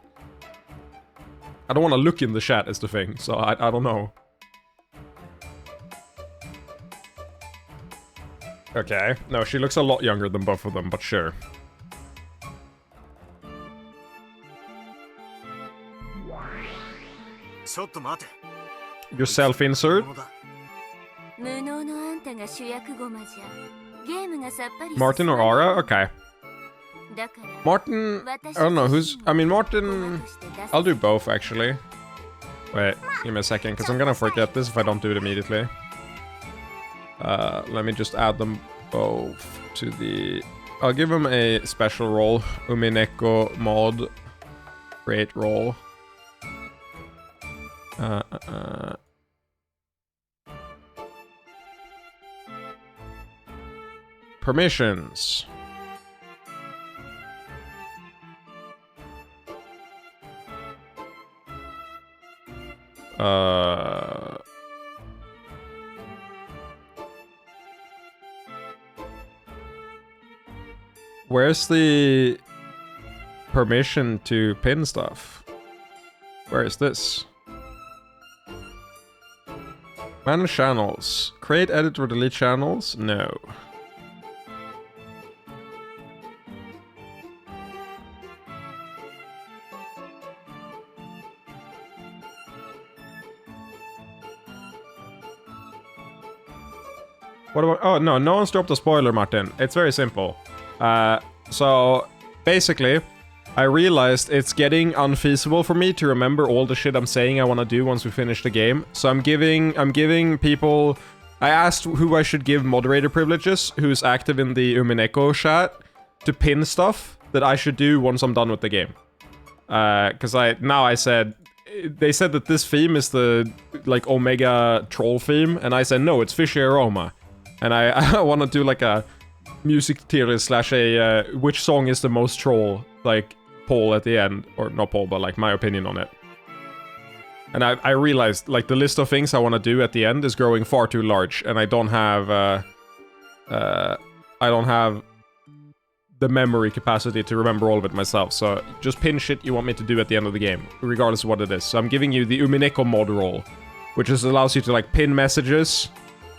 I don't want to look in the chat is the thing, so I don't know. Okay, no, she looks a lot younger than both of them, but sure. Your self-insert? Martin or Ara? Okay. Martin, I don't know who's... I mean, Martin... I'll do both, actually. Wait, give me a second, because I'm gonna forget this if I don't do it immediately. Let me just add them both to the... I'll give him a special role. Umineko mod. Create role. Permissions. Where's the permission to pin stuff? Where is this? Manage channels. Create, edit, or delete channels? No. What about... Oh, no, no one's dropped a spoiler, Martin. It's very simple. So, basically, I realized it's getting unfeasible for me to remember all the shit I'm saying I want to do once we finish the game. So I'm giving people... I asked who I should give moderator privileges, who's active in the Umineko chat, to pin stuff that I should do once I'm done with the game. Because I said... They said that this theme is the, like, Omega troll theme, and I said, no, it's Fishy Aroma. And I want to do, like, a music tier list slash a, which song is the most troll, like, poll at the end. Or not poll, but, like, my opinion on it. And I realized, like, the list of things I want to do at the end is growing far too large, and I don't have the memory capacity to remember all of it myself. So just pin shit you want me to do at the end of the game, regardless of what it is. So I'm giving you the Umineko mod role, which just allows you to, like, pin messages.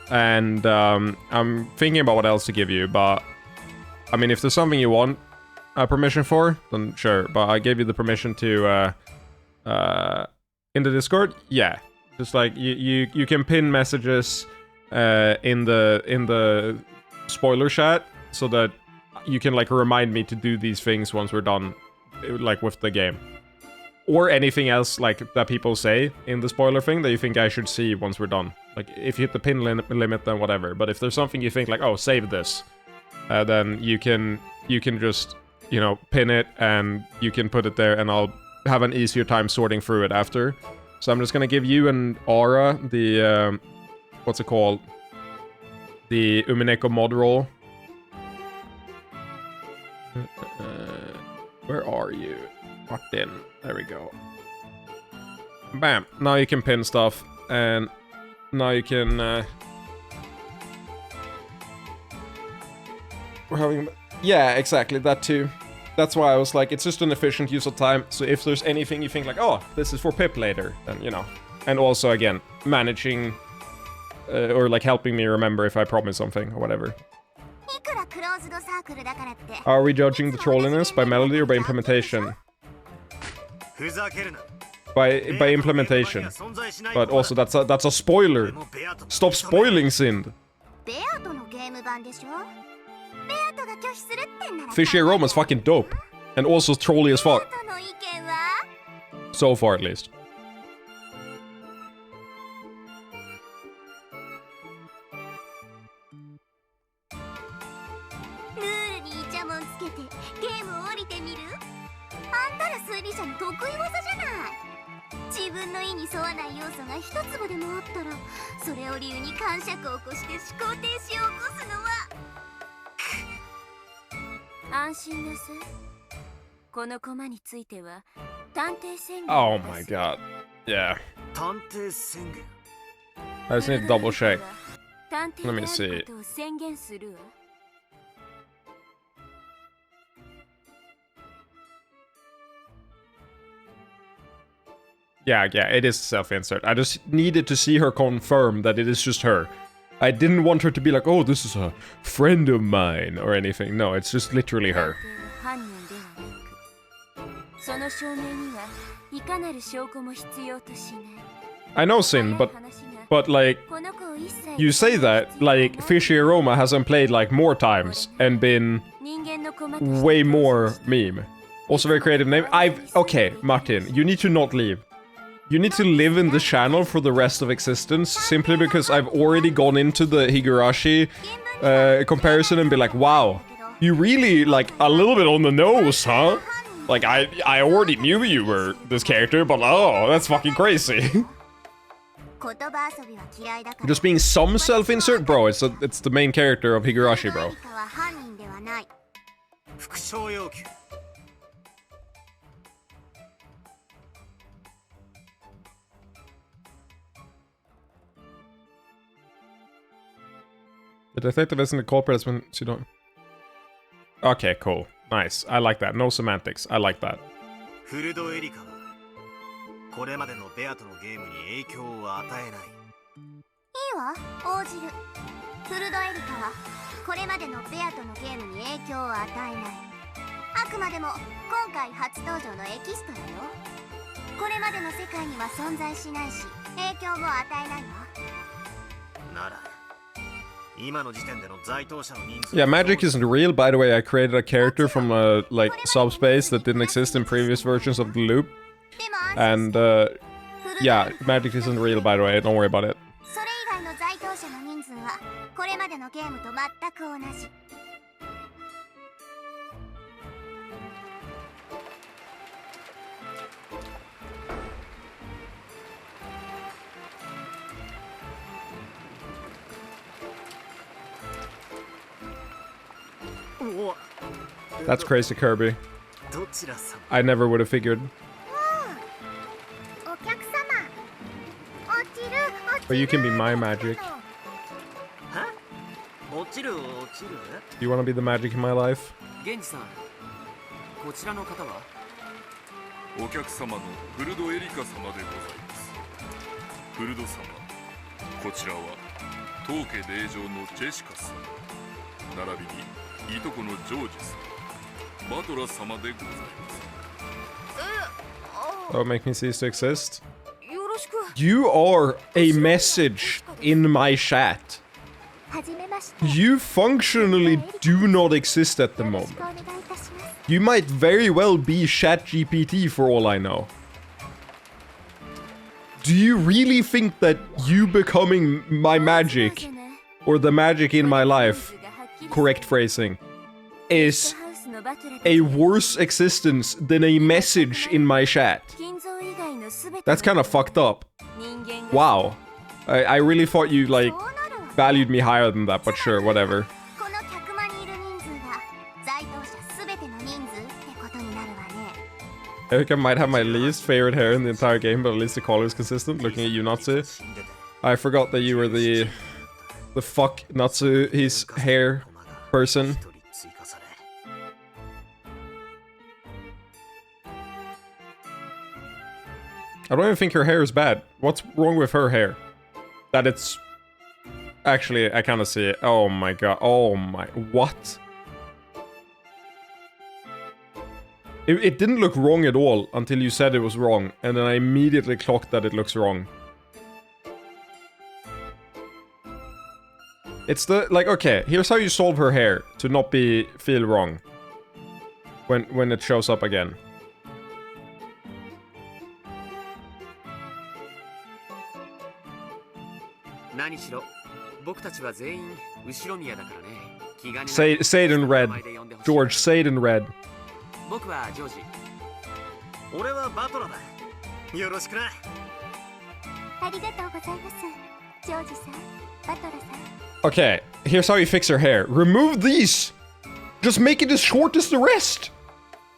And I'm thinking about what else to give you, but I mean, if there's something you want permission for, then sure. But I gave you the permission to in the Discord. Yeah, just like you can pin messages in the spoiler chat so that you can, like, remind me to do these things once we're done, like, with the game. Or anything else, like, that people say in the spoiler thing that you think I should see once we're done. Like, if you hit the pin limit, then whatever. But if there's something you think, like, oh, save this, then you can just, you know, pin it, and you can put it there, and I'll have an easier time sorting through it after. So I'm just gonna give you and Aura the, what's it called? The Umineko mod role. Where are you? Martin. There we go. Bam. Now you can pin stuff, and now you can... We're having... Yeah, exactly, that too. That's why I was like, it's just an efficient use of time, so if there's anything you think like, oh, this is for Pip later, then, you know. And also, again, managing... or, like, helping me remember if I promise something, or whatever. Are we judging the trolliness by melody or by implementation? By implementation. But also, that's a spoiler. Stop spoiling, Sind. Fishy Aroma's fucking dope. And also trolly as fuck. So far, at least. 分の意に沿わない要素が一粒でもあったら、それを理由に感触を起こして思考停止を起こすのは。安心なさい。このコマについては探偵宣言。 Oh my god. Yeah. 探偵宣言。 I just need to double check. 探偵 Let で me あ see. ることを宣言するわ。Yeah, it is self-insert. I just needed to see her confirm that it is just her. I didn't want her to be like, oh, this is a friend of mine or anything. No, it's just literally her. 犯人ではなく、その証明にはいかなる証拠も必要としない。 I know Sin, but like, you say that, like, Fishy Aroma hasn't played like more times and been way more meme. Also very creative name. Okay, Martin, you need to not leave. You need to live in the channel for the rest of existence, simply because I've already gone into the Higurashi comparison and be like, wow, you really, like, a little bit on the nose, huh? Like, I already knew you were this character, but oh, that's fucking crazy. Just being some self-insert, bro, it's the main character of Higurashi, bro. The detective isn't the culprit when she don't... Okay, cool. Nice. I like that. No semantics. I like that. これまでのベアとのゲームに影響を与えない。いいわ、応じる。フルドエリカはこれまでのベアとのゲームに影響を与えない。あくまでも今回初登場のエキストラよ。これまでの世界には存在しないし、影響も与えないわ。なら、今の時点での在当者の人数。Yeah, magic isn't real. By the way, I created a character from like subspace that didn't exist in previous versions of the loop. And, yeah, magic isn't real, by the way, don't worry about it. That's crazy, Kirby. I never would have figured. But you can be my magic. You want to be the magic in my life? こちらの方はお客様のフルドエリカ様でございます。フルド様、こちらは当家令嬢のジェシカ様、並びにいとこのジョージ様、バトラ様でございます。That would make me cease to exist. You are a message in my chat. You functionally do not exist at the moment. You might very well be ChatGPT for all I know. Do you really think that you becoming my magic, or the magic in my life, correct phrasing, is a worse existence than a message in my chat? That's kind of fucked up. Wow. I really thought you, like, valued me higher than that, but sure, whatever. Erika might have my least favorite hair in the entire game, but at least the color is consistent. Looking at you, Natsu. I forgot that you were the fuck Natsu, his hair person. I don't even think her hair is bad. What's wrong with her hair? That it's... Actually, I kind of see it. Oh my god. Oh my... What? It didn't look wrong at all until you said it was wrong. And then I immediately clocked that it looks wrong. It's the... Like, okay. Here's how you solve her hair to not feel wrong. When it shows up again. Say it in red. George, say it in red. Okay, here's how you fix her hair. Remove these! Just make it as short as the rest!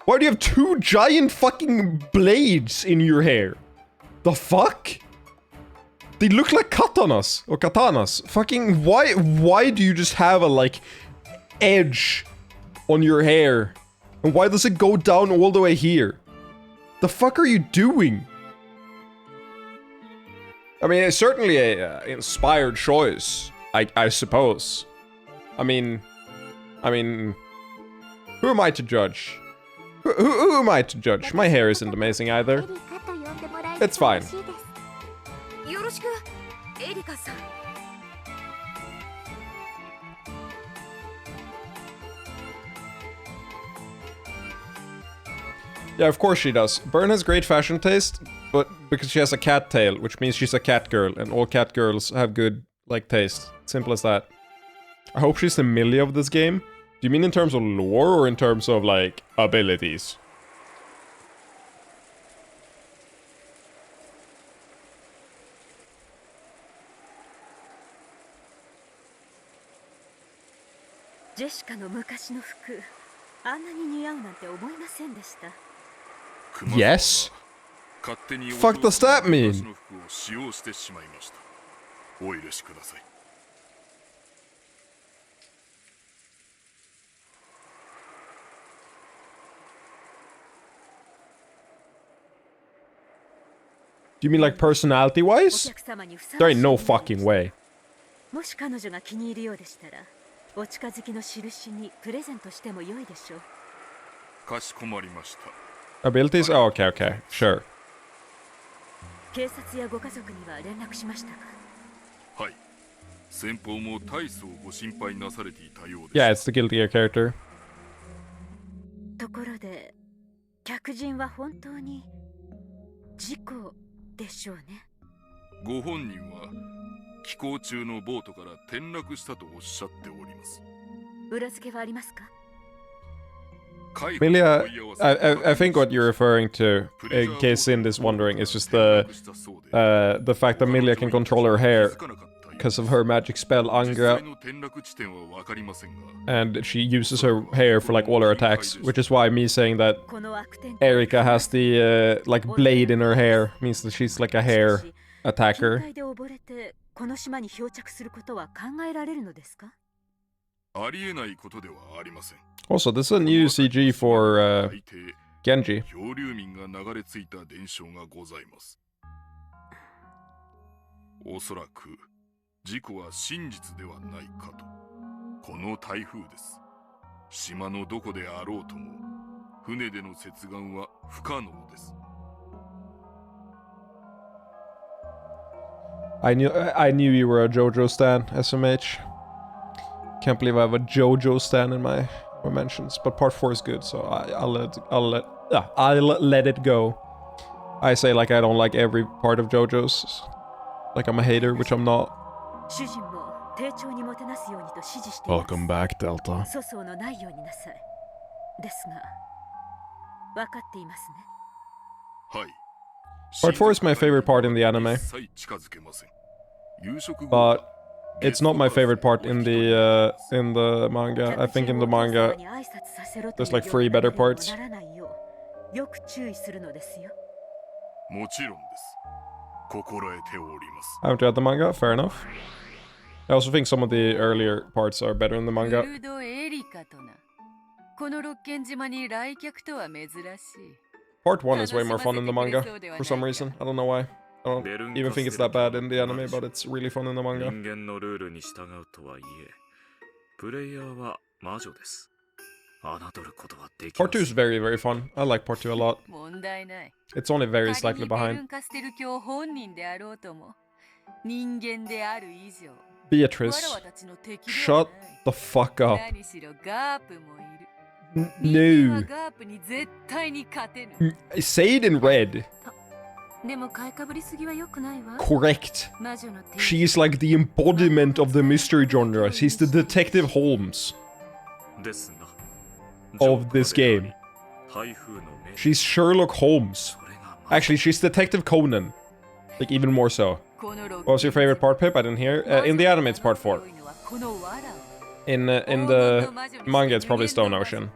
Why do you have 2 giant fucking blades in your hair? The fuck? They look like katanas or katanas. Fucking why do you just have a like edge on your hair? And why does it go down all the way here? The fuck are you doing? I mean, it's certainly a inspired choice, I suppose. I mean, who am I to judge? Who am I to judge? My hair isn't amazing either. It's fine. Yeah, of course she does. Byrne has great fashion taste, but because she has a cat tail, which means she's a cat girl, and all cat girls have good, like, taste. Simple as that. I hope she's the Millie of this game. Do you mean in terms of lore, or in terms of, like, abilities? Jessicaの昔の服、あんなに似合うなんて思いませんでした。Yes? Fuck does that mean? Do you mean like personality-wise? There ain't no fucking way. もし彼女が気に入るようでしたら、お近づきの印にプレゼントしても良いでしょう。かしこまりました。Abilities? Oh, okay, okay. Sure. 警察やご家族には連絡しましたか？はい。先方も大層ご心配なされていたようです。Yeah, it's the guiltier character. ところで、客人は本当に事故でしょうね。ご本人は寄港中のボートから転落したとおっしゃっております。裏付けはありますか？Milia, I think what you're referring to, in case Sind is wondering, is just the fact that Milia can control her hair because of her magic spell Angra, and she uses her hair for like all her attacks, which is why me saying that Erika has the like blade in her hair means that she's like a hair attacker. Also, this is a new CG for Genji. 漂流民が流れ着いた伝承がございます。おそらく事故は真実ではないかと。この台風です。島のどこであろうとも船での接岸は不可能です。I knew you were a JoJo stan, SMH. Can't believe I have a JoJo stan in my mentions, but part 4 is good, so I'll let it go. I say like I don't like every part of JoJo's, like I'm a hater, which I'm not. Welcome back, Delta. Part 4 is my favorite part in the anime, but it's not my favorite part in the manga. I think in the manga there's like 3 better parts. I haven't read the manga, fair enough. I also think some of the earlier parts are better in the manga. Part 1 is way more fun in the manga, for some reason. I don't know why. I don't even think it's that bad in the anime, but it's really fun in the manga. Part 2 is very, very fun. I like Part 2 a lot. It's only very slightly behind. Beatrice, shut the fuck up. No. Say it in red. Correct. She's like the embodiment of the mystery genre. She's the Detective Holmes of this game. She's Sherlock Holmes. Actually, she's Detective Conan. Like, even more so. What was your favorite part, Pip? I didn't hear. In the anime, it's part 4. In the manga, it's probably Stone Ocean.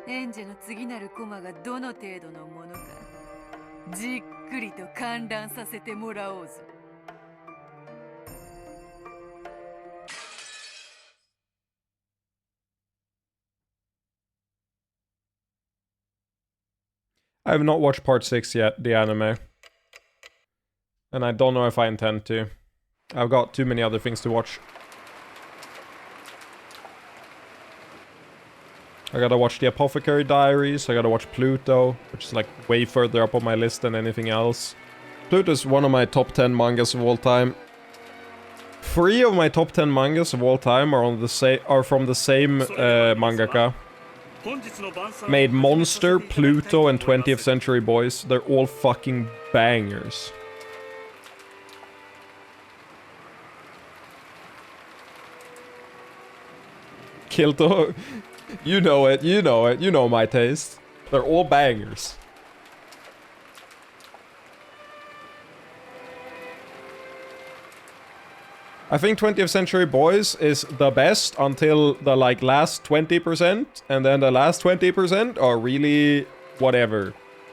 演者の次なるコマがどの程度のものかじっくりと観覧させてもらおうぞ。I have not watched part 6 yet, the anime. And I don't know if I intend to. I've got too many other things to watch. I gotta watch the Apothecary Diaries, I gotta watch Pluto, which is like way further up on my list than anything else. Pluto is one of my top 10 mangas of all time. 3 of my top 10 mangas of all time are from the same mangaka. Made Monster, Pluto, and 20th Century Boys. They're all fucking bangers. Kilto, you know it, you know my taste. They're all bangers. I think 20th Century Boys is the best until the like last 20%, and then the last 20% are really whatever.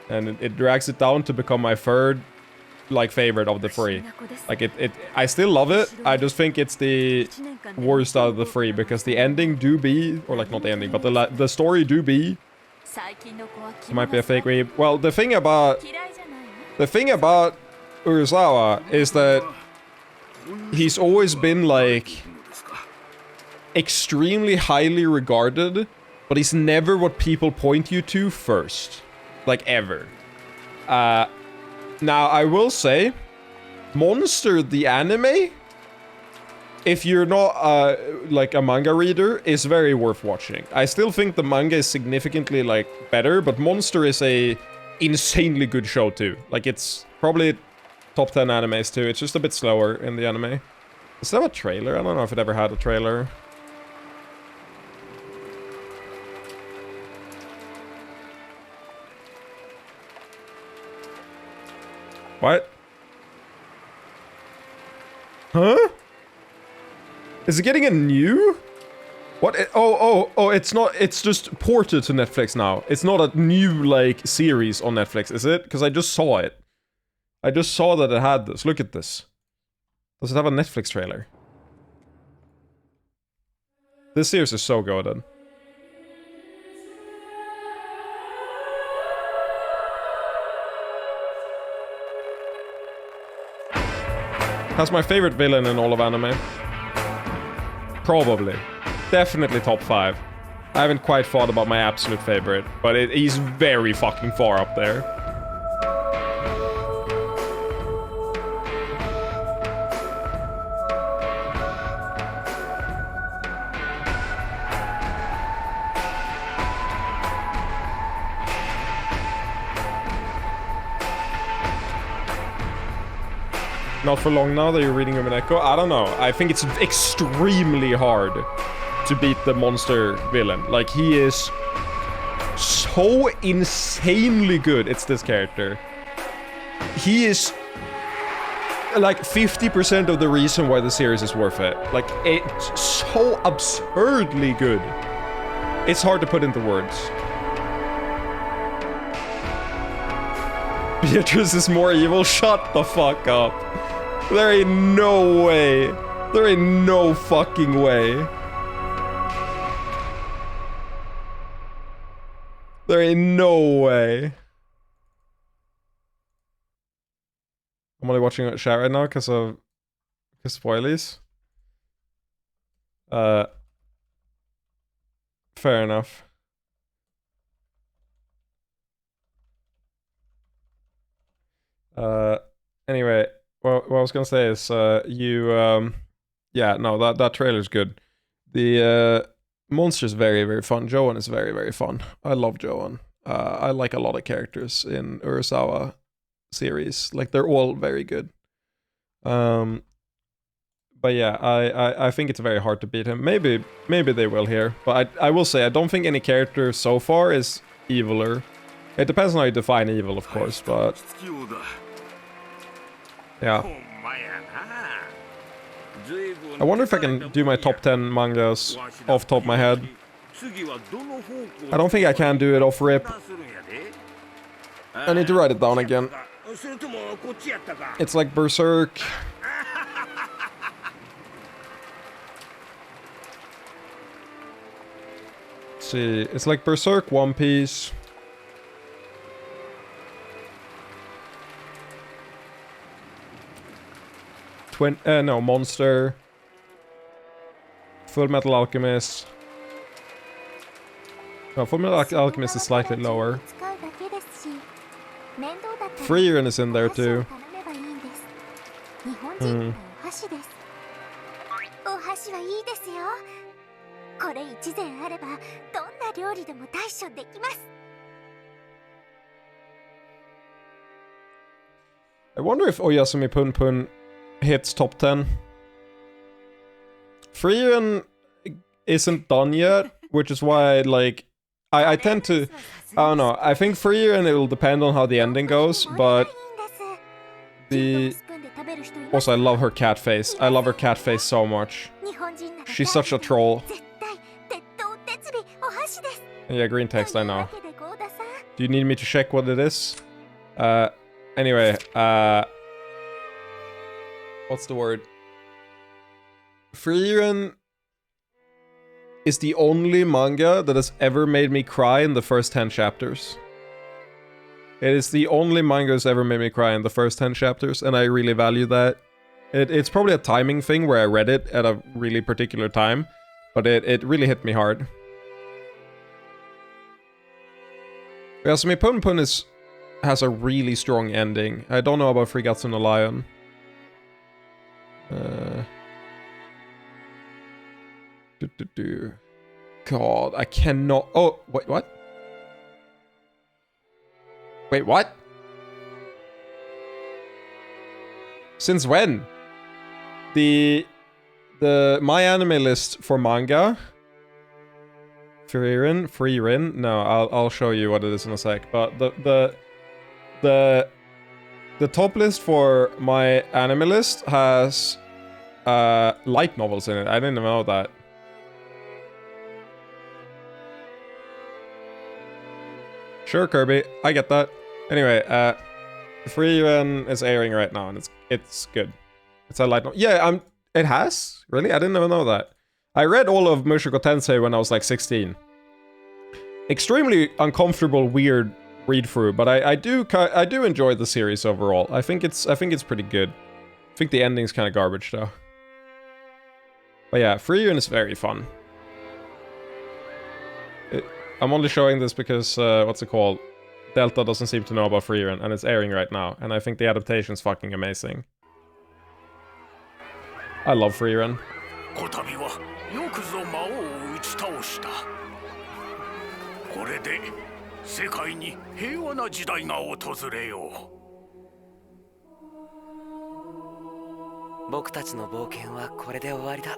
And it drags it down to become my third like favorite of the 3. Like I still love it. I just think it's the worst out of the 3 because the ending do be, or like not the ending, but the story do be. It might be a fake read. Well, the thing about Urasawa is that he's always been like extremely highly regarded, but he's never what people point you to first, like ever. Now, I will say, Monster the anime, if you're not like a manga reader, is very worth watching. I still think the manga is significantly like better, but Monster is a insanely good show too. Like it's probably top 10 animes too. It's just a bit slower in the anime. Does that have a trailer? I don't know if it ever had a trailer. What? Huh? Is it getting a new? What? Oh, it's not, it's just ported to Netflix now. It's not a new, like, series on Netflix, is it? Because I just saw it. I just saw that it had this. Look at this. Does it have a Netflix trailer? This series is so good. That's my favorite villain in all of anime. Probably. Definitely top 5. I haven't quite thought about my absolute favorite, but he's very fucking far up there. Not for long now that you're reading Umineko? I don't know. I think it's extremely hard to beat the monster villain. Like, he is so insanely good. It's this character. He is like 50% of the reason why the series is worth it. Like, it's so absurdly good. It's hard to put into words. Beatrice is more evil? Shut the fuck up. There ain't no way. There ain't no fucking way. There ain't no way. I'm only watching it chat right now because of spoilies. Fair enough. Anyway, what I was gonna say is, yeah, no, that trailer's good. The monster's very, very fun. Joan is very, very fun. I love Joan. I like a lot of characters in Urasawa series. Like, they're all very good. But yeah, I think it's very hard to beat him. Maybe they will here. But I will say, I don't think any character so far is eviler It depends on how you define evil, of course, but... Yeah. I wonder if I can do my top 10 mangas off the top of my head. I don't think I can do it off rip. I need to write it down again. It's like Berserk. Let's see, it's like Berserk, One Piece. No, Monster. Full Metal Alchemist. No, Full Metal Alchemist is slightly lower. Frieren is in there too. I wonder if Oyasumi Pun Pun hits top 10. Frieren isn't done yet, which is why, like, I tend to... I don't know, I think Frieren, it will depend on how the ending goes, but... Also, I love her cat face. I love her cat face so much. She's such a troll. Yeah, green text, I know. Do you need me to check what it is? Anyway, what's the word? Frieren is the only manga that has ever made me cry in the first 10 chapters. It is the only manga that's ever made me cry in the first 10 chapters, and I really value that. It's probably a timing thing where I read it at a really particular time, but it really hit me hard. Yasumi Pun Pun has a really strong ending. I don't know about Freegatsu no Lion. God, I cannot... Oh, wait, what? Wait, what? Since when? My anime list for manga... Frieren? No, I'll show you what it is in a sec. But the top list for my anime list has light novels in it. I didn't know that. Sure, Kirby, I get that. Anyway, Frieren is airing right now, and it's good. It's a light novel. Yeah, it has? Really? I didn't even know that. I read all of Mushoku Tensei when I was like 16. Extremely uncomfortable, weird read through, but I do enjoy the series overall. I think it's pretty good. I think the ending's kind of garbage though. But yeah, Frieren is very fun. I'm only showing this because what's it called? Delta doesn't seem to know about Frieren, and it's airing right now, and I think the adaptation's fucking amazing. I love Frieren. よくぞ魔王を打ち倒した。これで世界に平和な時代が訪れよう。僕たちの冒険はこれで終わりだ。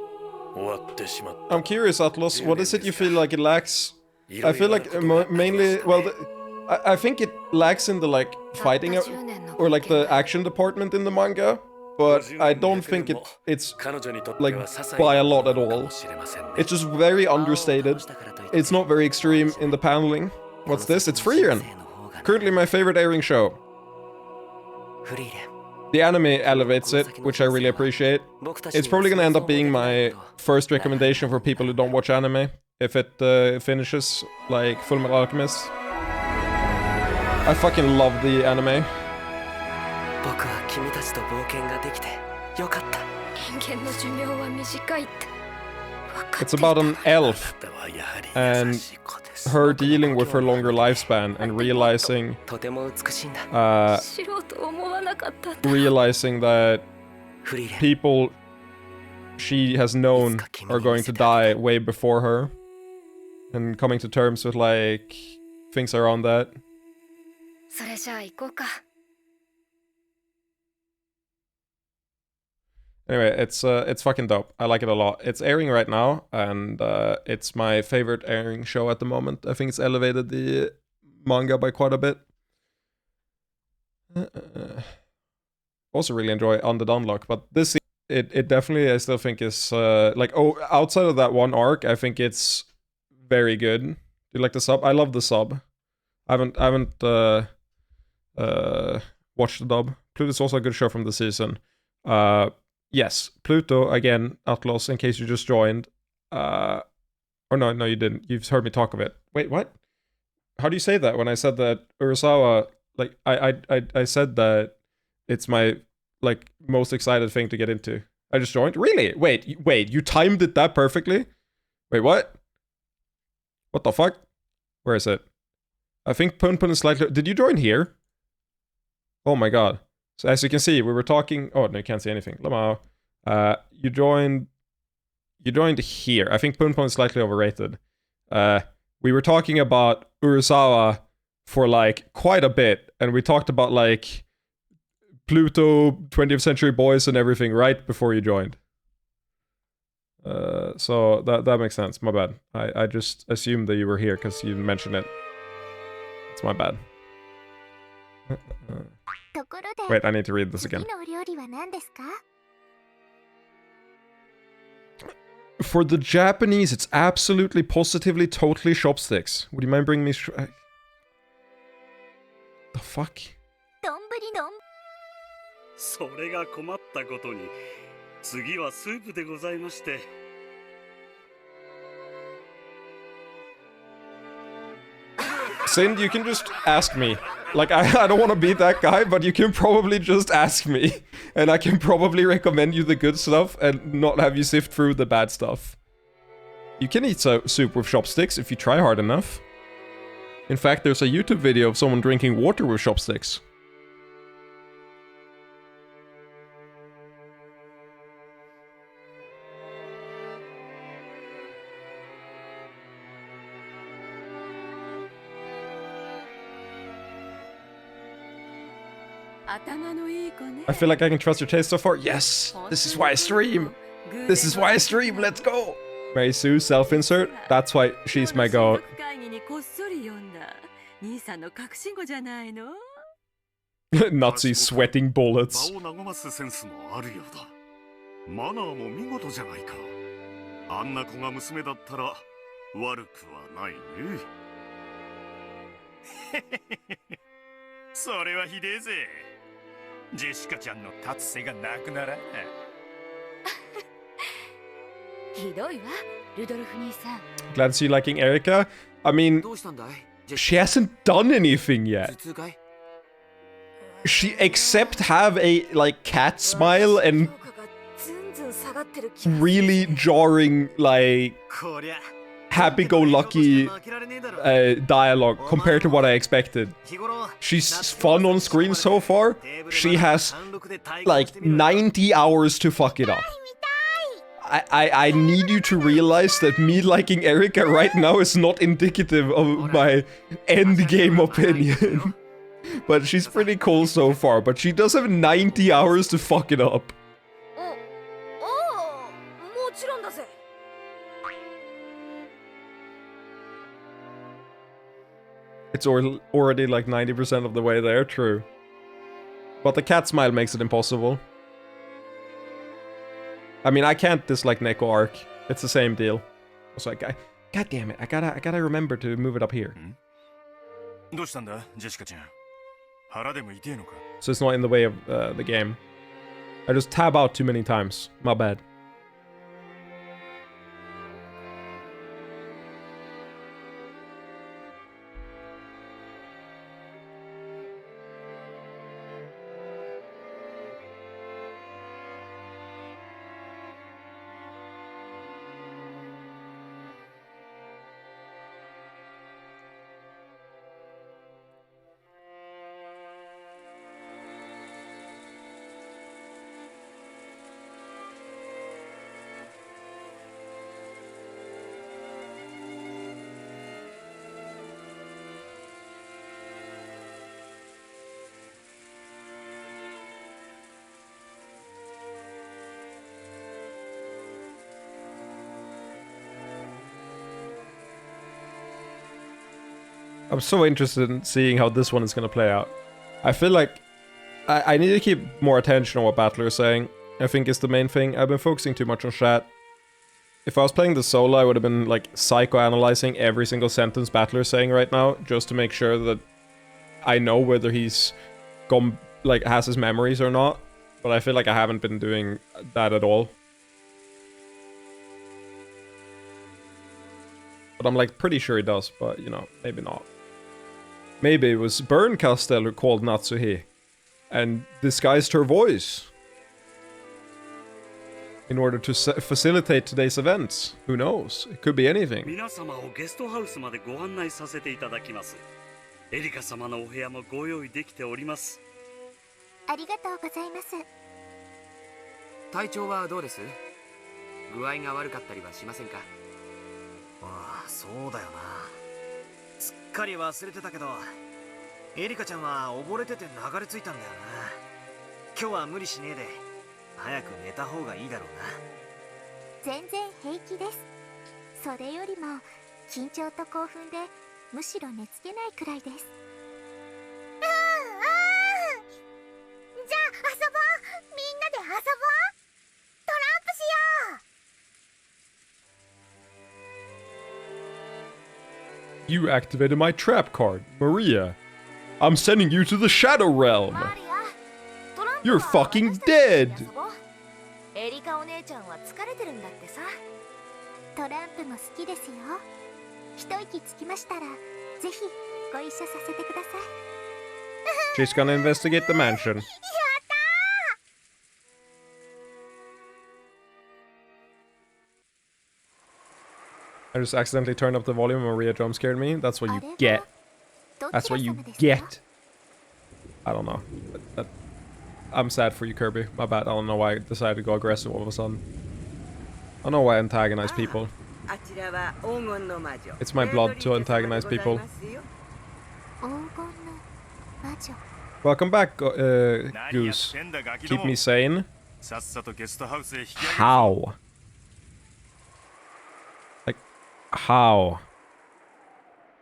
終わってしまった。 I'm curious, Atlas. What is it you feel like it lacks? I feel like mainly, well, I think it lacks in the like fighting or like the action department in the manga. But I don't think it's like by a lot at all. It's just very understated. It's not very extreme in the paneling. What's this? It's Frieren. Currently my favorite airing show. The anime elevates it, which I really appreciate. It's probably gonna end up being my first recommendation for people who don't watch anime, if it finishes like Full Metal Alchemist. I fucking love the anime. It's about an elf and her dealing with her longer lifespan and realizing that people she has known are going to die way before her, and coming to terms with like things around that. Anyway, it's fucking dope. I like it a lot. It's airing right now, and it's my favorite airing show at the moment. I think it's elevated the manga by quite a bit. Also really enjoy On the Unlock, but this it definitely I still think is like outside of that one arc, I think it's very good. Do you like the sub? I love the sub. I haven't watched the dub. Pluto's also a good show from the season. Yes, Pluto again, Atlas. In case you just joined, or no, you didn't. You've heard me talk of it. Wait, what? How do you say that? When I said that Urasawa, like I said that it's my like most excited thing to get into. I just joined. Really? Wait, you timed it that perfectly? Wait, what? What the fuck? Where is it? I think Pun Pun is slightly. Did you join here? Oh my god. So as you can see, we were talking. Oh no, you can't see anything. Lamau. You joined here. I think Pun Pun is slightly overrated. We were talking about Urasawa for like quite a bit, and we talked about like Pluto, 20th Century Boys, and everything right before you joined. So that makes sense. My bad. I just assumed that you were here because you mentioned it. It's my bad. Wait, I need to read this again. For the Japanese, it's absolutely, positively, totally chopsticks. Would you mind bringing me... the fuck? それが困ったことに、次はスープでございまして。Sind, you can just ask me. Like, I don't want to be that guy, but you can probably just ask me. And I can probably recommend you the good stuff and not have you sift through the bad stuff. You can eat soup with chopsticks if you try hard enough. In fact, there's a YouTube video of someone drinking water with chopsticks. I feel like I can trust your taste so far. Yes! This is why I stream! This is why I stream! Let's go! Mary Sue, self-insert. That's why she's my goat. Nazi sweating bullets. マナーも見事じゃないか。あんな子が娘だったら悪くはないね。それはひでえぜ。ジェシカちゃんの達成がなくならん。ひどいわ、ルドルフ兄さん。 Glad to see you liking Erica. I mean, she hasn't done anything yet. She except have a like cat smile and really jarring like happy-go-lucky dialogue compared to what I expected. She's fun on screen so far. She has like 90 hours to fuck it up. I need you to realize that me liking Erica right now is not indicative of my endgame opinion. But she's pretty cool so far, but she does have 90 hours to fuck it up. It's already like 90% of the way there, true. But the cat smile makes it impossible. I mean, I can't dislike Neko arc. It's the same deal. Also, like, god damn it, I gotta remember to move it up here. So it's not in the way of the game. I just tab out too many times. My bad. I'm so interested in seeing how this one is gonna play out. I feel like I need to keep more attention on what Battler is saying. I think is the main thing. I've been focusing too much on chat. If I was playing the solo, I would have been like psychoanalyzing every single sentence Battler is saying right now, just to make sure that I know whether he's gone, like, has his memories or not. But I feel like I haven't been doing that at all. But I'm like pretty sure he does, but you know, maybe not. Maybe it was Bernkastel who called Natsuhi and disguised her voice in order to facilitate today's events. Who knows? It could be anything. 皆様をゲストハウスまでご案内させていただきます。エリカ様のお部屋もご用意できております。ありがとうございます。体調はどうです？具合が悪かったりはしませんか？ああ、そうだよな。すっかり忘れてたけど、エリカちゃんは溺れてて流れ着いたんだよな。今日は無理しねえで早く寝た方がいいだろうな。全然平気です。それよりも緊張と興奮でむしろ寝つけないくらいです。じゃあ遊ぼう。みんなで遊ぼう。トランプしよう。You activated my trap card, Maria. I'm sending you to the Shadow Realm. You're fucking dead. エリカお姉ちゃんは疲れてるんだってさ。トランプも好きですよ。一息つきましたらぜひご一緒させてください。 She's gonna investigate the mansion. I just accidentally turned up the volume and Maria jump scared me. That's what you get. That's what you get. I don't know. I'm sad for you, Kirby. My bad. I don't know why I decided to go aggressive all of a sudden. I don't know why I antagonize people. It's my blood to antagonize people. Welcome back, Goose. Keep me sane. How? Like, how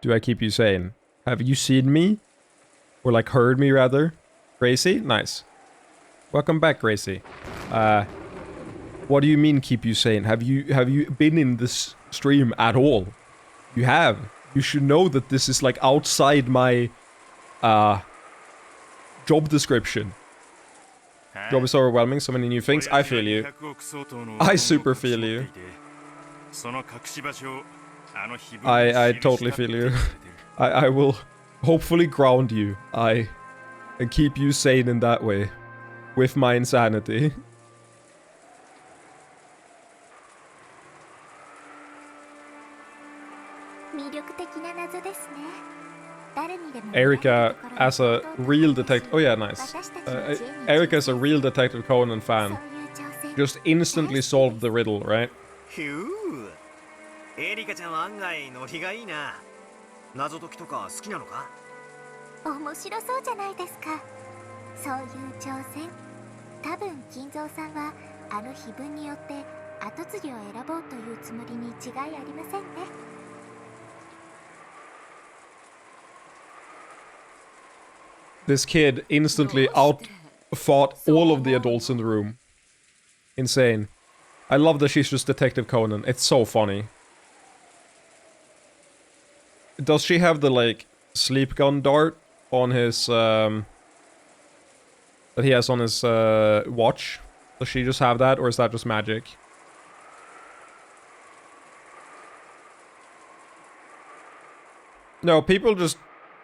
do I keep you sane? Have you seen me? Or like heard me rather? Gracie? Nice. Welcome back, Gracie. What do you mean keep you sane? Have you been in this stream at all? You have. You should know that this is like outside my job description. Job is overwhelming, so many new things. I feel you. I super feel you. I totally feel you. I will hopefully ground you. And keep you sane in that way. With my insanity. Erika as a real detective. Oh yeah, nice. Erika is a real Detective Conan fan. Just instantly solved the riddle, right? Erika ちゃんは案外ノリがいいな。謎解きとか好きなのか？面白そうじゃないですか。そういう挑戦。多分金蔵さんはあの碑文によって跡継ぎを選ぼうというつもりに違いありませんね。This kid instantly outfought all of the adults in the room. Insane. I love that she's just Detective Conan. It's so funny. Does she have the, like, sleep gun dart on his, that he has on his, watch? Does she just have that, or is that just magic? No, people just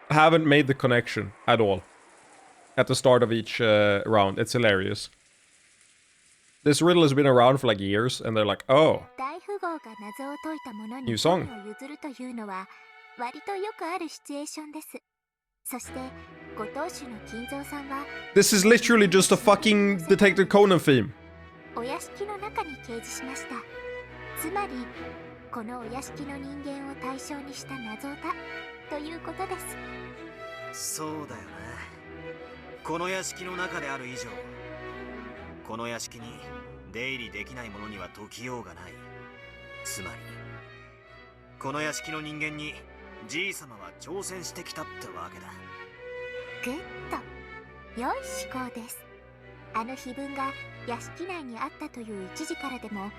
haven't made the connection at all. At the start of each round. It's hilarious. This riddle has been around for like years, and they're like, oh. New song. This is literally just a fucking Detective Conan theme. So だよな。この屋敷の中である以上、この屋敷に出入りできない者には解きようがない。つまり、この屋敷の人間にじい様は挑戦してきたってわけだ。グッド。良い思考です。あの碑文が屋敷内にあったという一時からでも、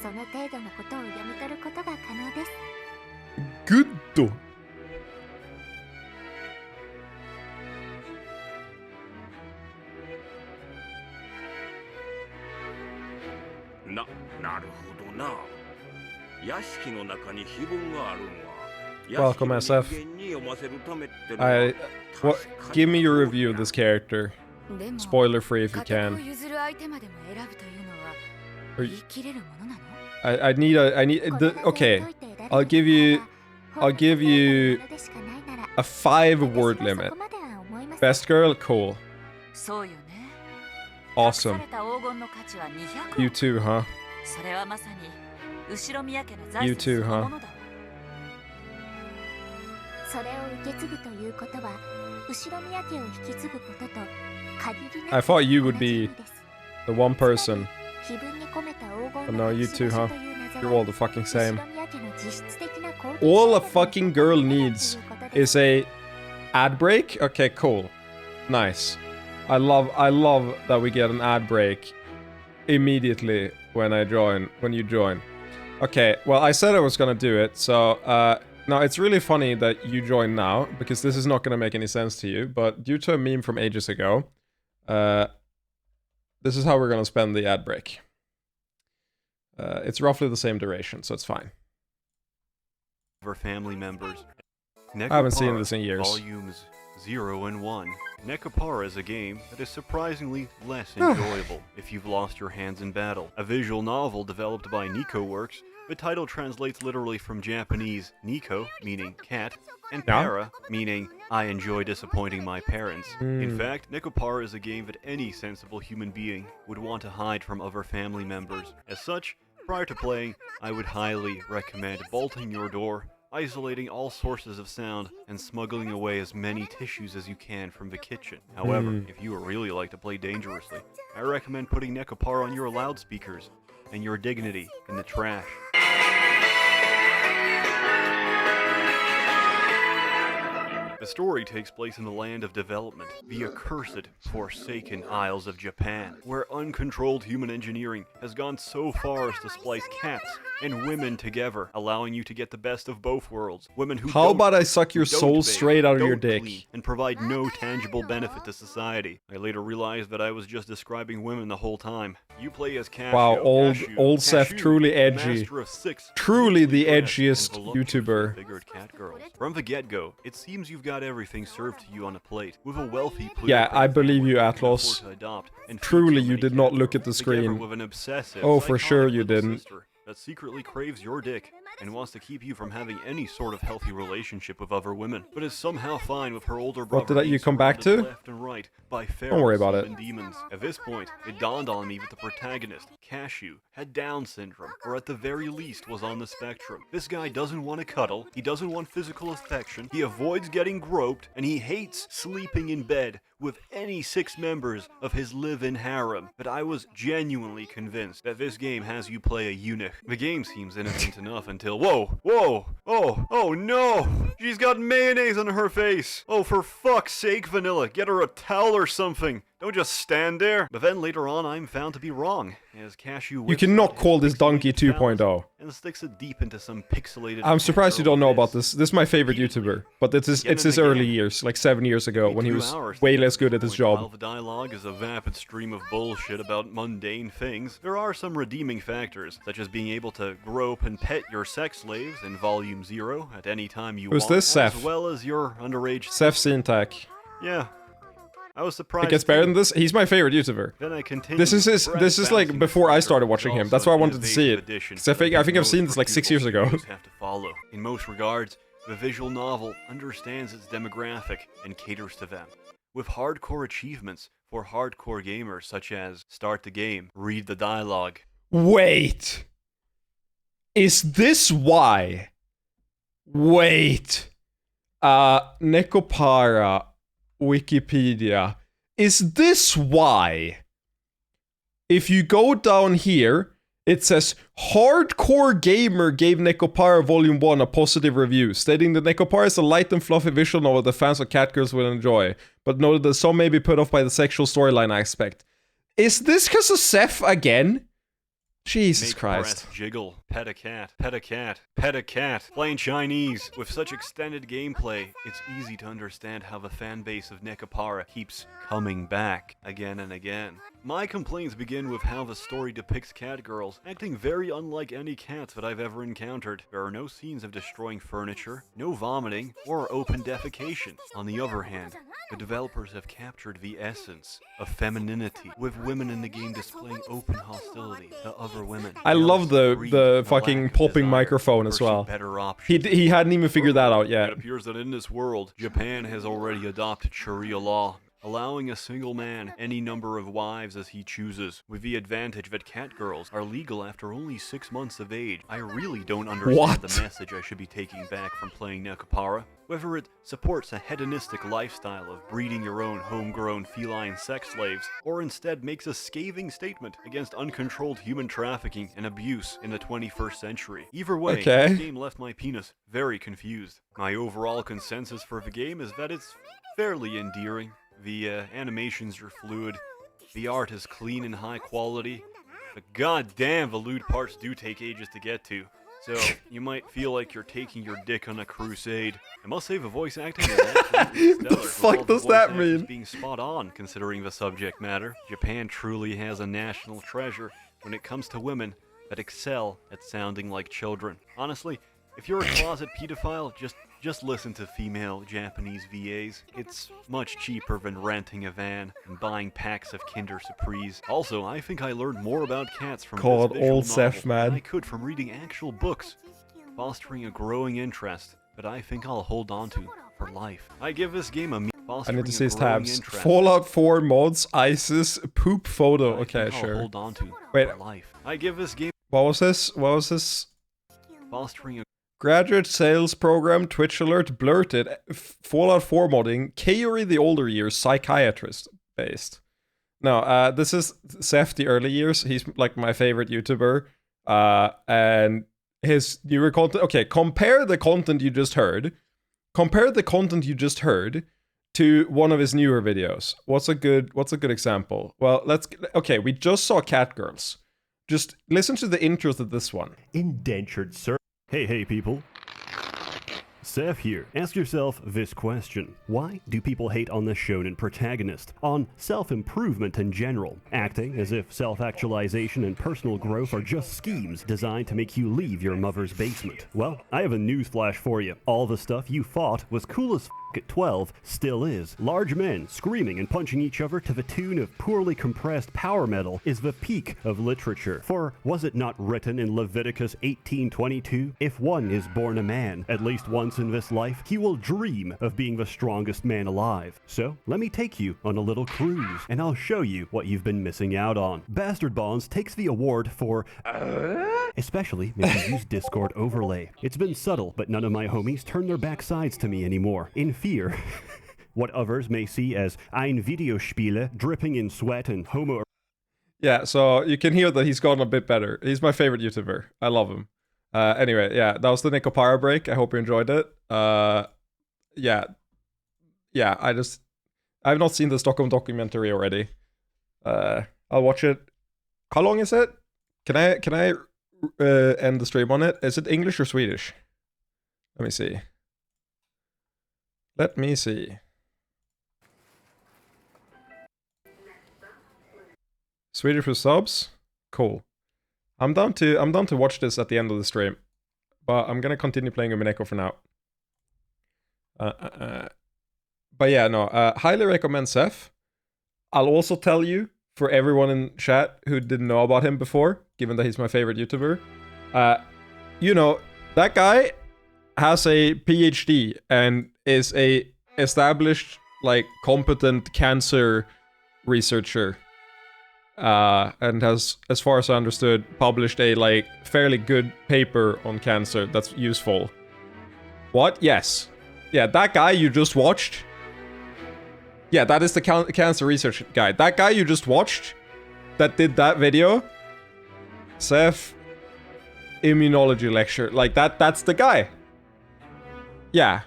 その程度のことを読み取ることが可能です。グッド。なるほどな。屋敷の中に碑文があるんは。Welcome, SF. Give me your review of this character. Spoiler free if you can. I need okay. I'll give you a 5-word limit. Best girl, cool. Awesome. You too, huh? You too, huh? それを受け継ぐということは、後ろ宮家を引き継ぐことと限りなく I thought you would be the one person. But no, you too, huh? You're all the fucking same. All a fucking girl needs is a ad break? Okay, cool. Nice. I love that we get an ad break immediately when you join. Okay, well, I said I was gonna do it, so, now, it's really funny that you join now, because this is not gonna make any sense to you, but due to a meme from ages ago, this is how we're gonna spend the ad break. It's roughly the same duration, so it's fine. For family members. I haven't seen this in years. Volumes 0 and 1. Nekopara is a game that is surprisingly less enjoyable if you've lost your hands in battle. A visual novel developed by Nico Works, the title translates literally from Japanese Nico, meaning cat, and para, meaning I enjoy disappointing my parents. In fact, Nekopara is a game that any sensible human being would want to hide from other family members. As such, prior to playing, I would highly recommend bolting your door, isolating all sources of sound, and smuggling away as many tissues as you can from the kitchen. However, if you would really like to play dangerously, I recommend putting Nekopara on your loudspeakers and your dignity in the trash. The story takes place in the land of development, the accursed, forsaken Isles of Japan, where uncontrolled human engineering has gone so far as to splice cats and women together, allowing you to get the best of both worlds. Women who How about I suck your soul straight out of your dick? And provide no tangible benefit to society. I later realized that I was just describing women the whole time. You play as Cashew. Wow, old Seth, truly edgy. Truly the edgiest YouTuber. From the get-go, it seems you've got everything served to you on a plate, with a wealthy Yeah, I believe you, Atlas. Truly, you did not look at the screen. Oh, for sure you didn't. That secretly craves your dick and wants to keep you from having any sort of healthy relationship with other women, but is somehow fine with her older brother. What did you come back to? Left and right by Don't worry about it. Demons. At this point, it dawned on me that the protagonist, Cashew, had Down syndrome, or at the very least was on the spectrum. This guy doesn't want to cuddle, he doesn't want physical affection, he avoids getting groped, and he hates sleeping in bed with any 6 members of his live-in harem. But I was genuinely convinced that this game has you play a eunuch. The game seems innocent enough until whoa, oh no! She's got mayonnaise on her face! Oh, for fuck's sake, Vanilla, get her a towel or something! Don't just stand there! But then later on, I'm found to be wrong, as Cashew You cannot call this Donkey 2.0. And sticks it deep into some pixelated... I'm surprised you don't know about this. This is my favorite YouTuber, but it's his early years, like 7 years ago, when he was way less good at his job. While the dialogue is a vapid stream of bullshit about mundane things, there are some redeeming factors, such as being able to grope and pet your sex slaves in Volume 0 at any time you want, this, Seth? as well as your underage... Seth Syntac. Yeah. I was surprised. It gets better than this? He's my favorite YouTuber. Then I This is like before I started watching him. That's why I wanted to see it. Because I think I've seen this like 6 years ago. Have to follow. In most regards, the visual novel understands its demographic and caters to them, with hardcore achievements for hardcore gamers such as start the game, read the dialogue. Wait. Is this why? Wait. Nekopara Wikipedia. Is this why? If you go down here, It says, Hardcore Gamer gave Nekopara Volume 1 a positive review, stating that Nekopara is a light and fluffy visual novel that fans of Catgirls will enjoy, but noted that some may be put off by the sexual storyline aspect. Is this because of Seth again? Jesus Christ. Breast jiggle, pet a cat, pet a cat, pet a cat. Playing Chinese. With such extended gameplay, it's easy to understand how the fan base of Nekopara keeps coming back again and again. My complaints begin with how the story depicts cat girls acting very unlike any cats that I've ever encountered. There are no scenes of destroying furniture, no vomiting, or open defecation. On the other hand, the developers have captured the essence of femininity, with women in the game displaying open hostility to other women. I love the fucking popping microphone as well. He hadn't even figured that out yet. It appears that in this world, Japan has already adopted Sharia law, allowing a single man any number of wives as he chooses, with the advantage that cat girls are legal after only 6 months of age. I really don't understand the message I should be taking back from playing Nekopara. Whether it supports a hedonistic lifestyle of breeding your own homegrown feline sex slaves, or instead makes a scathing statement against uncontrolled human trafficking and abuse in the 21st century. Either way, this game left my penis very confused. My overall consensus for the game is that it's fairly endearing. The animations are fluid, the art is clean and high quality, but goddamn the lewd parts do take ages to get to. So, you might feel like you're taking your dick on a crusade. I must say the voice acting is actually stellar. The fuck does that mean? Being spot on, considering the subject matter. Japan truly has a national treasure when it comes to women that excel at sounding like children. Honestly, if you're a closet pedophile, just listen to female Japanese VAs. It's much cheaper than renting a van and buying packs of Kinder Surprise. Also, I think I learned more about cats from this visual novel than I could from reading actual books, fostering a growing interest that I think I'll hold on to for life. I give this game a I need to see his tabs. Fallout 4 mods, ISIS, poop photo. Okay, sure. Hold on to Wait. for life. I give this game. What was this? What was this? Fostering a graduate sales program, Twitch alert, blurted, Fallout 4 modding, Kaori the older years, psychiatrist based. No, this is Seth the early years. He's like my favorite YouTuber. And his newer content. Okay, compare the content you just heard. Compare the content you just heard to one of his newer videos. What's a good example? Well, okay, we just saw Cat Girls. Just listen to the intro to this one. Indentured sir. Hey people. Seth here. Ask yourself this question. Why do people hate on the shonen protagonist? On self-improvement in general, acting as if self-actualization and personal growth are just schemes designed to make you leave your mother's basement. Well, I have a newsflash for you. All the stuff you thought was cool as at 12 still is. Large men screaming and punching each other to the tune of poorly compressed power metal is the peak of literature. For was it not written in Leviticus 18:22? If one is born a man, at least once in this life, he will dream of being the strongest man alive. So let me take you on a little cruise, and I'll show you what you've been missing out on. Bastard Bonds takes the award for especially if you use Discord overlay. It's been subtle, but none of my homies turn their backsides to me anymore. In fear what others may see as ein Videospiele dripping in sweat and homo. Yeah, so you can hear that he's gotten a bit better. He's my favorite YouTuber. I love him. Anyway, yeah, that was the Nekopara break. I hope you enjoyed it. Yeah, I've not seen the Stockholm documentary already. I'll watch it. How long is it? Can I end the stream on it? Is it English or Swedish? Let me see. Swedish with subs? Cool. I'm down to watch this at the end of the stream. But I'm gonna continue playing with Mineko for now. But yeah, no. Highly recommend Seth. I'll also tell you, for everyone in chat who didn't know about him before, given that he's my favorite YouTuber, you know, that guy has a PhD and is a established, like, competent cancer researcher. And has, as far as I understood, published a, like, fairly good paper on cancer that's useful. What? Yes. Yeah, that guy you just watched. Yeah, that is the cancer research guy. That guy you just watched, that did that video, Seth, immunology lecture. Like, that's the guy. Yeah.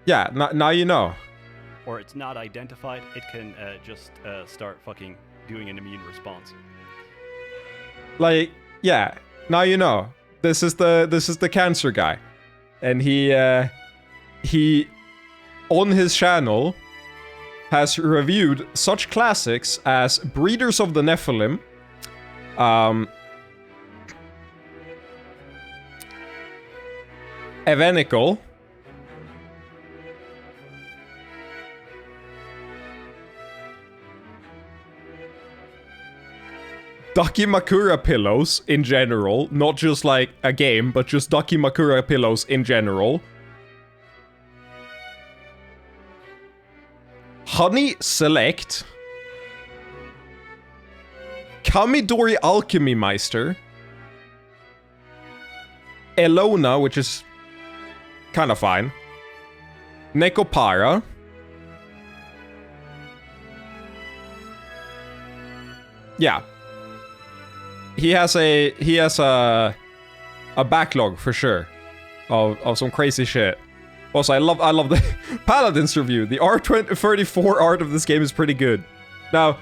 Yeah, now you know. Or it's not identified, it can just start fucking doing an immune response. Like, yeah, now you know. This is the cancer guy. And he on his channel has reviewed such classics as Breeders of the Nephilim, Evanical, Dakimakura pillows in general, not just like a game, but just Dakimakura pillows in general. Honey Select. Kamidori Alchemy Meister. Elona, which is kind of fine. Nekopara. Yeah. He has a backlog for sure of some crazy shit. Also, I love the Paladins review. The R34 art of this game is pretty good. Now,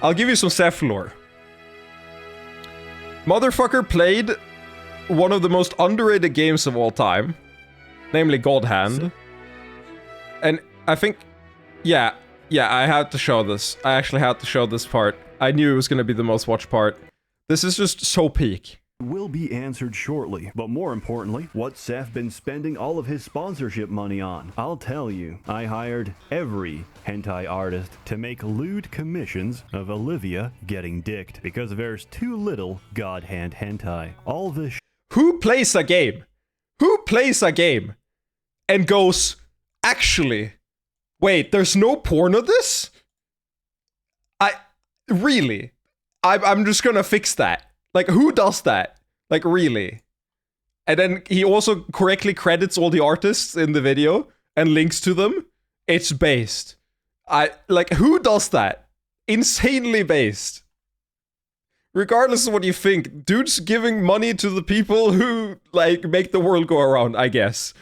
I'll give you some Seth lore. Motherfucker played one of the most underrated games of all time, namely God Hand. And I think, yeah, I had to show this. I actually had to show this part. I knew it was going to be the most watched part. This is just so peak. Will be answered shortly, but more importantly, what's Seth been spending all of his sponsorship money on? I'll tell you, I hired every hentai artist to make lewd commissions of Olivia getting dicked because there's too little God Hand hentai. All this Who plays a game? Who plays a game and goes, actually, wait, there's no porn of this? Really? I'm just gonna fix that. Like, who does that? Like, really? And then he also correctly credits all the artists in the video and links to them. It's based. Like, who does that? Insanely based. Regardless of what you think, dude's giving money to the people who, like, make the world go around, I guess.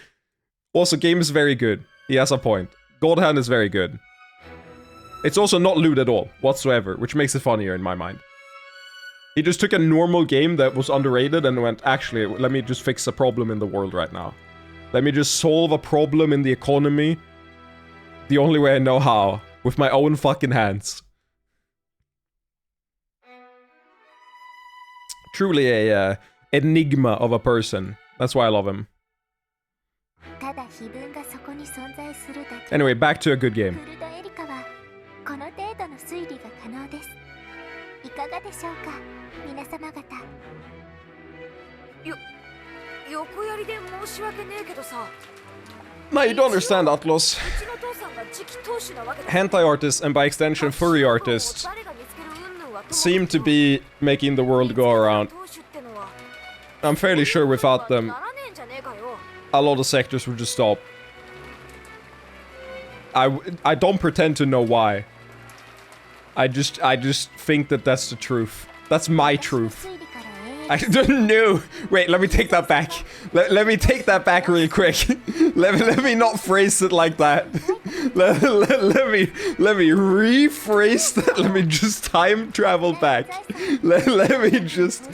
Also, game is very good. He has a point. God Hand is very good. It's also not lewd at all, whatsoever, which makes it funnier in my mind. He just took a normal game that was underrated and went, actually, let me just fix a problem in the world right now. Let me just solve a problem in the economy the only way I know how, with my own fucking hands. Truly a enigma of a person. That's why I love him. Anyway, back to a good game. この程度の推理が可能です。いかがでしょうか、皆様方。横やりで申し訳ねえけどさ。Now you don't understand, Atlas. Hentai artists, and by extension furry artists, seem to be making the world go around. I'm fairly sure without them, a lot of sectors would just stop. I don't pretend to know why. I just think that that's the truth. That's my truth. I don't know. Wait, let me take that back. Let me take that back really quick. let me not phrase it like that. let me rephrase that. Let me just time travel back. Let me just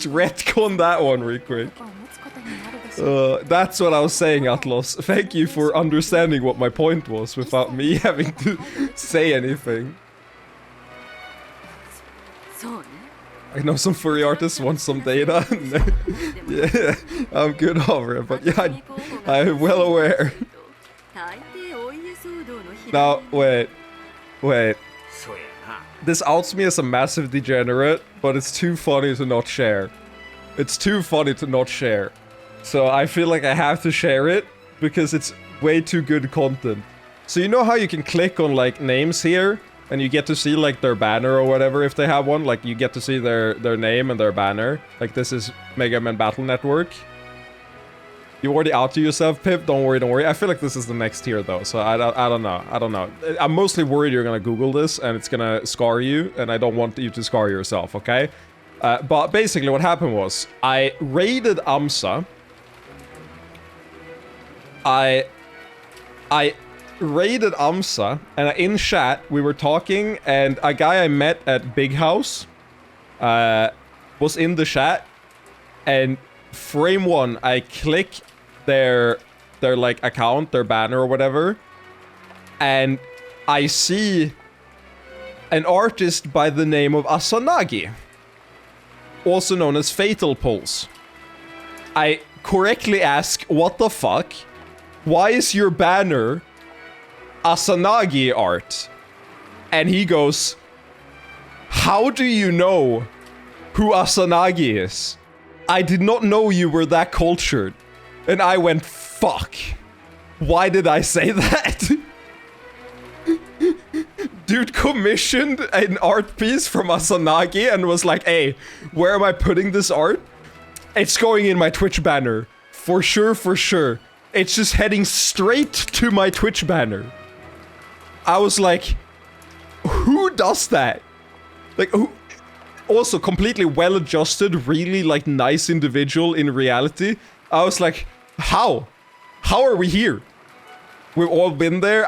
retcon that one real quick. That's what I was saying, Atlas. Thank you for understanding what my point was without me having to say anything. I know some furry artists want some data. Yeah, I'm good over it, but yeah, I'm well aware. Now, wait. This outs me as a massive degenerate, but it's too funny to not share. It's too funny to not share. So I feel like I have to share it, because it's way too good content. So you know how you can click on, like, names here? And you get to see, like, their banner or whatever if they have one. Like, you get to see their name and their banner. Like, this is Mega Man Battle Network. You already out to yourself, Pip? Don't worry, don't worry. I feel like this is the next tier, though, so I don't know. I don't know. I'm mostly worried you're gonna Google this, and it's gonna scar you, and I don't want you to scar yourself, okay? But basically what happened was, I raided AMSA. I raided AMSA, and in chat, we were talking, and a guy I met at Big House was in the chat, and frame one, I click their like account, their banner or whatever, and I see an artist by the name of Asanagi, also known as Fatal Pulse. I correctly ask, what the fuck? Why is your banner Asanagi art? And he goes, how do you know who Asanagi is? I did not know you were that cultured. And I went, fuck. Why did I say that? Dude commissioned an art piece from Asanagi and was like, hey, where am I putting this art? It's going in my Twitch banner. For sure, for sure. It's just heading straight to my Twitch banner. I was like, who does that? Like, who? Also, completely well-adjusted, really, like, nice individual in reality. I was like, how? How are we here? We've all been there.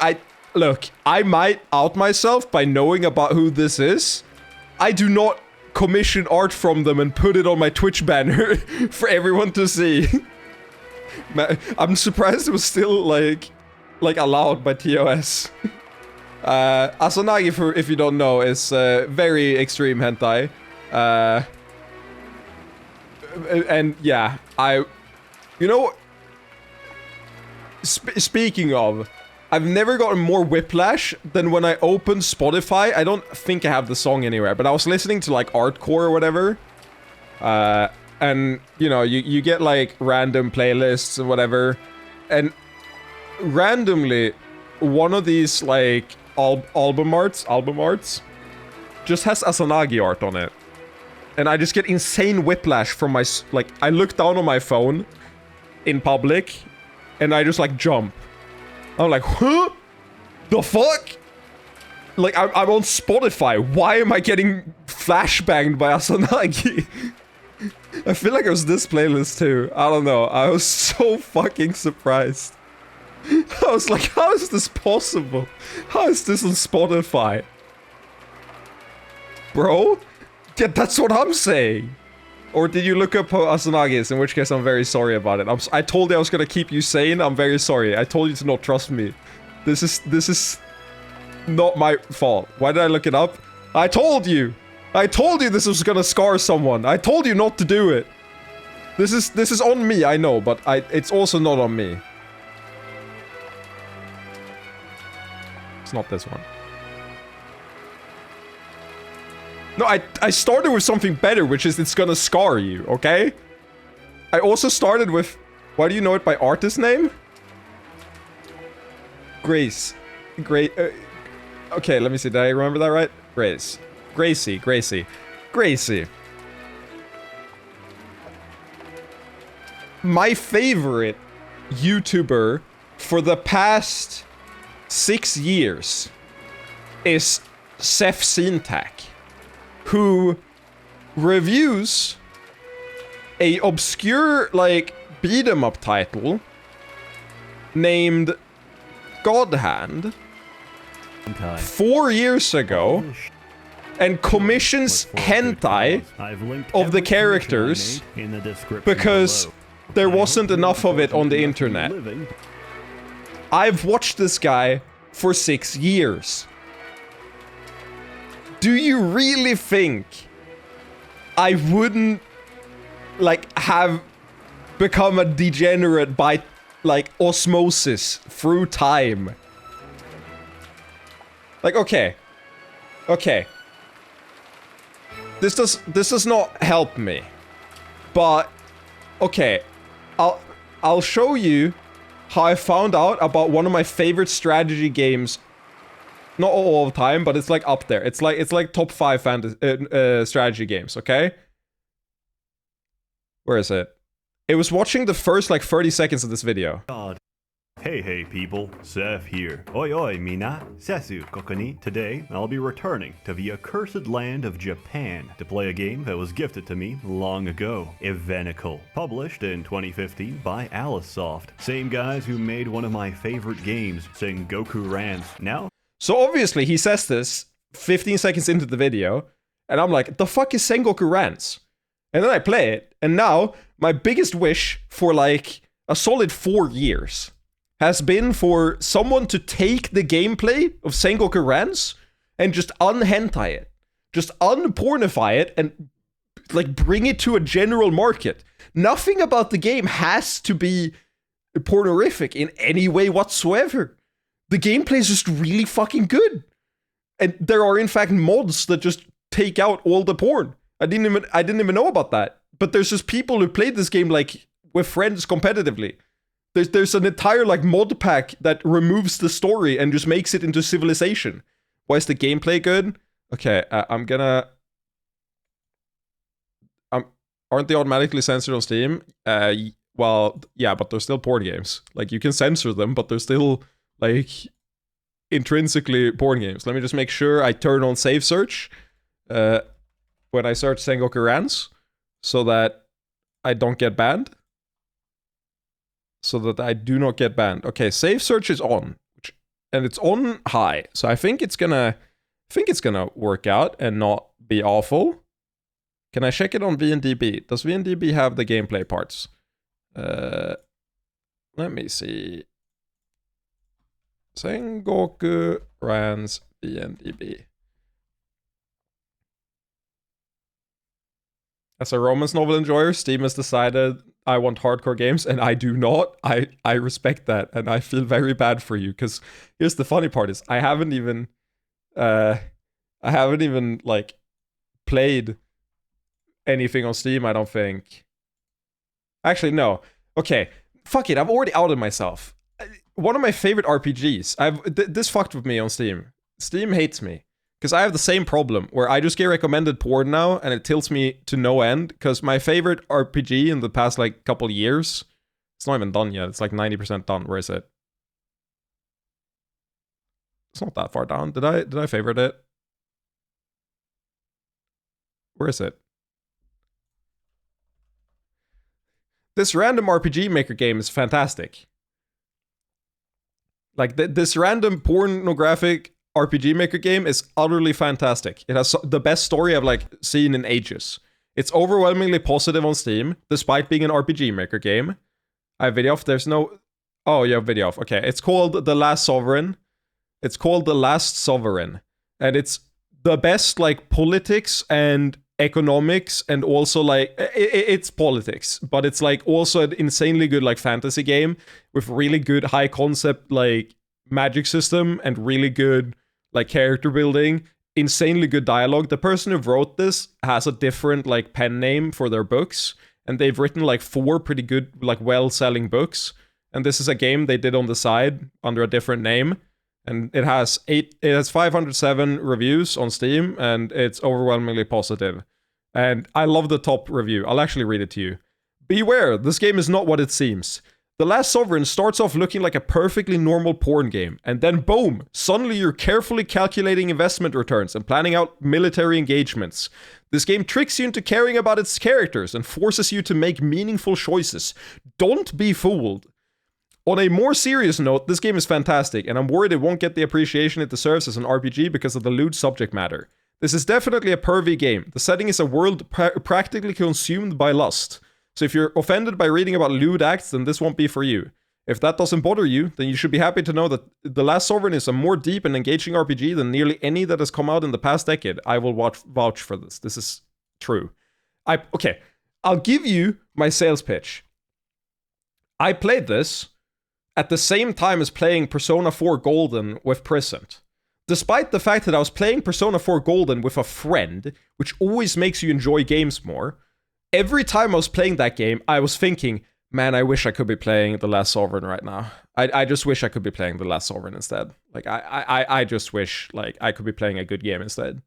Look, I might out myself by knowing about who this is. I do not commission art from them and put it on my Twitch banner for everyone to see. I'm surprised it was still, like allowed by TOS. Asanagi, if you don't know, is very extreme hentai. And yeah, you know, speaking of, I've never gotten more whiplash than when I opened Spotify. I don't think I have the song anywhere, but I was listening to like Artcore or whatever. And you know, you get like random playlists and whatever. And randomly, one of these like album arts just has Asanagi art on it. And I just get insane whiplash from my, like, I look down on my phone in public and I just like jump. I'm like, huh? The fuck? Like, I'm on Spotify. Why am I getting flashbanged by Asanagi? I feel like it was this playlist too. I don't know. I was so fucking surprised. I was like, how is this possible? How is this on Spotify? Bro? Yeah, that's what I'm saying. Or did you look up who Asanagi is? In which case, I'm very sorry about it. I told you I was gonna keep you sane. I'm very sorry. I told you to not trust me. This is not my fault. Why did I look it up? I told you! I told you this was gonna scar someone. I told you not to do it. This is on me, I know, but it's also not on me. It's not this one. No, I started with something better, which is it's gonna scar you, okay? I also started with... Why do you know it by artist name? Grace. Okay, let me see. Did I remember that right? Grace. Gracie. My favorite YouTuber for the past 6 years is Seth Syntac, who reviews a obscure, like, beat-em-up title named God Hand 4 years ago and commissions hentai of the characters because there wasn't enough of it on the internet. I've watched this guy for 6 years. Do you really think I wouldn't, like, have become a degenerate by, like, osmosis through time? Like, okay. This does not help me. But, okay. I'll show you how I found out about one of my favorite strategy games. Not all the time, but it's like up there. It's like top 5 fantasy strategy games, okay? Where is it? It was watching the first like 30 seconds of this video. God. Hey people, Seth here. Oi mina, Sesu kokoni. Today, I'll be returning to the accursed land of Japan to play a game that was gifted to me long ago, Evenical, published in 2015 by Alicesoft. Same guys who made one of my favorite games, Sengoku Rants. Now... So obviously he says this 15 seconds into the video, and I'm like, the fuck is Sengoku Rants? And then I play it, and now my biggest wish for like a solid 4 years has been for someone to take the gameplay of Sengoku Rants and just unhentai it. Just unpornify it and like bring it to a general market. Nothing about the game has to be pornorific in any way whatsoever. The gameplay is just really fucking good. And there are in fact mods that just take out all the porn. I didn't even know about that. But there's just people who played this game like with friends competitively. There's an entire like mod pack that removes the story and just makes it into Civilization. Why is the gameplay good? Okay, aren't they automatically censored on Steam? Well, yeah, but they're still porn games. Like you can censor them, but they're still like intrinsically porn games. Let me just make sure I turn on save search when I search Sengoku Rants so that I don't get banned. So that I do not get banned. Okay, save search is on, and it's on high. So I think it's gonna work out and not be awful. Can I check it on VNDB? Does VNDB have the gameplay parts? Let me see. Sengoku Rants VNDB. As a romance novel enjoyer, Steam has decided I want hardcore games, and I do not. I respect that, and I feel very bad for you, because here's the funny part is I haven't even like played anything on Steam, I don't think. Actually, no. Okay, fuck it, I've already outed myself. One of my favorite RPGs, this fucked with me on Steam. Steam hates me. Because I have the same problem, where I just get recommended porn now, and it tilts me to no end, because my favorite RPG in the past, like, couple years, it's not even done yet, it's like 90% done. Where is it? It's not that far down. Did I favorite it? Where is it? This random RPG Maker game is fantastic. Like, this random pornographic RPG Maker game is utterly fantastic. It has the best story I've like seen in ages. It's overwhelmingly positive on Steam, despite being an RPG Maker game. I have video off. There's no... Oh, you have video off. Okay, it's called The Last Sovereign. It's called The Last Sovereign. And it's the best like politics and economics, and also like... It's politics, but it's like also an insanely good like fantasy game with really good high concept like magic system and really good like character building, insanely good dialogue. The person who wrote this has a different like pen name for their books, and they've written like 4 pretty good like well-selling books, and this is a game they did on the side under a different name, and it has 507 reviews on Steam, and it's overwhelmingly positive. And I love the top review. I'll actually read it to you. Beware, this game is not what it seems. The Last Sovereign starts off looking like a perfectly normal porn game, and then boom, suddenly you're carefully calculating investment returns and planning out military engagements. This game tricks you into caring about its characters and forces you to make meaningful choices. Don't be fooled. On a more serious note, this game is fantastic, and I'm worried it won't get the appreciation it deserves as an RPG because of the lewd subject matter. This is definitely a pervy game. The setting is a world practically consumed by lust. So if you're offended by reading about lewd acts, then this won't be for you. If that doesn't bother you, then you should be happy to know that The Last Sovereign is a more deep and engaging RPG than nearly any that has come out in the past decade. I will vouch for this. This is true. Okay, I'll give you my sales pitch. I played this at the same time as playing Persona 4 Golden with Prisant. Despite the fact that I was playing Persona 4 Golden with a friend, which always makes you enjoy games more, every time I was playing that game, I was thinking, man, I wish I could be playing The Last Sovereign right now. I just wish I could be playing The Last Sovereign instead. Like, I just wish, like, I could be playing a good game instead.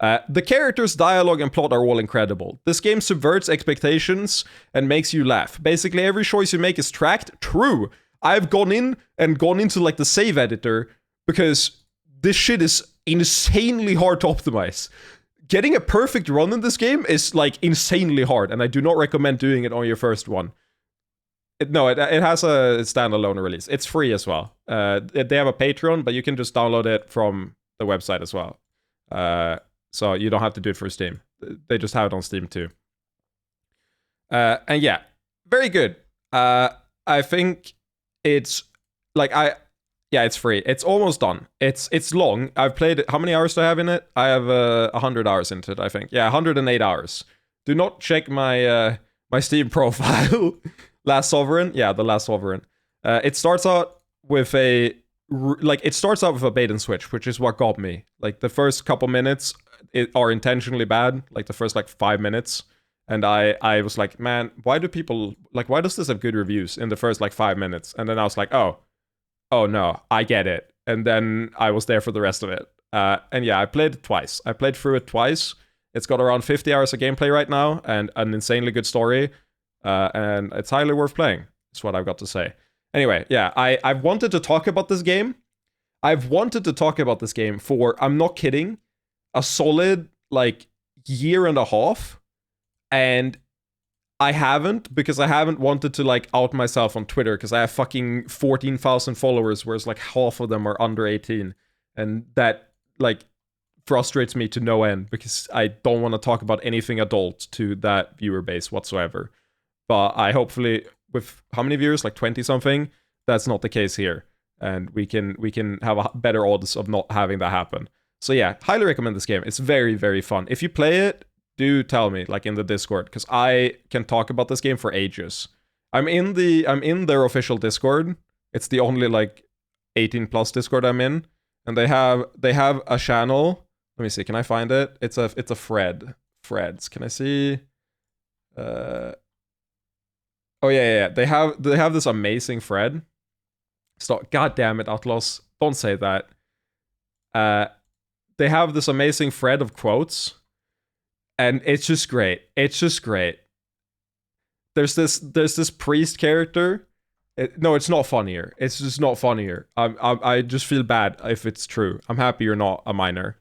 The characters, dialogue, and plot are all incredible. This game subverts expectations and makes you laugh. Basically, every choice you make is tracked. True. I've gone into like the save editor because this shit is insanely hard to optimize. Getting a perfect run in this game is like insanely hard, and I do not recommend doing it on your first one. It has a standalone release. It's free as well. They have a Patreon, but you can just download it from the website as well. So you don't have to do it for Steam. They just have it on Steam too. And yeah, very good. I think it's like it's free. It's almost done. It's long. I've played it. How many hours do I have in it? I have 100 hours into it, I think. Yeah, 108 hours. Do not check my my Steam profile. Last Sovereign? Yeah, The Last Sovereign. It starts out with a bait and switch, which is what got me. Like, the first couple minutes are intentionally bad, like the first, 5 minutes. And I was like, man, why does this have good reviews in the first, 5 minutes? And then I was like, oh no, I get it. And then I was there for the rest of it. And yeah, I played it twice. I played through it twice. It's got around 50 hours of gameplay right now, and an insanely good story. And it's highly worth playing, is what I've got to say. Anyway, yeah, I've wanted to talk about this game. I've wanted to talk about this game for, I'm not kidding, a solid, year and a half. And I haven't, because I haven't wanted to, out myself on Twitter, because I have fucking 14,000 followers, whereas, half of them are under 18. And that, frustrates me to no end, because I don't want to talk about anything adult to that viewer base whatsoever. But I hopefully, with how many viewers, 20 something, that's not the case here, and we can have a better odds of not having that happen. So yeah, highly recommend this game. It's very, very fun. If you play it, do tell me, in the Discord, because I can talk about this game for ages. I'm in their official Discord. It's the only 18 plus Discord I'm in, and they have a channel. Let me see. Can I find it? It's a Freds. Can I see? Oh yeah. They have this amazing thread. Stop! God damn it, Atlas! Don't say that. They have this amazing thread of quotes, and it's just great. It's just great. There's this priest character. No, it's not funnier. It's just not funnier. I just feel bad if it's true. I'm happy you're not a minor.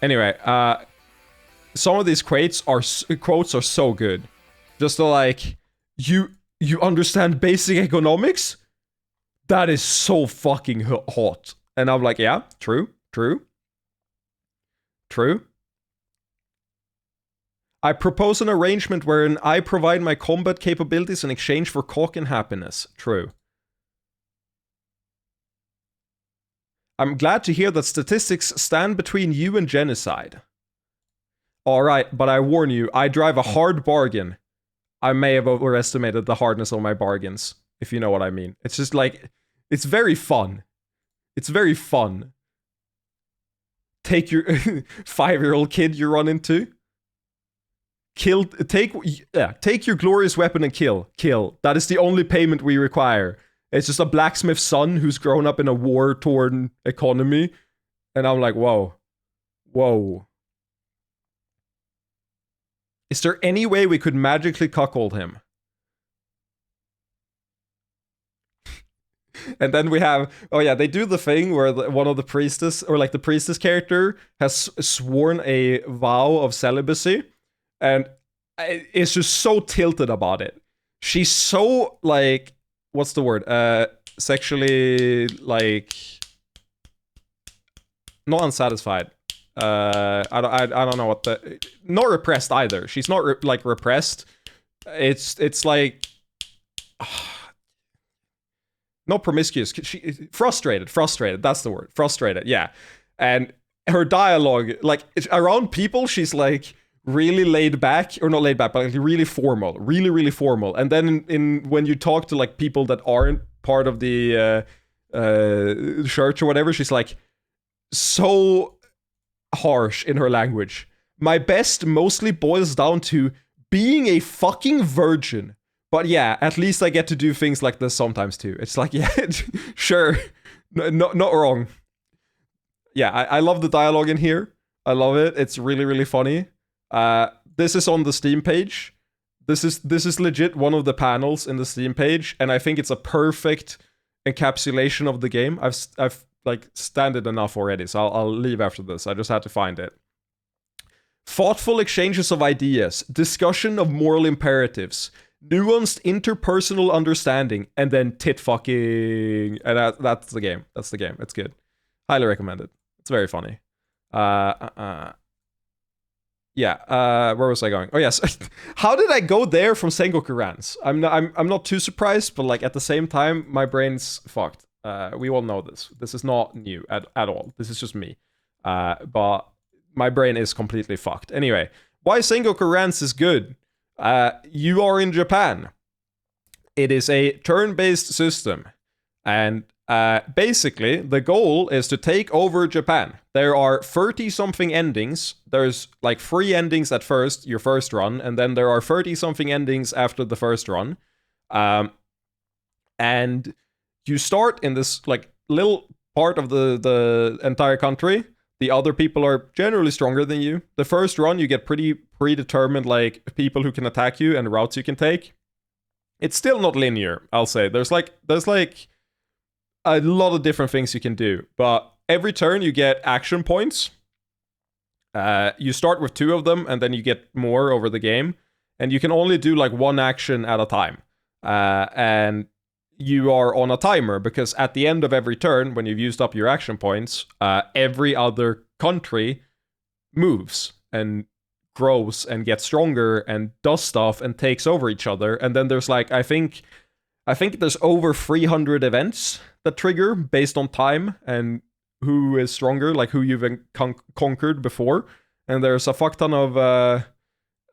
Anyway, some of these quotes are so good. Just you understand basic economics? That is so fucking hot. And I'm like, yeah, true. I propose an arrangement wherein I provide my combat capabilities in exchange for cock and happiness. True. I'm glad to hear that statistics stand between you and genocide. Alright, but I warn you, I drive a hard bargain. I may have overestimated the hardness of my bargains, if you know what I mean. It's just it's very fun. It's very fun. Take your 5-year-old kid you run into. Take your glorious weapon and kill. That is the only payment we require. It's just a blacksmith's son who's grown up in a war-torn economy. And I'm like, whoa. Is there any way we could magically cuckold him? And then we have, they do the thing where one of the priestess, or the priestess character, has sworn a vow of celibacy. And it's just so tilted about it. She's so, what's the word? Sexually, not unsatisfied. I don't know what the... Not repressed either. She's not, repressed. It's not promiscuous. Frustrated. That's the word. Frustrated, yeah. And her dialogue, around people, she's, really laid back, or not laid back, but really formal. Really formal. And then when you talk to, people that aren't part of the church or whatever, she's, so harsh in her language. My best mostly boils down to being a fucking virgin. But yeah, at least I get to do things like this sometimes too. It's yeah, sure. Not wrong. yeah, I love the dialogue in here. I love it. It's really, really funny. This is on the Steam page. This is legit one of the panels in the Steam page, and I think it's a perfect encapsulation of the game. I've like standed enough already, so I'll leave after this. I just had to find it. Thoughtful exchanges of ideas, discussion of moral imperatives, nuanced interpersonal understanding, and then tit fucking. And that's the game. That's the game. It's good. Highly recommended. It's very funny. Yeah, where was I going? Oh yes, how did I go there from Sengoku rants? I'm not too surprised, but like at the same time, my brain's fucked. We all know this. This is not new at all. This is just me. But my brain is completely fucked. Anyway, why Sengoku rants is good. You are in Japan. It is a turn-based system, and basically, the goal is to take over Japan. There are 30-something endings. There's like 3 endings at first, your first run, and then there are 30-something endings after the first run. And you start in this like little part of the entire country. The other people are generally stronger than you. The first run, you get pretty predetermined like people who can attack you and routes you can take. It's still not linear, I'll say. There's like a lot of different things you can do, but every turn you get action points. You start with 2 of them, and then you get more over the game, and you can only do like 1 action at a time. And you are on a timer, because at the end of every turn, when you've used up your action points, every other country moves and grows and gets stronger and does stuff and takes over each other. And then there's like, I think there's over 300 events that trigger based on time and who is stronger, like who you've conquered before. And there's a fuck ton of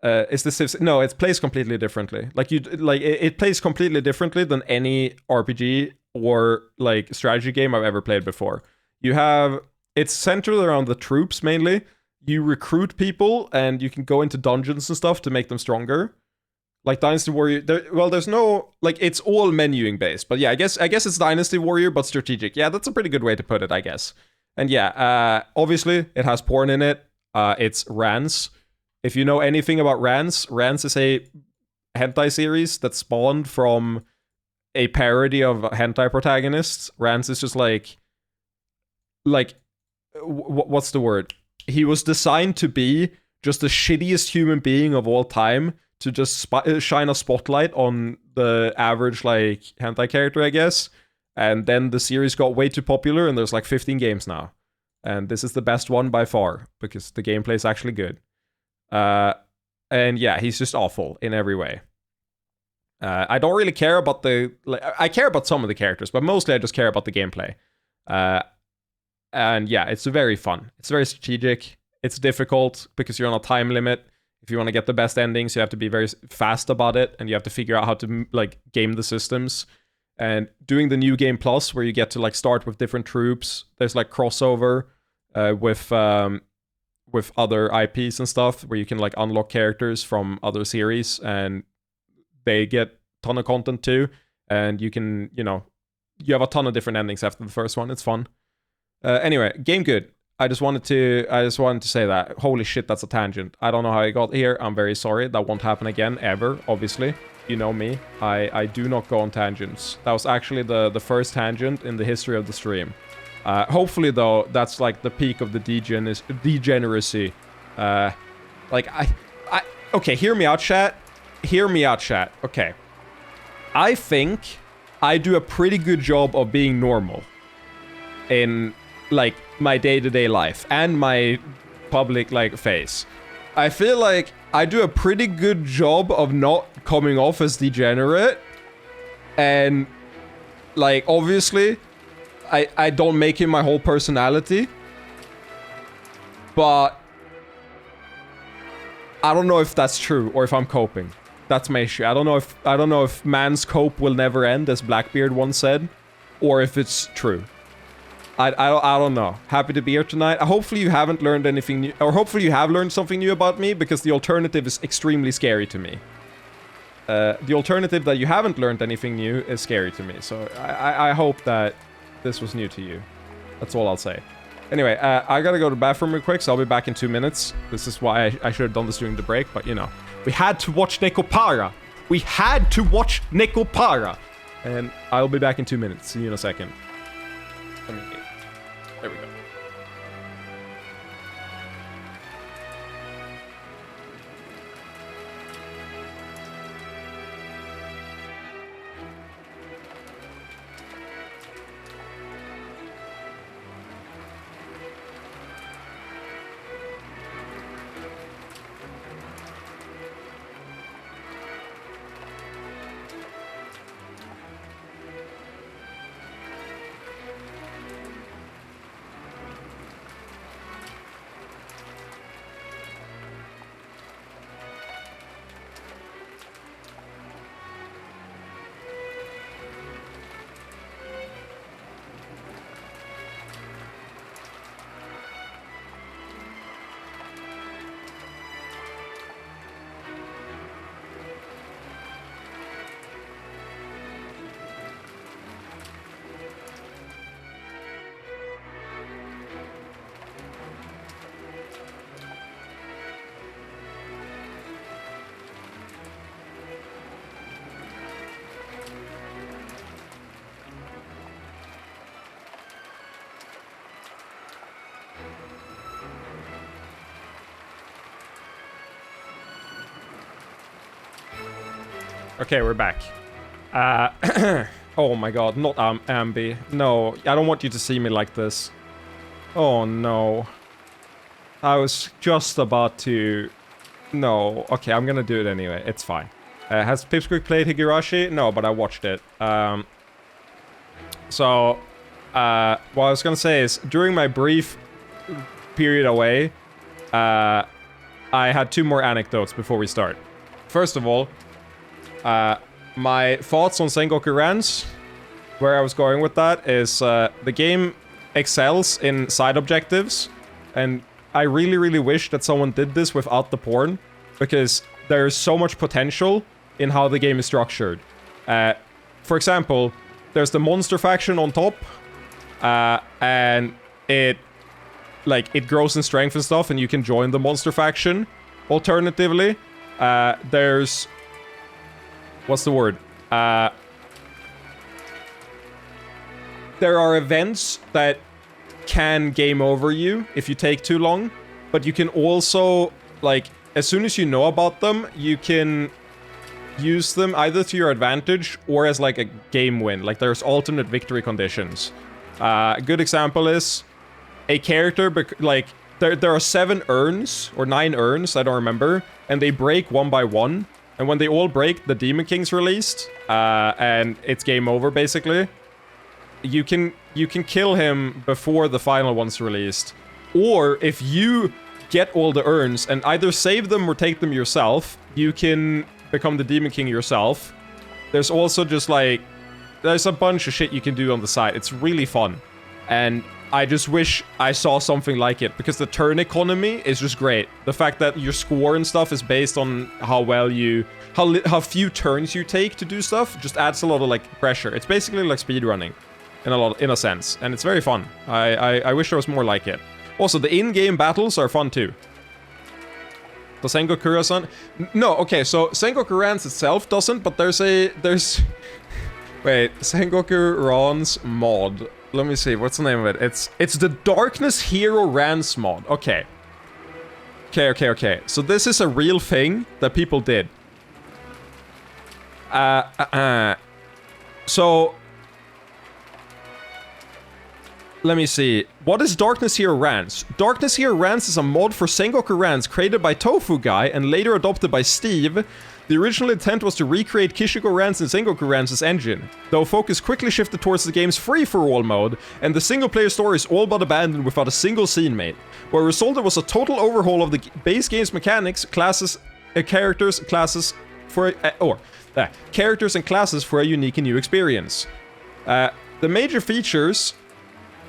is this? No, it plays completely differently. It plays completely differently than any RPG or like strategy game I've ever played before. It's centered around the troops mainly. You recruit people and you can go into dungeons and stuff to make them stronger. Like Dynasty Warrior, there's no, like, it's all menuing based, but yeah, I guess it's Dynasty Warrior, but strategic. Yeah, that's a pretty good way to put it, I guess. And yeah, obviously, it has porn in it. It's Rans. If you know anything about Rans is a hentai series that spawned from a parody of hentai protagonists. Rans is just like, what's the word? He was designed to be just the shittiest human being of all time, to just shine a spotlight on the average, like, hentai character, I guess. And then the series got way too popular, and there's like 15 games now. And this is the best one by far, because the gameplay is actually good. And yeah, he's just awful in every way. I don't really care about I care about some of the characters, but mostly I just care about the gameplay. And yeah, it's very fun. It's very strategic. It's difficult, because you're on a time limit. If you want to get the best endings, you have to be very fast about it, and you have to figure out how to like game the systems. And doing the New Game Plus, where you get to like start with different troops, there's like crossover with other IPs and stuff, where you can like unlock characters from other series, and they get a ton of content too. And you can, you have a ton of different endings after the first one. It's fun. Anyway, game good. I just wanted to say that. Holy shit, that's a tangent. I don't know how I got here. I'm very sorry. That won't happen again, ever, obviously. You know me. I do not go on tangents. That was actually the first tangent in the history of the stream. Hopefully, though, that's like the peak of the degeneracy. Okay, hear me out, chat. Hear me out, chat. Okay. I think I do a pretty good job of being normal in, like, my day-to-day life and my public, like, face. I feel like I do a pretty good job of not coming off as degenerate. And, like, obviously, I don't make him my whole personality. But I don't know if that's true or if I'm coping. That's my issue. I don't know if man's cope will never end, as Blackbeard once said, or if it's true. I don't know. Happy to be here tonight. Hopefully you haven't learned anything new, or hopefully you have learned something new about me, because the alternative is extremely scary to me. The alternative that you haven't learned anything new is scary to me. So I hope that this was new to you. That's all I'll say. Anyway, I gotta go to the bathroom real quick, so I'll be back in 2 minutes. This is why I should have done this during the break, but you know. We had to watch Nekopara. We had to watch Nekopara. And I'll be back in 2 minutes. See you in a second. There we go. Okay, we're back. Oh my god, not Ambi. No, I don't want you to see me like this. Oh no. I was just about to... No. Okay, I'm gonna do it anyway. It's fine. Has Pipsqueak played Higurashi? No, but I watched it. What I was gonna say is, during my brief period away, I had 2 more anecdotes before we start. First of all, my thoughts on Sengoku Rans, where I was going with that is, the game excels in side objectives, and I really, really wish that someone did this without the porn, because there's so much potential in how the game is structured. For example, there's the monster faction on top, and it grows in strength and stuff, and you can join the monster faction. Alternatively, there's... What's the word? There are events that can game over you if you take too long, but you can also, like, as soon as you know about them, you can use them either to your advantage or as, like, a game win. Like, there's alternate victory conditions. A good example is a character, like, there are 7 urns, or 9 urns, I don't remember, and they break one by one. And when they all break, the Demon King's released, and it's game over, basically. You can kill him before the final one's released. Or, if you get all the urns and either save them or take them yourself, you can become the Demon King yourself. There's also just, like... There's a bunch of shit you can do on the side. It's really fun. And I just wish I saw something like it, because the turn economy is just great. The fact that your score and stuff is based on how well you... How few turns you take to do stuff just adds a lot of, like, pressure. It's basically like speedrunning, in a sense. And it's very fun. I wish there was more like it. Also, the in-game battles are fun, too. The Sengoku Ran... No, okay, so Sengoku Rans itself doesn't, but there's... Wait, Sengoku Ran's mod... Let me see, what's the name of it? It's the Darkness Hero Rans mod. Okay. Okay. So this is a real thing that people did. So... Let me see. What is Darkness Hero Rans? Darkness Hero Rans is a mod for Sengoku Rans created by Tofu Guy and later adopted by Steve. The original intent was to recreate Kishigo Rans and Sengoku Rans' engine, though focus quickly shifted towards the game's free-for-all mode, and the single-player story is all but abandoned without a single scene made. What resulted was a total overhaul of the base game's mechanics, classes, characters, classes for characters and classes for a unique and new experience. The major features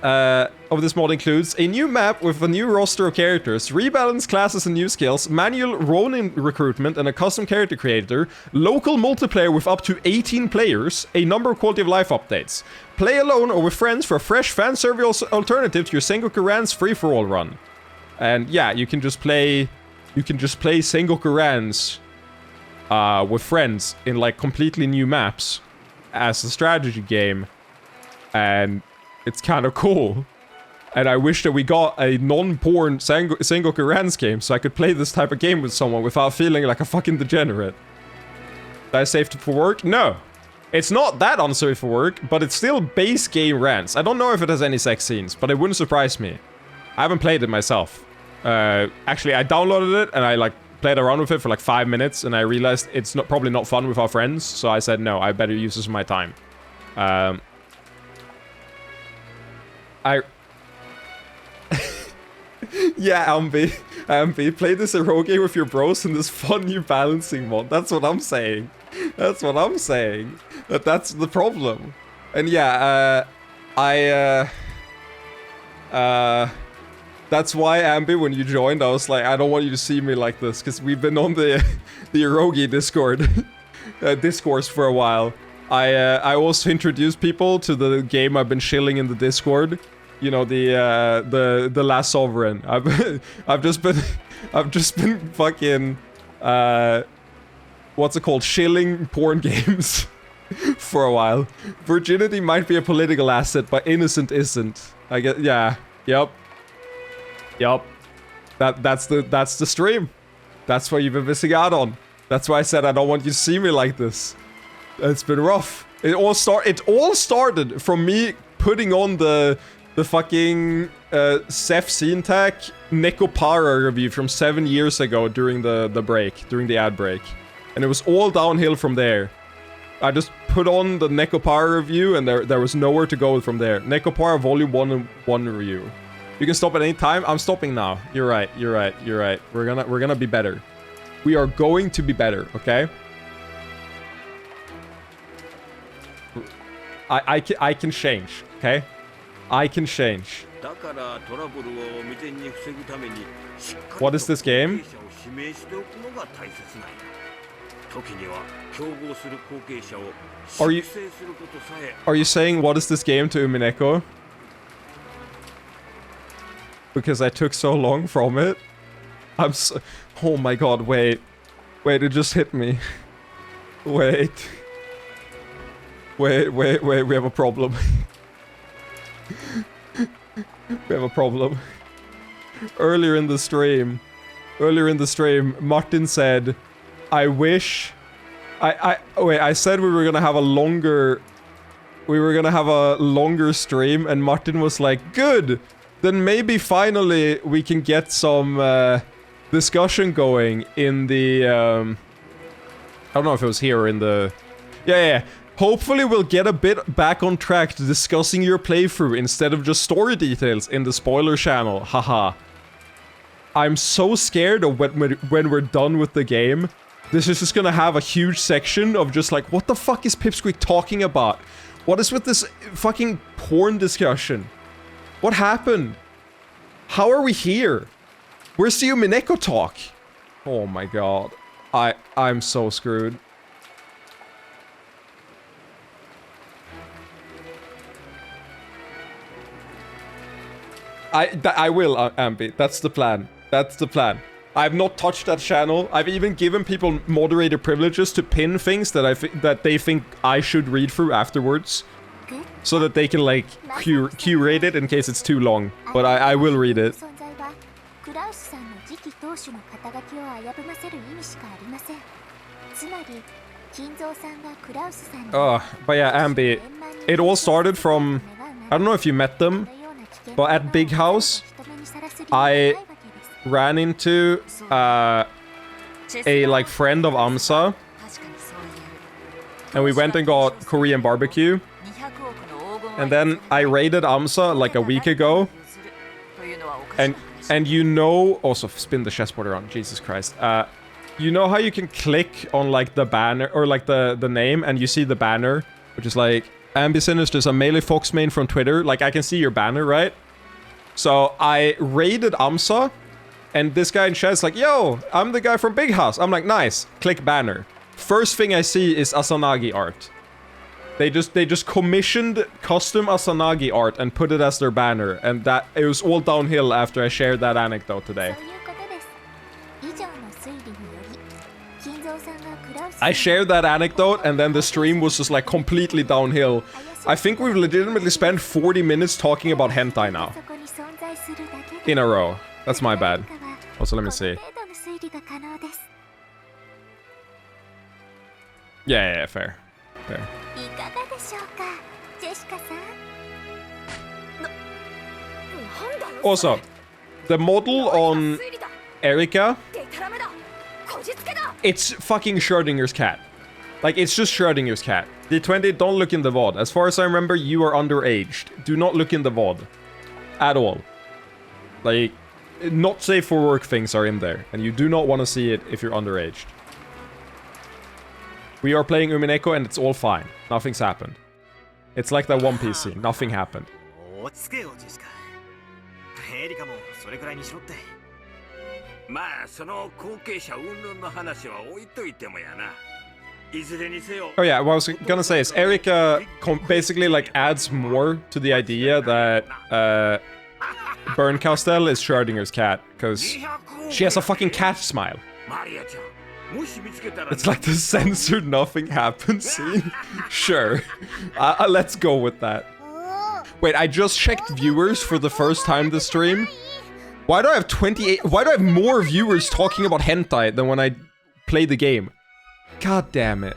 of this mod includes a new map with a new roster of characters, rebalanced classes and new skills, manual Ronin recruitment and a custom character creator, local multiplayer with up to 18 players, a number of quality of life updates. Play alone or with friends for a fresh fan service alternative to your Sengoku Ran's free-for-all run. And yeah, you can just play Sengoku Ran's with friends in like completely new maps as a strategy game, and it's kind of cool. And I wish that we got a non-porn Sengoku Ran's game so I could play this type of game with someone without feeling like a fucking degenerate. Did I save it for work? No. It's not that unsafe for work, but it's still base game rants. I don't know if it has any sex scenes, but it wouldn't surprise me. I haven't played it myself. Actually, I downloaded it and I like played around with it for like 5 minutes and I realized it's probably not fun with our friends. So I said, no, I better use this of my time. Yeah, Ambi, play this eroge with your bros in this fun new balancing mod. That's what I'm saying. That's what I'm saying. That's the problem. And yeah, that's why, Ambi, when you joined, I was like, I don't want you to see me like this, because we've been on the eroge Discord discourse for a while. I also introduced people to the game I've been shilling in the Discord. You know, the Last Sovereign. I've just been fucking what's it called? Shilling porn games for a while. Virginity might be a political asset, but innocent isn't. I guess. Yeah. Yep. That's the stream. That's what you've been missing out on. That's why I said I don't want you to see me like this. It's been rough. It all started from me putting on the fucking Seth Syntac Nekopara review from 7 years ago during the ad break. And it was all downhill from there. I just put on the Nekopara review and there was nowhere to go from there. Nekopara Volume 1 and 1 review. You can stop at any time. I'm stopping now. You're right. We're gonna be better. We are going to be better, okay? I can change, okay? I can change. What is this game? Are you saying what is this game to Umineko? Because I took so long from it? Oh my god, wait. Wait, it just hit me. Wait, we have a problem. We have a problem. Earlier in the stream, Martin said, I wish... I said we were gonna have a longer stream, and Martin was like, good! Then maybe finally we can get some discussion going in the... I don't know if it was here or in the... Yeah. Hopefully we'll get a bit back on track to discussing your playthrough instead of just story details in the spoiler channel. Haha. I'm so scared of when we're done with the game. This is just gonna have a huge section of just like, what the fuck is Pipsqueak talking about? What is with this fucking porn discussion? What happened? How are we here? Where's the Umineko talk? Oh my god. I'm so screwed. I will, Ambi. That's the plan. That's the plan. I've not touched that channel. I've even given people moderator privileges to pin things that they think I should read through afterwards. So that they can, like, curate it in case it's too long. But I will read it. But yeah, Ambi. It all started from... I don't know if you met them. But at Big House, I ran into a like friend of Amsa, and we went and got Korean barbecue, and then I raided Amsa like a week ago, and you know, also spin the chessboard around, Jesus Christ, you know how you can click on like the banner or like the name, and you see the banner, which is like Ambisinister is a melee Fox main from Twitter. Like, I can see your banner, right? So, I raided Amsa, and this guy in chat is like, yo, I'm the guy from Big House. I'm like, nice. Click banner. First thing I see is Asanagi art. They just commissioned custom Asanagi art and put it as their banner, and that it was all downhill after I shared that anecdote today. I shared that anecdote, and then the stream was just like completely downhill. I think we've legitimately spent 40 minutes talking about hentai now. In a row. That's my bad. Also, let me see. Yeah, fair. Fair. Also, the model on Erika, it's fucking Schrodinger's cat. Like, it's just Schrodinger's cat. D20, don't look in the VOD. As far as I remember, you are underaged. Do not look in the VOD. At all. Like, not safe for work things are in there. And you do not want to see it if you're underaged. We are playing Umineko and it's all fine. Nothing's happened. It's like that One Piece scene. Nothing happened. Oh yeah, what I was gonna say is Erika basically like adds more to the idea that Bernkastel is Schrodinger's cat, because she has a fucking cat smile. It's like the censored nothing happens scene. Sure. Let's go with that. Wait, I just checked viewers for the first time this stream. Why do I have 28? Why do I have more viewers talking about hentai than when I play the game? God damn it.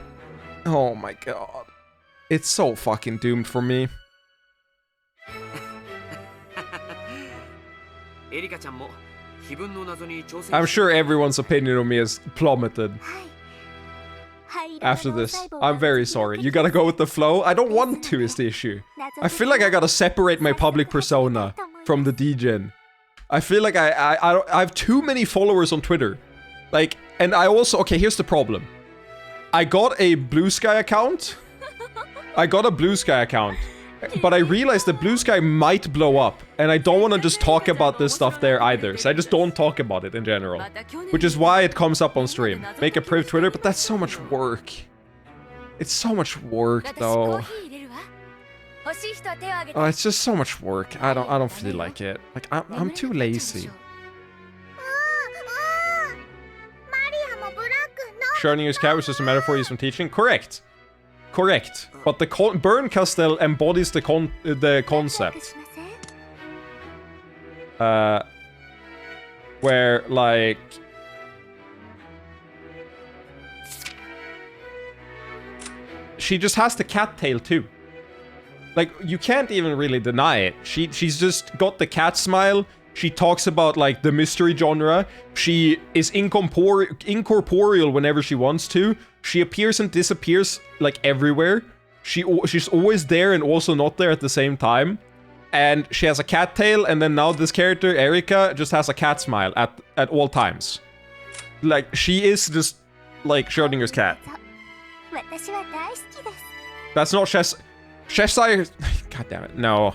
Oh my god. It's so fucking doomed for me. I'm sure everyone's opinion on me has plummeted after this. I'm very sorry. You gotta go with the flow? I don't want to is the issue. I feel like I gotta separate my public persona from the DGen. I feel like I have too many followers on Twitter. Like, and I also... Okay, here's the problem. I got a Blue Sky account. But I realized that Blue Sky might blow up, and I don't want to just talk about this stuff there either, so I just don't talk about it in general. Which is why it comes up on stream. Make a priv Twitter, but that's so much work. It's so much work, though. Oh, it's just so much work. I don't feel like it. Like, I'm too lazy. Schrodinger's cat was just a metaphor used when teaching? Correct. Correct. But the Bernkastel embodies the concept. Where, like... She just has the cat tail, too. Like, you can't even really deny it. She's just got the cat smile. She talks about, like, the mystery genre. She is incorporeal whenever she wants to. She appears and disappears, like, everywhere. She's always there and also not there at the same time. And she has a cat tail, and then now this character, Erika, just has a cat smile at all times. Like, she is just, like, Schrodinger's cat. That's not Cheshire... God damn it, no.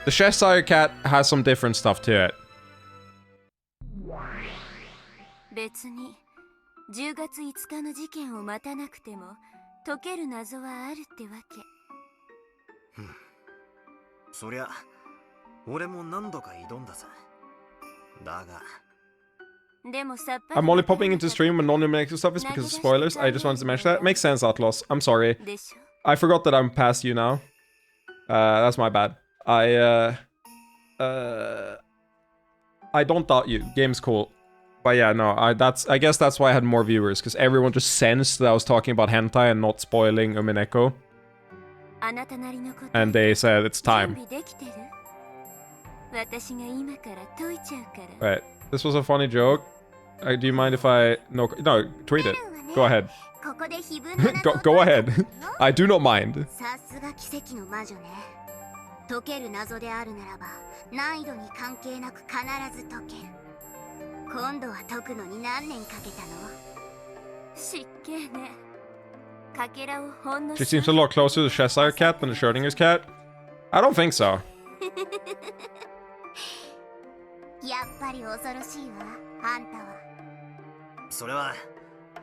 The Cheshire cat has some different stuff to it. 10月5日の事件を待たなくても解ける謎はあるってわけ。そりゃ俺も何度か挑んださ。だが I'm only popping into stream when non-Umineko stuff is because of spoilers. I just wanted to mention that. Makes sense, Atlas. I'm sorry. I forgot that I'm past you now. That's my bad. I don't doubt you. Game's cool. But yeah, no, I guess that's why I had more viewers, because everyone just sensed that I was talking about hentai and not spoiling Umineko. And they said it's time. Right. This was a funny joke. Do you mind if I... No, tweet it. Go ahead. Go ahead. I do not mind. 解ける謎であるならば難易度に関係なく必ず解ける。今度は解くのに何年かけたの？失敬ね。She seems a lot closer to the Cheshire cat than the Schrodinger's cat. I don't think so. やっぱり恐ろしいわ、あんたは。それは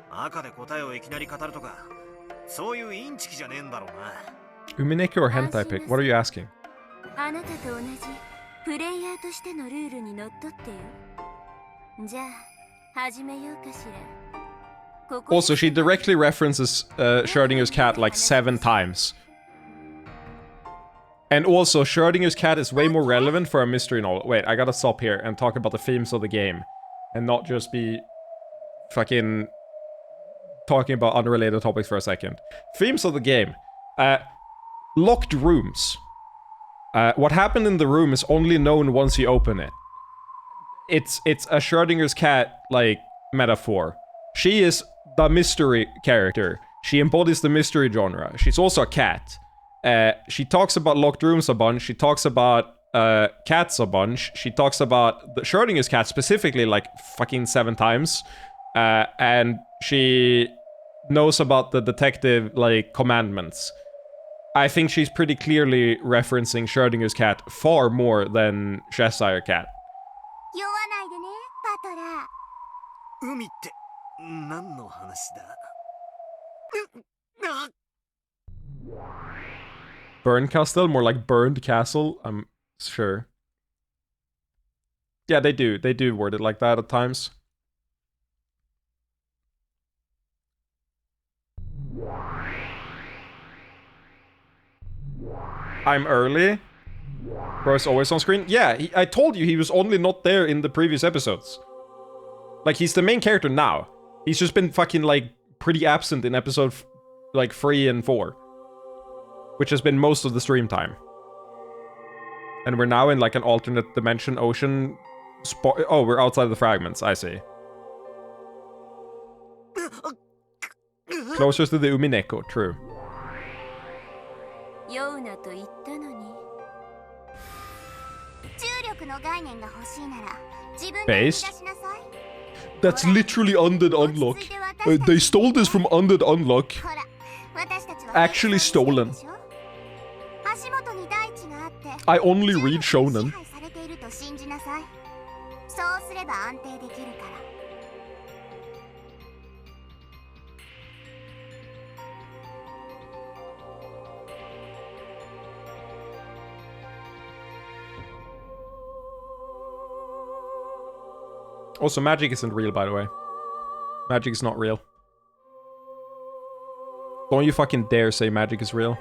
赤で答えをいきなり語るとか、そういうインチキじゃねえんだろうな。Umineko or hentai pic? What are you asking? あなたと同じプレイヤーとしてのルールにのっとってよ。じゃあ始めようかしら。 Also, she directly references Schrodinger's cat like 7 times. And also, Schrodinger's cat is way more relevant for a mystery novel. Wait, I gotta stop here and talk about the themes of the game. And not just be fucking talking about unrelated topics for a second. Themes of the game. Locked rooms. What happened in the room is only known once you open it. It's a Schrodinger's cat, like, metaphor. She is the mystery character. She embodies the mystery genre. She's also a cat. She talks about locked rooms a bunch. She talks about cats a bunch. She talks about the Schrodinger's cat specifically like fucking 7 times. And she knows about the detective like commandments. I think she's pretty clearly referencing Schrodinger's cat far more than Cheshire cat. 酔わないでね、パトラ。海って何の話だBurn Castle? More like Burned Castle? I'm sure. Yeah, they do. They do word it like that at times. I'm early? Bro's always on screen? Yeah, I told you he was only not there in the previous episodes. Like, he's the main character now. He's just been fucking, like, pretty absent in episode, like, 3 and 4. Which has been most of the stream time. And we're now in, like, an alternate dimension ocean spot. Oh, we're outside the fragments. I see. Closer to the Umineko, true. Based? That's literally Undead Unlock. They stole this from Undead Unlock. Actually stolen. I only read shonen. Also, magic isn't real, by the way. Magic is not real. Don't you fucking dare say magic is real.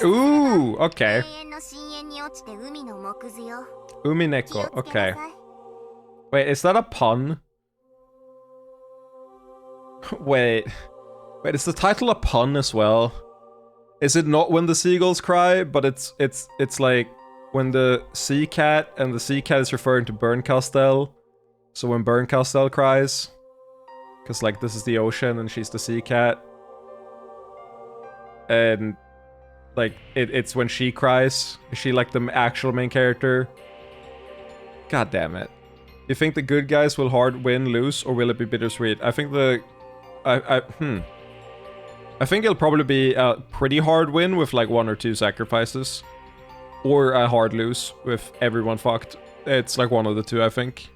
Ooh, okay. Umineko, okay. Wait, is that a pun? Wait, is the title a pun as well? Is it not when the seagulls cry, but it's like when the sea cat, and the sea cat is referring to Bernkastel. So when Bernkastel cries, because like this is the ocean and she's the sea cat, and like it's when she cries. Is she like the actual main character? God damn it! You think the good guys will hard win, lose, or will it be bittersweet? I think I think it'll probably be a pretty hard win with like 1 or 2 sacrifices. Or a hard lose with everyone fucked. It's like one of the two, I think.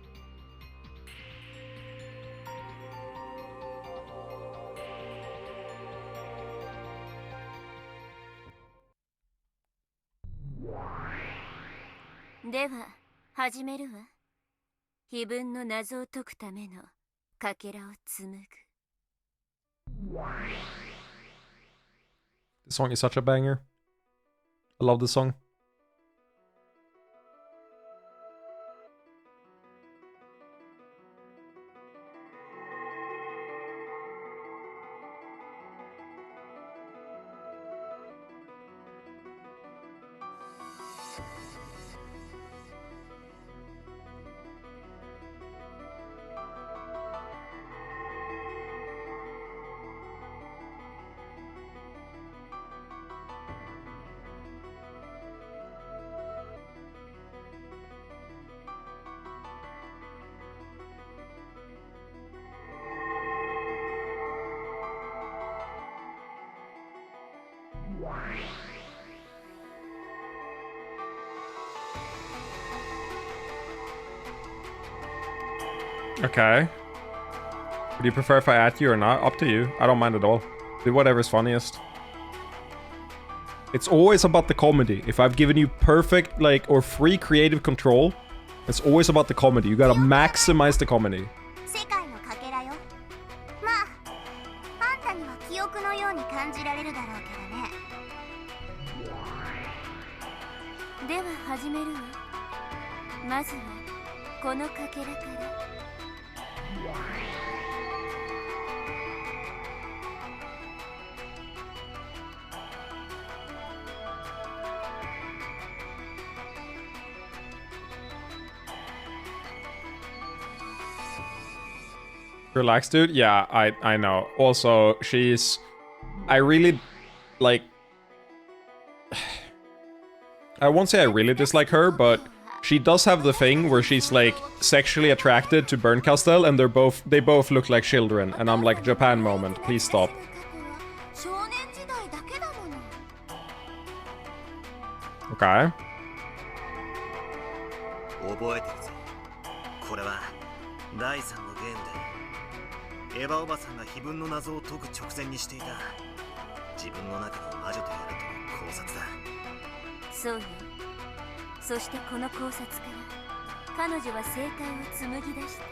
The song is such a banger. I love the song. Okay. Would you prefer if I add you or not? Up to you. I don't mind at all. Do whatever's funniest. It's always about the comedy. If I've given you perfect, like, or free creative control, it's always about the comedy. You gotta maximize the comedy. 世界のかけらよ。まあ、あんたには記憶のように感じられるだろうけどね。では始めるわ。まずはこのかけらから。 Relax, dude. Yeah, I know. Also, she's... I really... Like... I won't say I really dislike her, but... She does have the thing where she's, like, sexually attracted to Bernkastel, and they both look like children. And I'm like, Japan moment, please stop. Okay. 覚えてるぜ。これは第3のゲームでエヴァおばさんが碑文の謎を解く直前にしていた自分の中の魔女とやるとの考察だ。そうよ。そしてこの考察から彼女は正解を紡ぎ出した。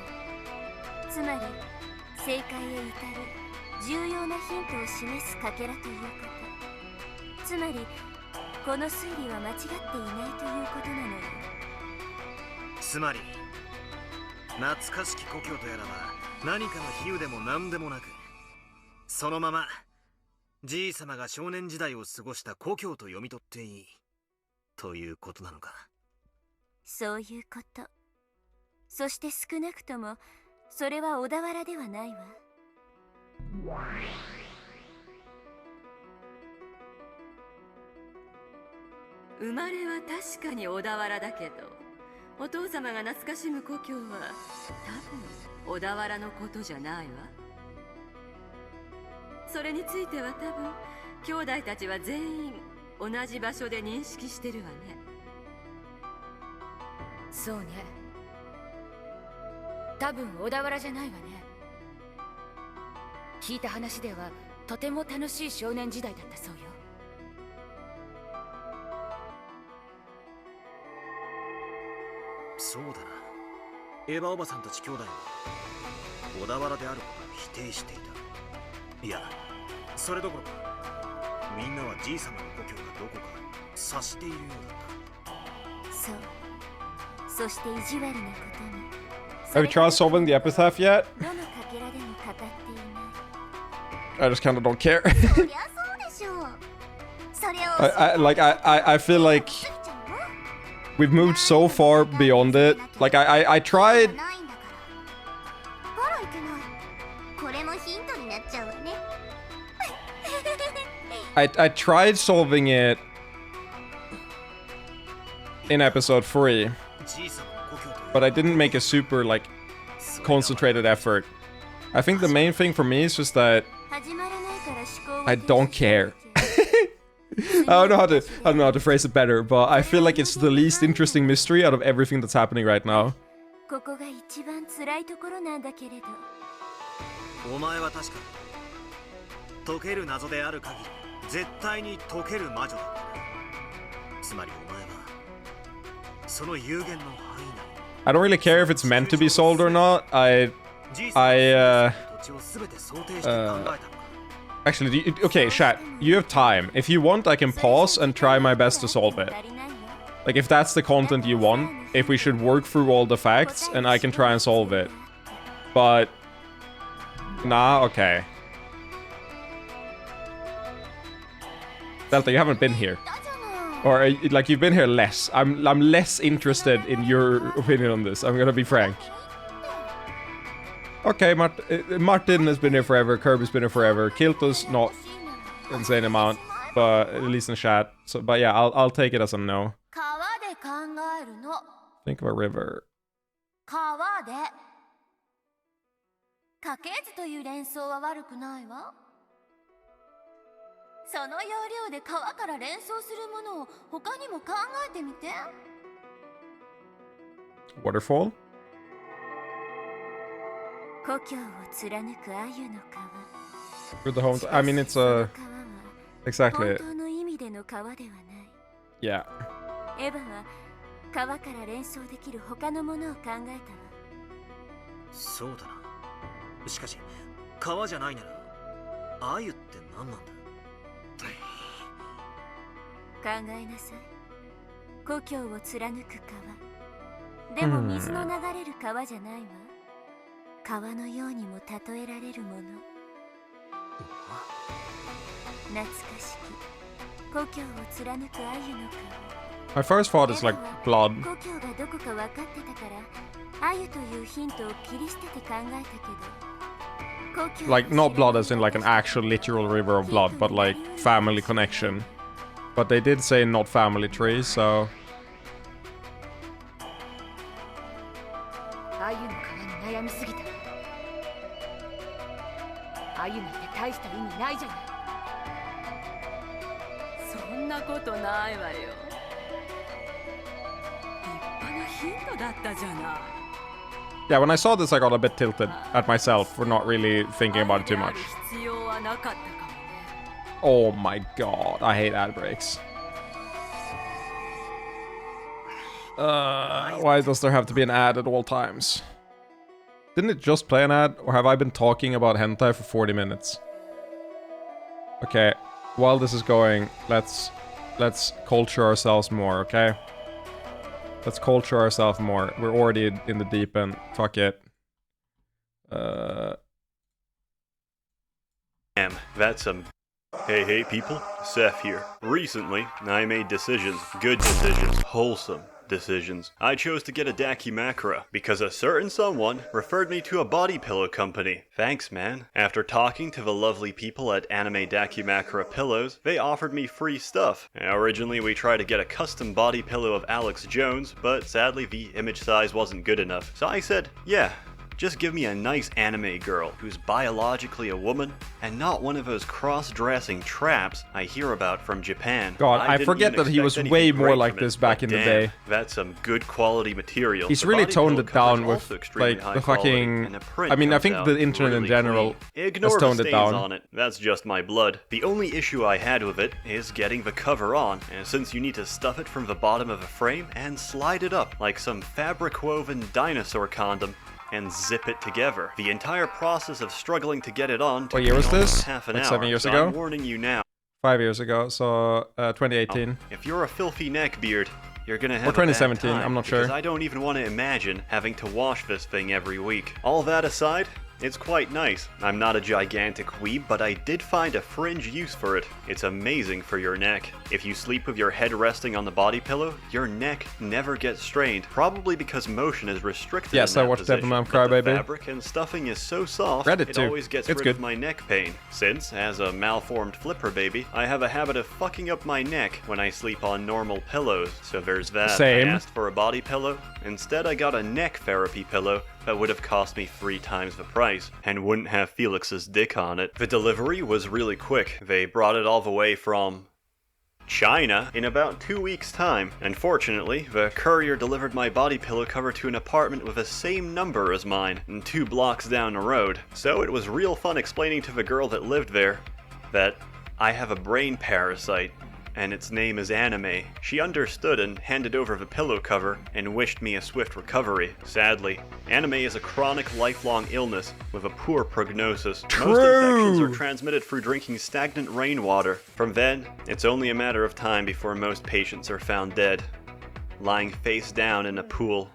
つまり正解へ至る重要なヒントを示すかけらということ。つまりこの推理は間違っていないということなのよ。つまり懐かしき故郷とやらは何かの比喩でも何でもなく、そのままじいさまが少年時代を過ごした故郷と読み取っていいということなのか。そういうこと。そして少なくともそれは小田原ではないわ。生まれは確かに小田原だけど、お父様が懐かしむ故郷は多分小田原のことじゃないわ。それについては多分兄弟たちは全員同じ場所で認識してるわね。そうね。多分小田原じゃないわね。聞いた話ではとても楽しい少年時代だったそうよ。そうだな。エヴァおばさんたち兄弟は小田原であることを否定していた。いや、それどころかみんなはじいさまの故郷がどこか察しているようだった。そう。そして意地悪なことに。 Have you tried solving the epitaph yet? どのかけらでもかかっていない。 I just kind of don't care. そりゃそうでしょう。それを I feel like we've moved so far beyond it. Like I tried. あらいけない。これもヒントになっちゃうわね。I tried solving it in episode 3, but I didn't make a super like concentrated effort. I think the main thing for me is just that I don't care. I don't know how to phrase it better, but I feel like it's the least interesting mystery out of everything that's happening right now. ここが一番辛いところなんだけれど。お前は確か解ける謎である限り絶対に解ける魔女だった。つまりお前はその有限の範囲内。I don't really care if it's meant to be solved or not. Actually, okay, chat, you have time. If you want, I can pause and try my best to solve it. Like, if that's the content you want, if we should work through all the facts, and I can try and solve it. But... Nah, okay. Delta, you haven't been here. Or, like, you've been here less. I'm less interested in your opinion on this, I'm gonna be frank. Okay, Martin has been here forever, Kirby's been here forever, Kilto's not insane amount, but at least in chat. So, but yeah, I'll take it as a no. Think of a river. 川で家系図という連想は悪くないわ。その要領で川から連想するものを他にも考えてみて。 Waterfall? 故郷を貫く鮎の川。 Through the home. I mean, it's a exactly. 本当の意味での川ではない。 Yeah. エヴァは川から連想できる他のものを考えたわ。そうだな。しかし川じゃないなら鮎って何なんだ。考えなさい。故郷を貫く川。でも水の流れる川じゃないわ。川のようにも例えられるもの。懐かしき故郷を貫く鮎の川。 My first thought is like blood. 故郷がどこか分かってたから鮎というヒントを切り捨てて考えたけど。 Like not blood as in like an actual literal river of blood, but like family connection. But they did say not family tree, so. 鮎の川に悩みすぎた。鮎なんて大した意味ないじゃない。そんなことないわよ。立派なヒントだったじゃない。 Yeah, when I saw this, I got a bit tilted at myself for not really thinking about it too much. 必要はなかったかもね。 Oh my god, I hate ad breaks. Why does there have to be an ad at all times? Didn't it just play an ad, or have I been talking about hentai for 40 minutes? Okay, while this is going, let's culture ourselves more, okay? Let's culture ourselves more. We're already in the deep end. Fuck it. Damn, that's some... Hey people, Seth here. Recently, I made decisions, good decisions, wholesome decisions. I chose to get a Dakimakura because a certain someone referred me to a body pillow company. Thanks, man. After talking to the lovely people at Anime Dakimakura Pillows, they offered me free stuff. Originally, we tried to get a custom body pillow of Alex Jones, but sadly the image size wasn't good enough. So I said, yeah, just give me a nice anime girl who's biologically a woman and not one of those cross-dressing traps I hear about from Japan. God, I forget that he was way more like this back in the day. That's some good quality material. He's really toned it down with like the fucking... I mean, I think the internet in general has toned it down. On it. That's just my blood. The only issue I had with it is getting the cover on, and since you need to stuff it from the bottom of a frame and slide it up like some fabric-woven dinosaur condom, and zip it together. The entire process of struggling to get it on took what year was this? Half an like hour, 7 years so ago? I'm warning you now. 5 years ago, so 2018. If you're a filthy neckbeard, you're gonna have or 2017, a bad time I'm not sure. Because I don't even want to imagine having to wash this thing every week. All that aside, it's quite nice. I'm not a gigantic weeb, but I did find a fringe use for it. It's amazing for your neck. If you sleep with your head resting on the body pillow, your neck never gets strained, probably because motion is restricted yes, in that I watched position. Devilman Crybaby. The fabric and stuffing is so soft, it always gets rid of my neck pain. Since, as a malformed flipper baby, I have a habit of fucking up my neck when I sleep on normal pillows, so there's that. Same. I asked for a body pillow. Instead, I got a neck therapy pillow that would have cost me 3 times the price, and wouldn't have Felix's dick on it. The delivery was really quick. They brought it all the way from China in about 2 weeks' time. Unfortunately, the courier delivered my body pillow cover to an apartment with the same number as mine, 2 blocks down the road. So it was real fun explaining to the girl that lived there that I have a brain parasite, and its name is Anime. She understood and handed over the pillow cover and wished me a swift recovery. Sadly, anime is a chronic, lifelong illness with a poor prognosis. True. Most infections are transmitted through drinking stagnant rainwater. From then, it's only a matter of time before most patients are found dead, lying face down in a pool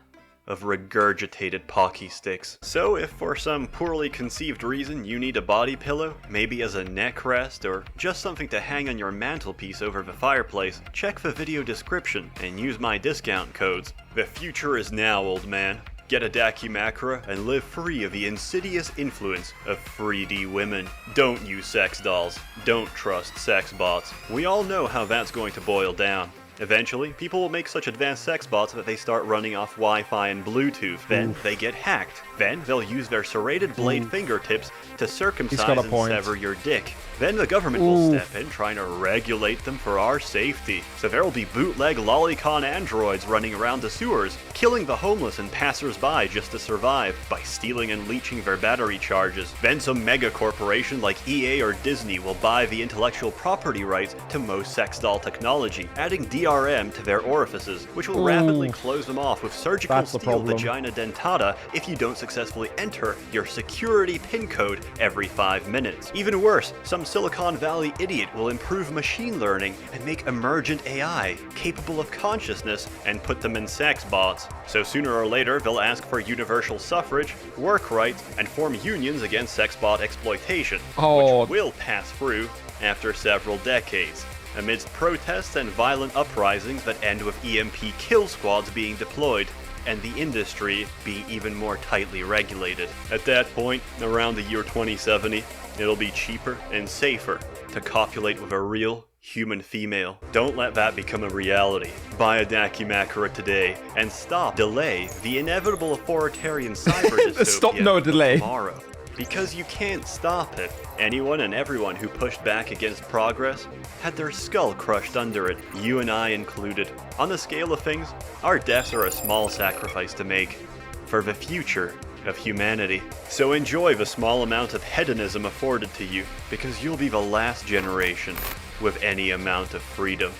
of regurgitated Pocky sticks. So if for some poorly conceived reason you need a body pillow, maybe as a neck rest, or just something to hang on your mantelpiece over the fireplace, check the video description and use my discount codes. The future is now, old man. Get a Dakimakura and live free of the insidious influence of 3D women. Don't use sex dolls. Don't trust sex bots. We all know how that's going to boil down. Eventually, people will make such advanced sex bots that they start running off Wi-Fi and Bluetooth. Then they get hacked. Then they'll use their serrated blade fingertips to circumcise and sever your dick. Then the government will step in, trying to regulate them for our safety. So there will be bootleg lolicon androids running around the sewers, killing the homeless and passers-by just to survive by stealing and leeching their battery charges. Then some mega corporation like EA or Disney will buy the intellectual property rights to most sex doll technology, adding DRM to their orifices, which will rapidly close them off with surgical steel vagina dentata if you don't successfully enter your security PIN code every 5 minutes. Even worse, some Silicon Valley idiot will improve machine learning and make emergent AI capable of consciousness and put them in sex bots. So sooner or later they'll ask for universal suffrage, work rights, and form unions against sex bot exploitation, which will pass through after several decades, amidst protests and violent uprisings that end with EMP kill squads being deployed and the industry being even more tightly regulated. At that point, around the year 2070, it'll be cheaper and safer to copulate with a real human female. Don't let that become a reality. Buy a Dakimakura today and delay the inevitable authoritarian cyber dystopia tomorrow. Because you can't stop it. Anyone and everyone who pushed back against progress had their skull crushed under it, you and I included. On the scale of things, our deaths are a small sacrifice to make for the future of humanity. So enjoy the small amount of hedonism afforded to you, because you'll be the last generation with any amount of freedom.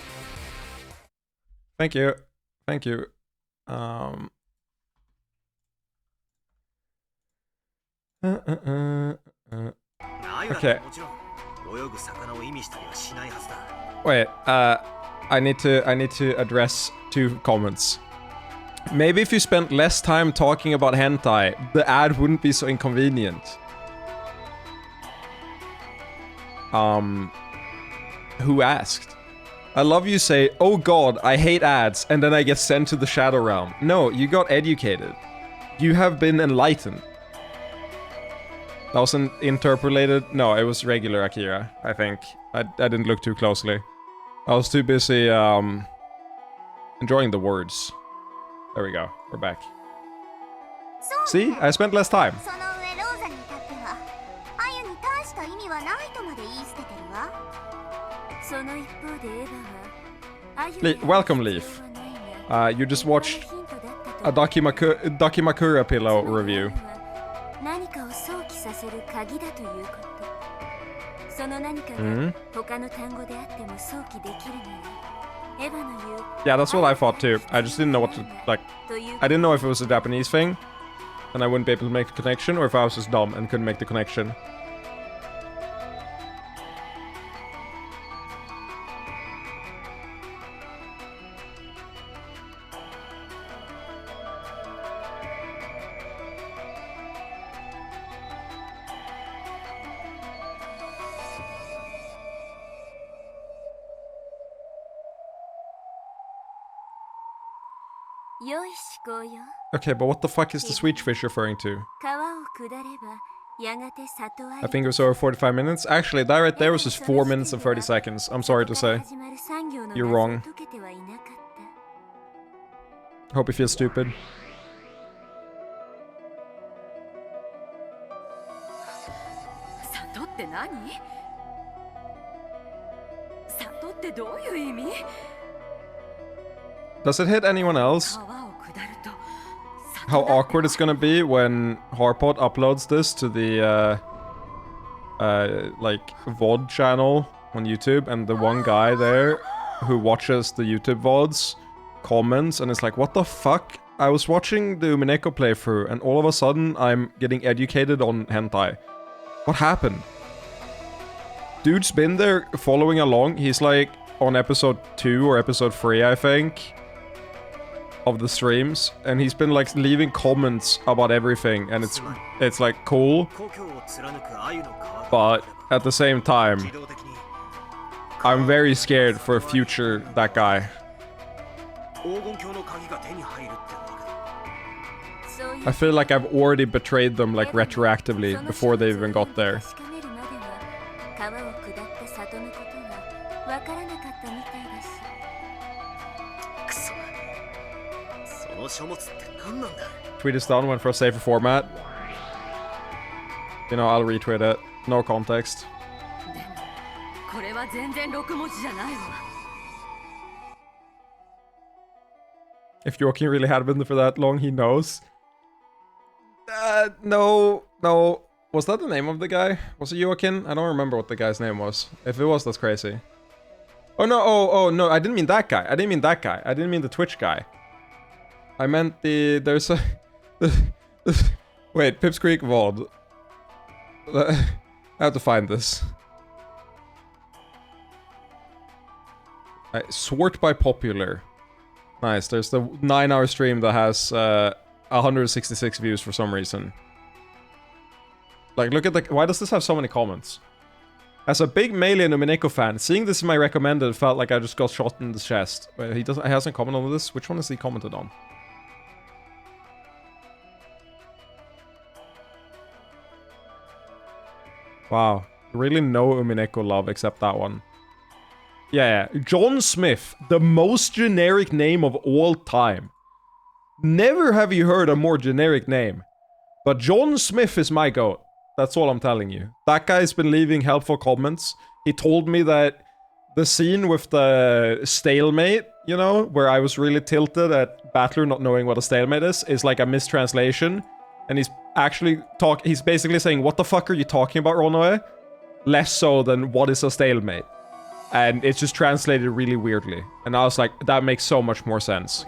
Thank you. Thank you. Okay. Wait, I need to address 2 comments. Maybe if you spent less time talking about hentai, the ad wouldn't be so inconvenient. Who asked? I love you say, oh god, I hate ads, and then I get sent to the Shadow Realm. No, you got educated. You have been enlightened. That wasn't interpolated. No, it was regular Akira, I think. I didn't look too closely. I was too busy enjoying the words. There we go. We're back. See? I spent less time. Welcome, Leaf. You just watched a Dakimakura pillow review. Yeah, that's what I thought too. I just didn't know what to, like, I didn't know if it was a Japanese thing and I wouldn't be able to make the connection, or if I was just dumb and couldn't make the connection. Okay, but what the fuck is the Switch fish referring to? I think it was over 45 minutes. Actually, that right there was just 4 minutes and 30 seconds. I'm sorry to say. You're wrong. Hope you feel stupid. Does it hit anyone else? How awkward it's gonna be when Harpot uploads this to the like VOD channel on YouTube, and the one guy there who watches the YouTube VODs comments and it's like, what the fuck? I was watching the Umineko playthrough and all of a sudden I'm getting educated on hentai. What happened? Dude's been there following along. He's like on episode 2 or episode 3, I think, of the streams, and he's been like leaving comments about everything, and it's like cool, but at the same time I'm very scared for future that guy. I feel like I've already betrayed them like retroactively before they even got there. Tweet is done, went for a safer format. You know, I'll retweet it. No context. If Joaquin really had been there for that long, he knows. No. Was that the name of the guy? Was it Joaquin? I don't remember what the guy's name was. If it was, that's crazy. Oh no, oh no, I didn't mean that guy. I didn't mean the Twitch guy. I meant there's a... Wait, Pipsqueak VOD. I have to find this. Sort by popular. Nice, there's the 9-hour stream that has 166 views for some reason. Like, look at the... Why does this have so many comments? As a big Melee and Umineko fan, seeing this in my recommended felt like I just got shot in the chest. Wait, he hasn't commented on this? Which one has he commented on? Wow. Really no Umineko love except that one. Yeah. John Smith, the most generic name of all time. Never have you heard a more generic name. But John Smith is my goat. That's all I'm telling you. That guy's been leaving helpful comments. He told me that the scene with the stalemate, you know, where I was really tilted at Battler not knowing what a stalemate is like a mistranslation. And he's actually he's basically saying, what the fuck are you talking about, Ronoe? Less so than what is a stalemate. And it's just translated really weirdly. And I was like, that makes so much more sense.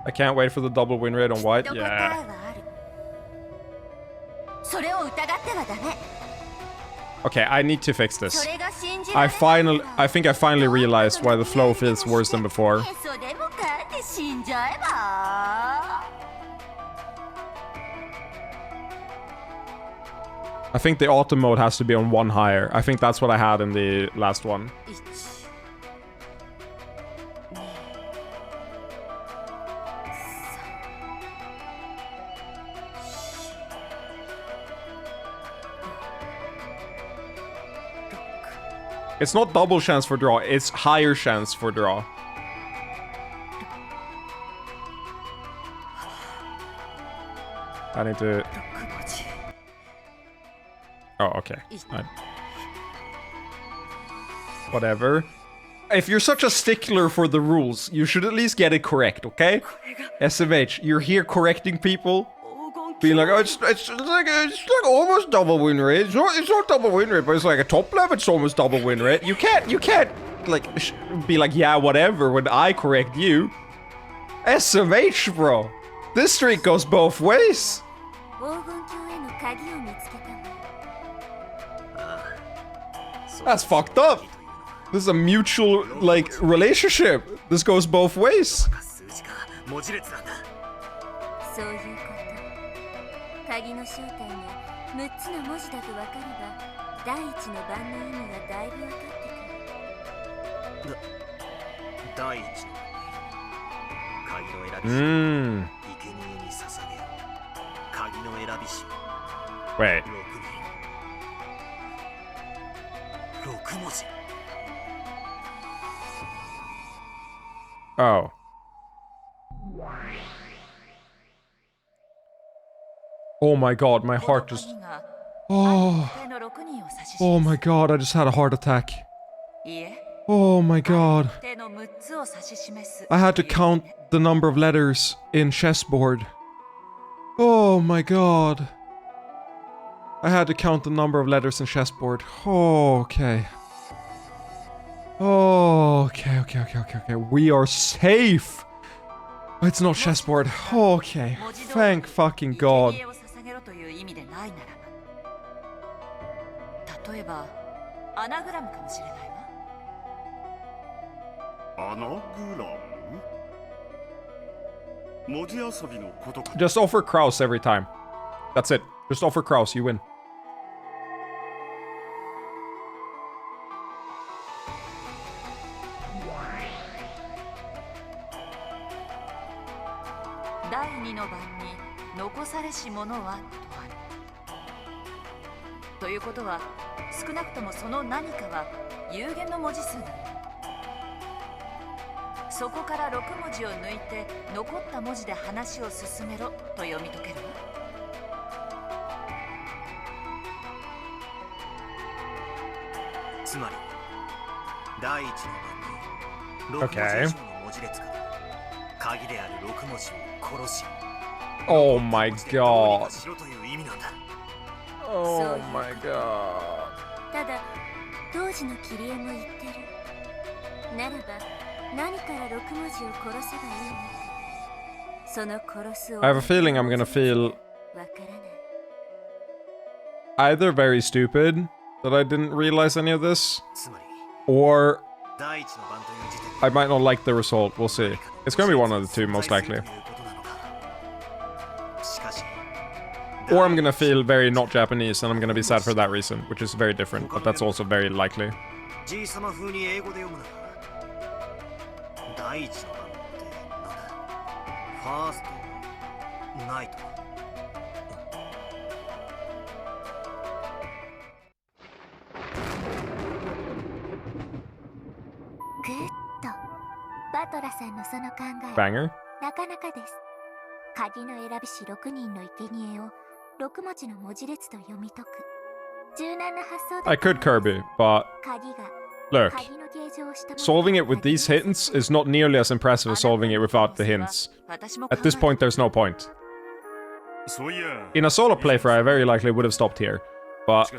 I can't wait for the double win rate on white. Yeah. Okay, I need to fix this. I think I finally realized why the flow feels worse than before. I think the auto mode has to be on 1 higher. I think that's what I had in the last one. It's not double chance for draw, it's higher chance for draw. I need to... Oh, okay. Whatever. If you're such a stickler for the rules, you should at least get it correct, okay? SMH, you're here correcting people. Being like, oh, it's like almost double win rate. It's not double win rate, but it's like a top level. It's almost double win rate. You can't like be like, yeah, whatever when I correct you. SMH, bro. This streak goes both ways. That's fucked up. This is a mutual like relationship. This goes both ways. 鍵の正体が6つの文字だと分かれば第一の番の意味がだいぶ分かってくる。第一の鍵の選び師生贄に捧げよ鍵の選び師 Wait. 6文字 Oh. Oh my god, my heart just... Oh. Oh my god, I just had a heart attack. Oh my god. I had to count the number of letters in chessboard. Oh my god. I had to count the number of letters in chessboard. Oh, okay. Oh, okay. We are safe. It's not chessboard. Okay. Thank fucking god. Just offer Kraus every time. That's it. Just offer Kraus, you win. ことある。ということは少なくともその何かは有限の文字数だ。そこから6文字を抜いて残った文字で話を進めろと読み解けるわ。つまり第一の番に6文字以上の文字列から鍵である6文字を殺し Oh my god. しろという意味なんだ。 Oh my god. ただ当時の切り絵も言ってる。ならば何から6文字を殺せばいいのか。その殺すを I have a feeling I'm gonna feel わからない。 either very stupid that I didn't realize any of this, or I might not like the result. We'll see. It's gonna be one of the two, most likely. Or I'm gonna feel very not Japanese, and I'm gonna be sad for that reason, which is very different, but that's also very likely. 第一の番ってなんだ。ファーストナイト。グッド。バトラさんのその考え Banger. なかなかです。鍵の選びし6人の生贄を6文字の文字列と読み解く。柔軟な発想だ。 I could Kirby, but 鍵が look, 鍵の形状をしたもの solving it with these hints is not nearly as impressive as solving it without the hints. At this point, there's no point. In a solo playthrough, I very likely would have stopped here. But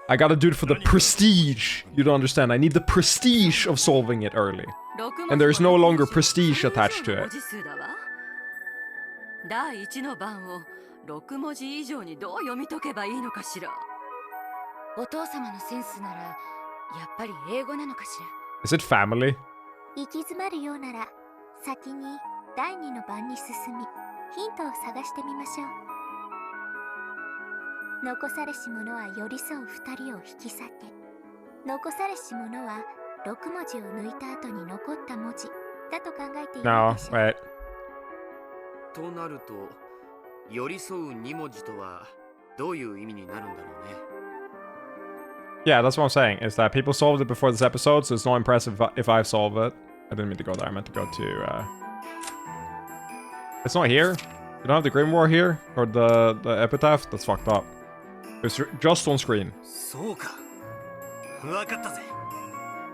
I gotta do it for the prestige. You don't understand. I need the prestige of solving it early. And there's no longer prestige attached to it. 第一の番を6文字以上にどう読み解けばいいのかしら。お父様のセンスならやっぱり英語なのかしら。 Is it family? 行き詰まるようなら先に第2の番に進みヒントを探してみましょう。残されし者は寄り添う2人を引き裂け。残されし者は6文字を抜いた後に残った文字だと考えている No, でしょう。 wait. となると寄り添う2文字とはどういう意味になるんだろうね。 Yeah, that's what I'm saying, is that people solved it before this episode, so it's not impressive if I solve it. I didn't mean to go there, I meant to go to, It's not here? You don't have the Grimoire here? Or the Epitaph? That's fucked up. It's just on screen. そうか。わかったぜ。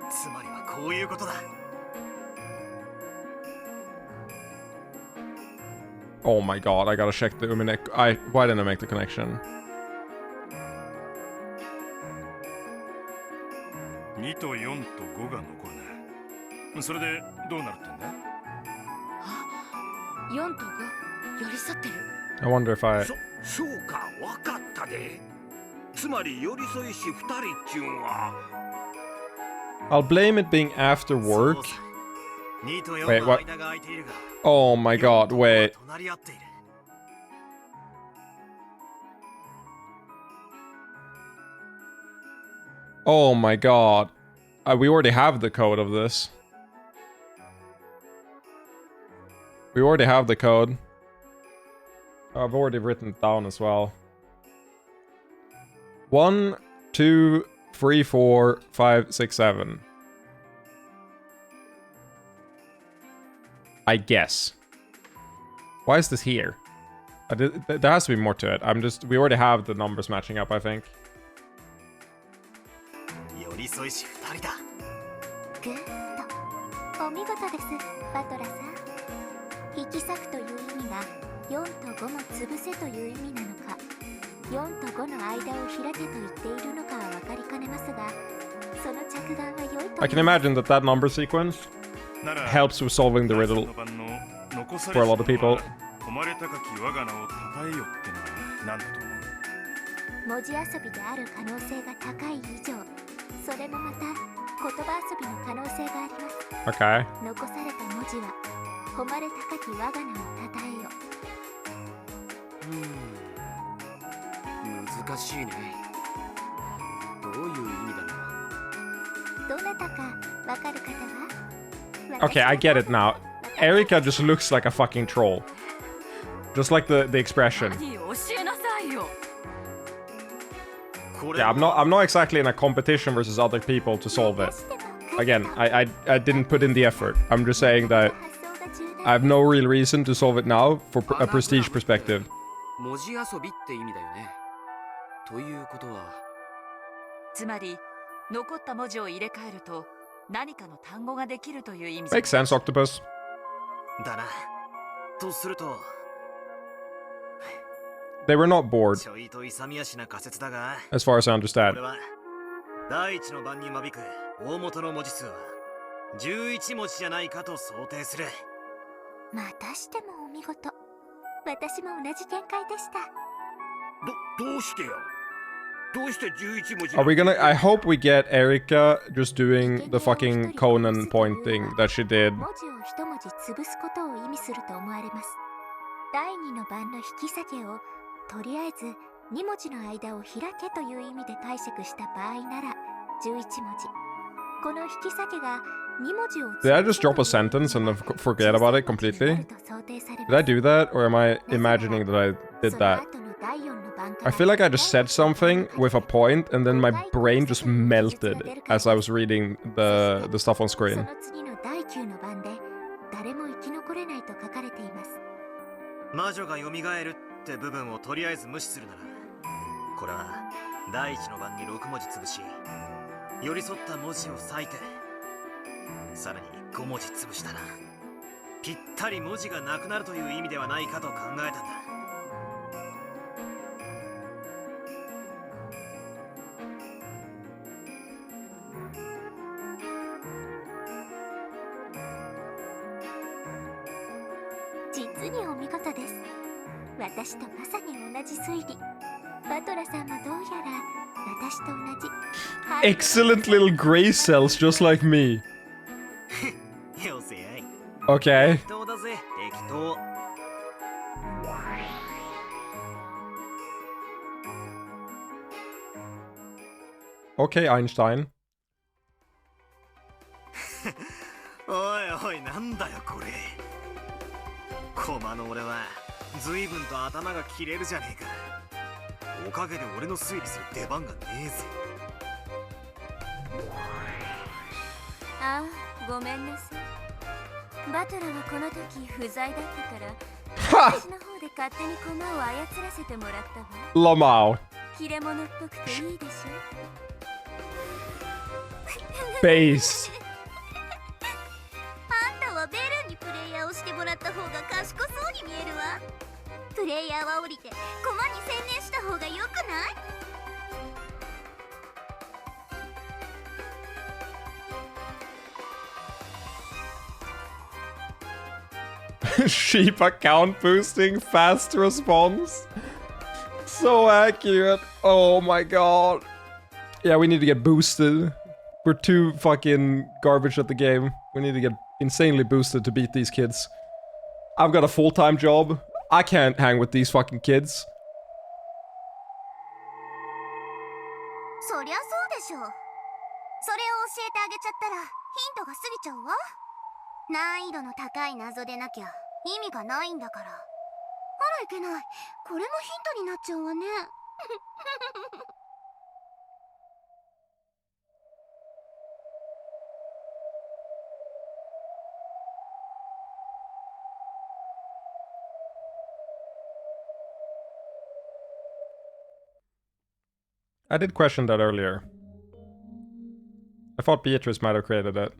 つまりはこういうことだ。 Oh my god, I gotta check the Uminek. Why didn't I make the connection? 2と4と5が残るな。それでどうなるってんだ。4と5寄り添ってる。 I wonder if I... そうか、わかったで。つまり寄り添いし2人っちゅうんは。 I'll blame it being after work. Wait, what? Oh my god, wait. Oh my god. We already have the code of this. We already have the code. I've already written it down as well. 1, 2, 3, 4, 5, 6, 7. I guess. Why is this here? There has to be more to it. We already have the numbers matching up, I think. 寄り添いし2人だ。グッド。お見事です、バトラさん。引き裂くという意味が4と5も潰せという意味なのか、4と5の間を開けと言っているのかは分かりかねますが、その着眼は良いと。 I can imagine that number sequence helps with solving the riddle for a lot of people. 文字遊びである可能性が高い以上、それもまた言葉遊びの可能性があります。 Okay. 残された文字は誉れ高き我が名をたたえよ。難しいね。どういう意味だろう。どなたかわかる方は？ Okay, I get it now. Erika just looks like a fucking troll. Just like the expression. よ。 Yeah, I'm not exactly in a competition versus other people to solve it. Again, I didn't put in the effort. I'm just saying that I have no real reason to solve it now for a prestige perspective. 文字遊びって意味だよね。ということは、つまり残った文字を入れ替えると何かの単語ができるという意味。 Makes sense, Octopus. だな。とすると、 They were not bored, ちょいと勇み足な仮説だが、 as far as I understand. これは第一の番に間引く大元の文字数は11文字じゃないかと想定する。またしてもお見事。私も同じ見解でした。どうしてよ。どうして11文字 Are we gonna... I hope we get Erika just doing the fucking Conan pointing that she did. 文字を一文字潰すことを意味すると思われます。第二の番の引き下げをとりあえず2文字の間を開けという意味で解釈した場合なら11文字。この引き下げが2文字を Did I just drop a sentence and forget about it completely? Did I do that, or am I imagining that I did that? I feel like I just said something with a point and then my brain just melted as I was reading the stuff on screen. その次の第9の番で誰も生き残れないと書かれています。魔女が蘇るって部分をとりあえず無視するなら、これは第一の番に6文字潰し、寄り添った文字を割いて、さらに5文字潰したら、ぴったり文字がなくなるという意味ではないかと考えたんだ。実にお見事です。私とまさに同じ推理。バトラさんもどうやら私と同じ。Excellent little gray cells just like me. よせやい。 Okay. 適当だぜ、適当。Okay, Einstein. おいおい、なんだよこれ。駒の俺は随分と頭が切れるじゃねえか。おかげで俺の推理する出番がねえぜ。ああ、ごめんなさい。バトラはこの時不在だったから私の方で勝手に駒を操らせてもらったわ。Lamau. 切れ者っぽくていいでしょ。Base. あんたはベルンにプレイヤーをしてもらった方が賢そうに見えるわ。プレイヤーは降りて駒に専念した方がよくない？ Sheep account boosting, fast response. So accurate. Oh my god. Yeah, we need to get boosted. We're too fucking garbage at the game. We need to get insanely boosted to beat these kids. I've got a full-time job. I can't hang with these fucking kids. そりゃそうでしょ。それを教えてあげちゃったらヒントが過ぎちゃうわ。難易度の高い謎でなきゃ意味がないんだから。あらいけない。これもヒントになっちゃうわね。I did question that earlier. I thought Beatrice might have created it.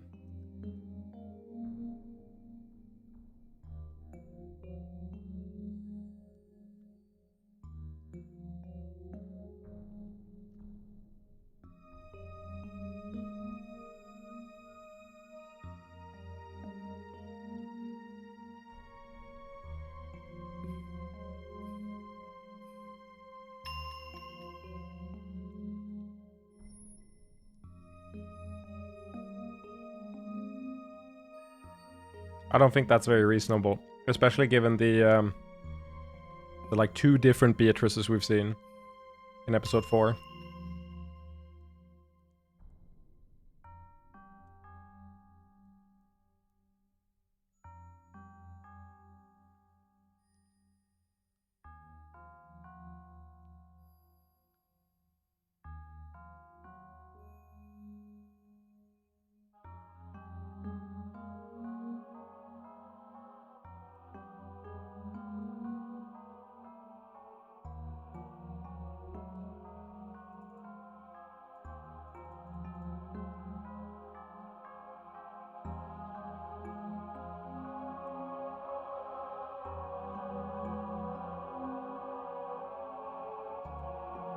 I don't think that's very reasonable, especially given the like 2 different Beatrices we've seen in episode 4.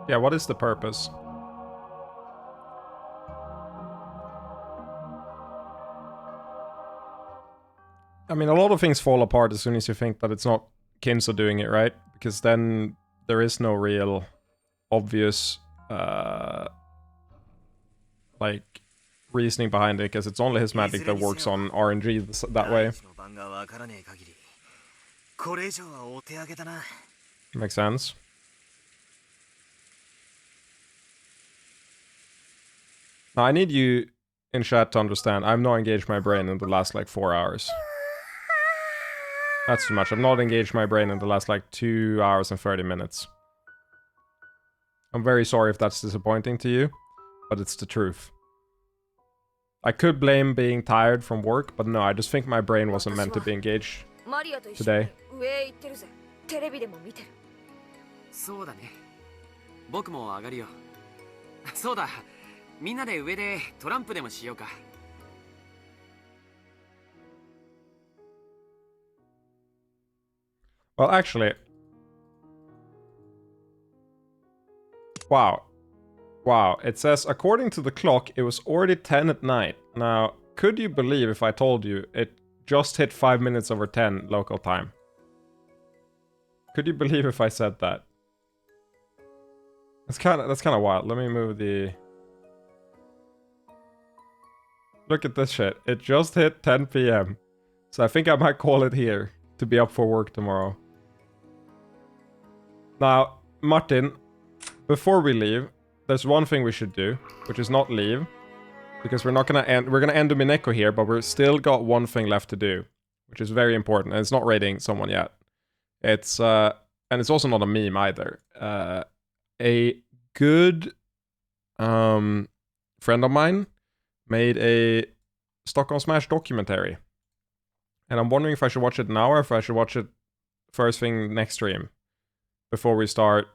Yeah, what is the purpose? I mean, a lot of things fall apart as soon as you think that it's not Kinzo doing it, right? Because then there is no real obvious, like, reasoning behind it, because it's only his magic that works on RNG that way. Makes sense. Now, I need you in chat to understand, I've not engaged my brain in the last, like, 4 hours. That's too much. I've not engaged my brain in the last, like, 2 hours and 30 minutes. I'm very sorry if that's disappointing to you, but it's the truth. I could blame being tired from work, but no, I just think my brain wasn't meant to be engaged today. そうだね。僕も上がるよ。そうだ。みんなで上でトランプでもしようか。Well, actually... Wow. Wow, it says, according to the clock, it was already 10 at night. Now, could you believe if I told you it just hit 5 minutes over 10 local time? Could you believe if I said that? That's kind of wild. Let me move the... Look at this shit. It just hit 10 PM. So I think I might call it here to be up for work tomorrow. Now, Martin, before we leave, there's one thing we should do, which is not leave, because we're not gonna end. We're gonna end Domineko here, but we're still got one thing left to do, which is very important, and it's not raiding someone yet. It's and it's also not a meme either. A good friend of mine made a Stockholm Smash documentary, and I'm wondering if I should watch it now or if I should watch it first thing next stream before we start.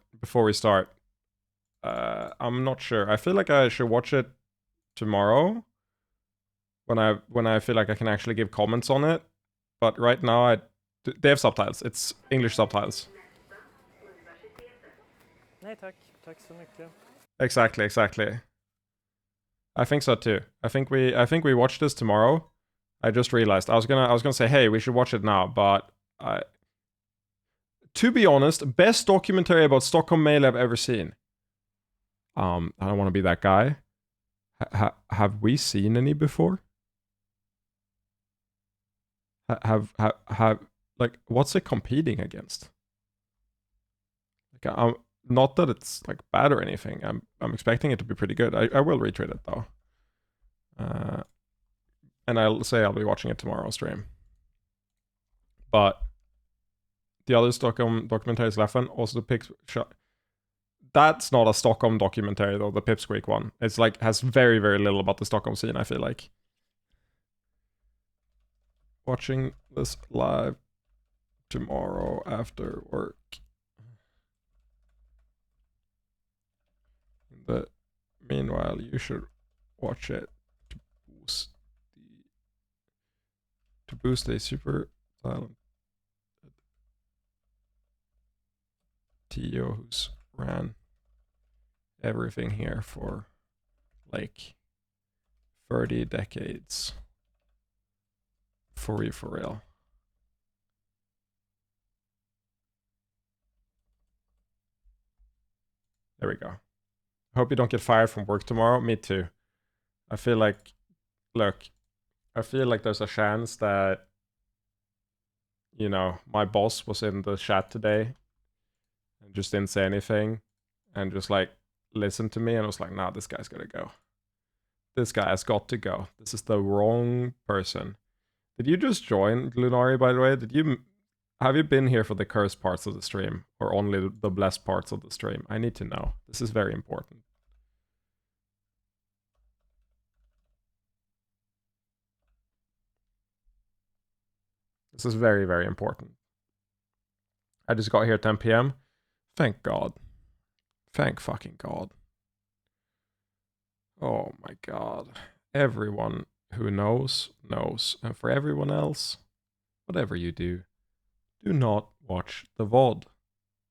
I'm not sure. I feel like I should watch it tomorrow when I feel like I can actually give comments on it. But right now they have subtitles. It's English subtitles. Nej tack. Tack så mycket. Exactly. I think so too. I think we watch this tomorrow. I just realized I was gonna say, hey, we should watch it now, but to be honest, best documentary about Stockholm Mail I've ever seen. I don't want to be that guy. Have we seen any before? Have like, what's it competing against? Like, not that it's like bad or anything. I'm expecting it to be pretty good. I will retweet it though. And I'll say I'll be watching it tomorrow on stream. But the other Stockholm documentary is Leffen, also the Pipsqueak. That's not a Stockholm documentary though, the Pipsqueak one. It's like, has very, very little about the Stockholm scene, I feel like. Watching this live tomorrow after work. But meanwhile, you should watch it to boost a super silent Tio who's ran everything here for like 30 decades. For real. There we go. I hope you don't get fired from work tomorrow. Me too. I feel like, look, I feel like there's a chance that, you know, my boss was in the chat today and just didn't say anything and just like listened to me and was like, nah, this guy's gotta go. This guy has got to go. This is the wrong person. Did you just join, Lunari, by the way? Have you been here for the cursed parts of the stream or only the blessed parts of the stream? I need to know. This is very important. This is very, very important. I just got here at 10 PM. Thank God. Thank fucking God. Oh my God. Everyone who knows, knows. And for everyone else, whatever you do, do not watch the VOD.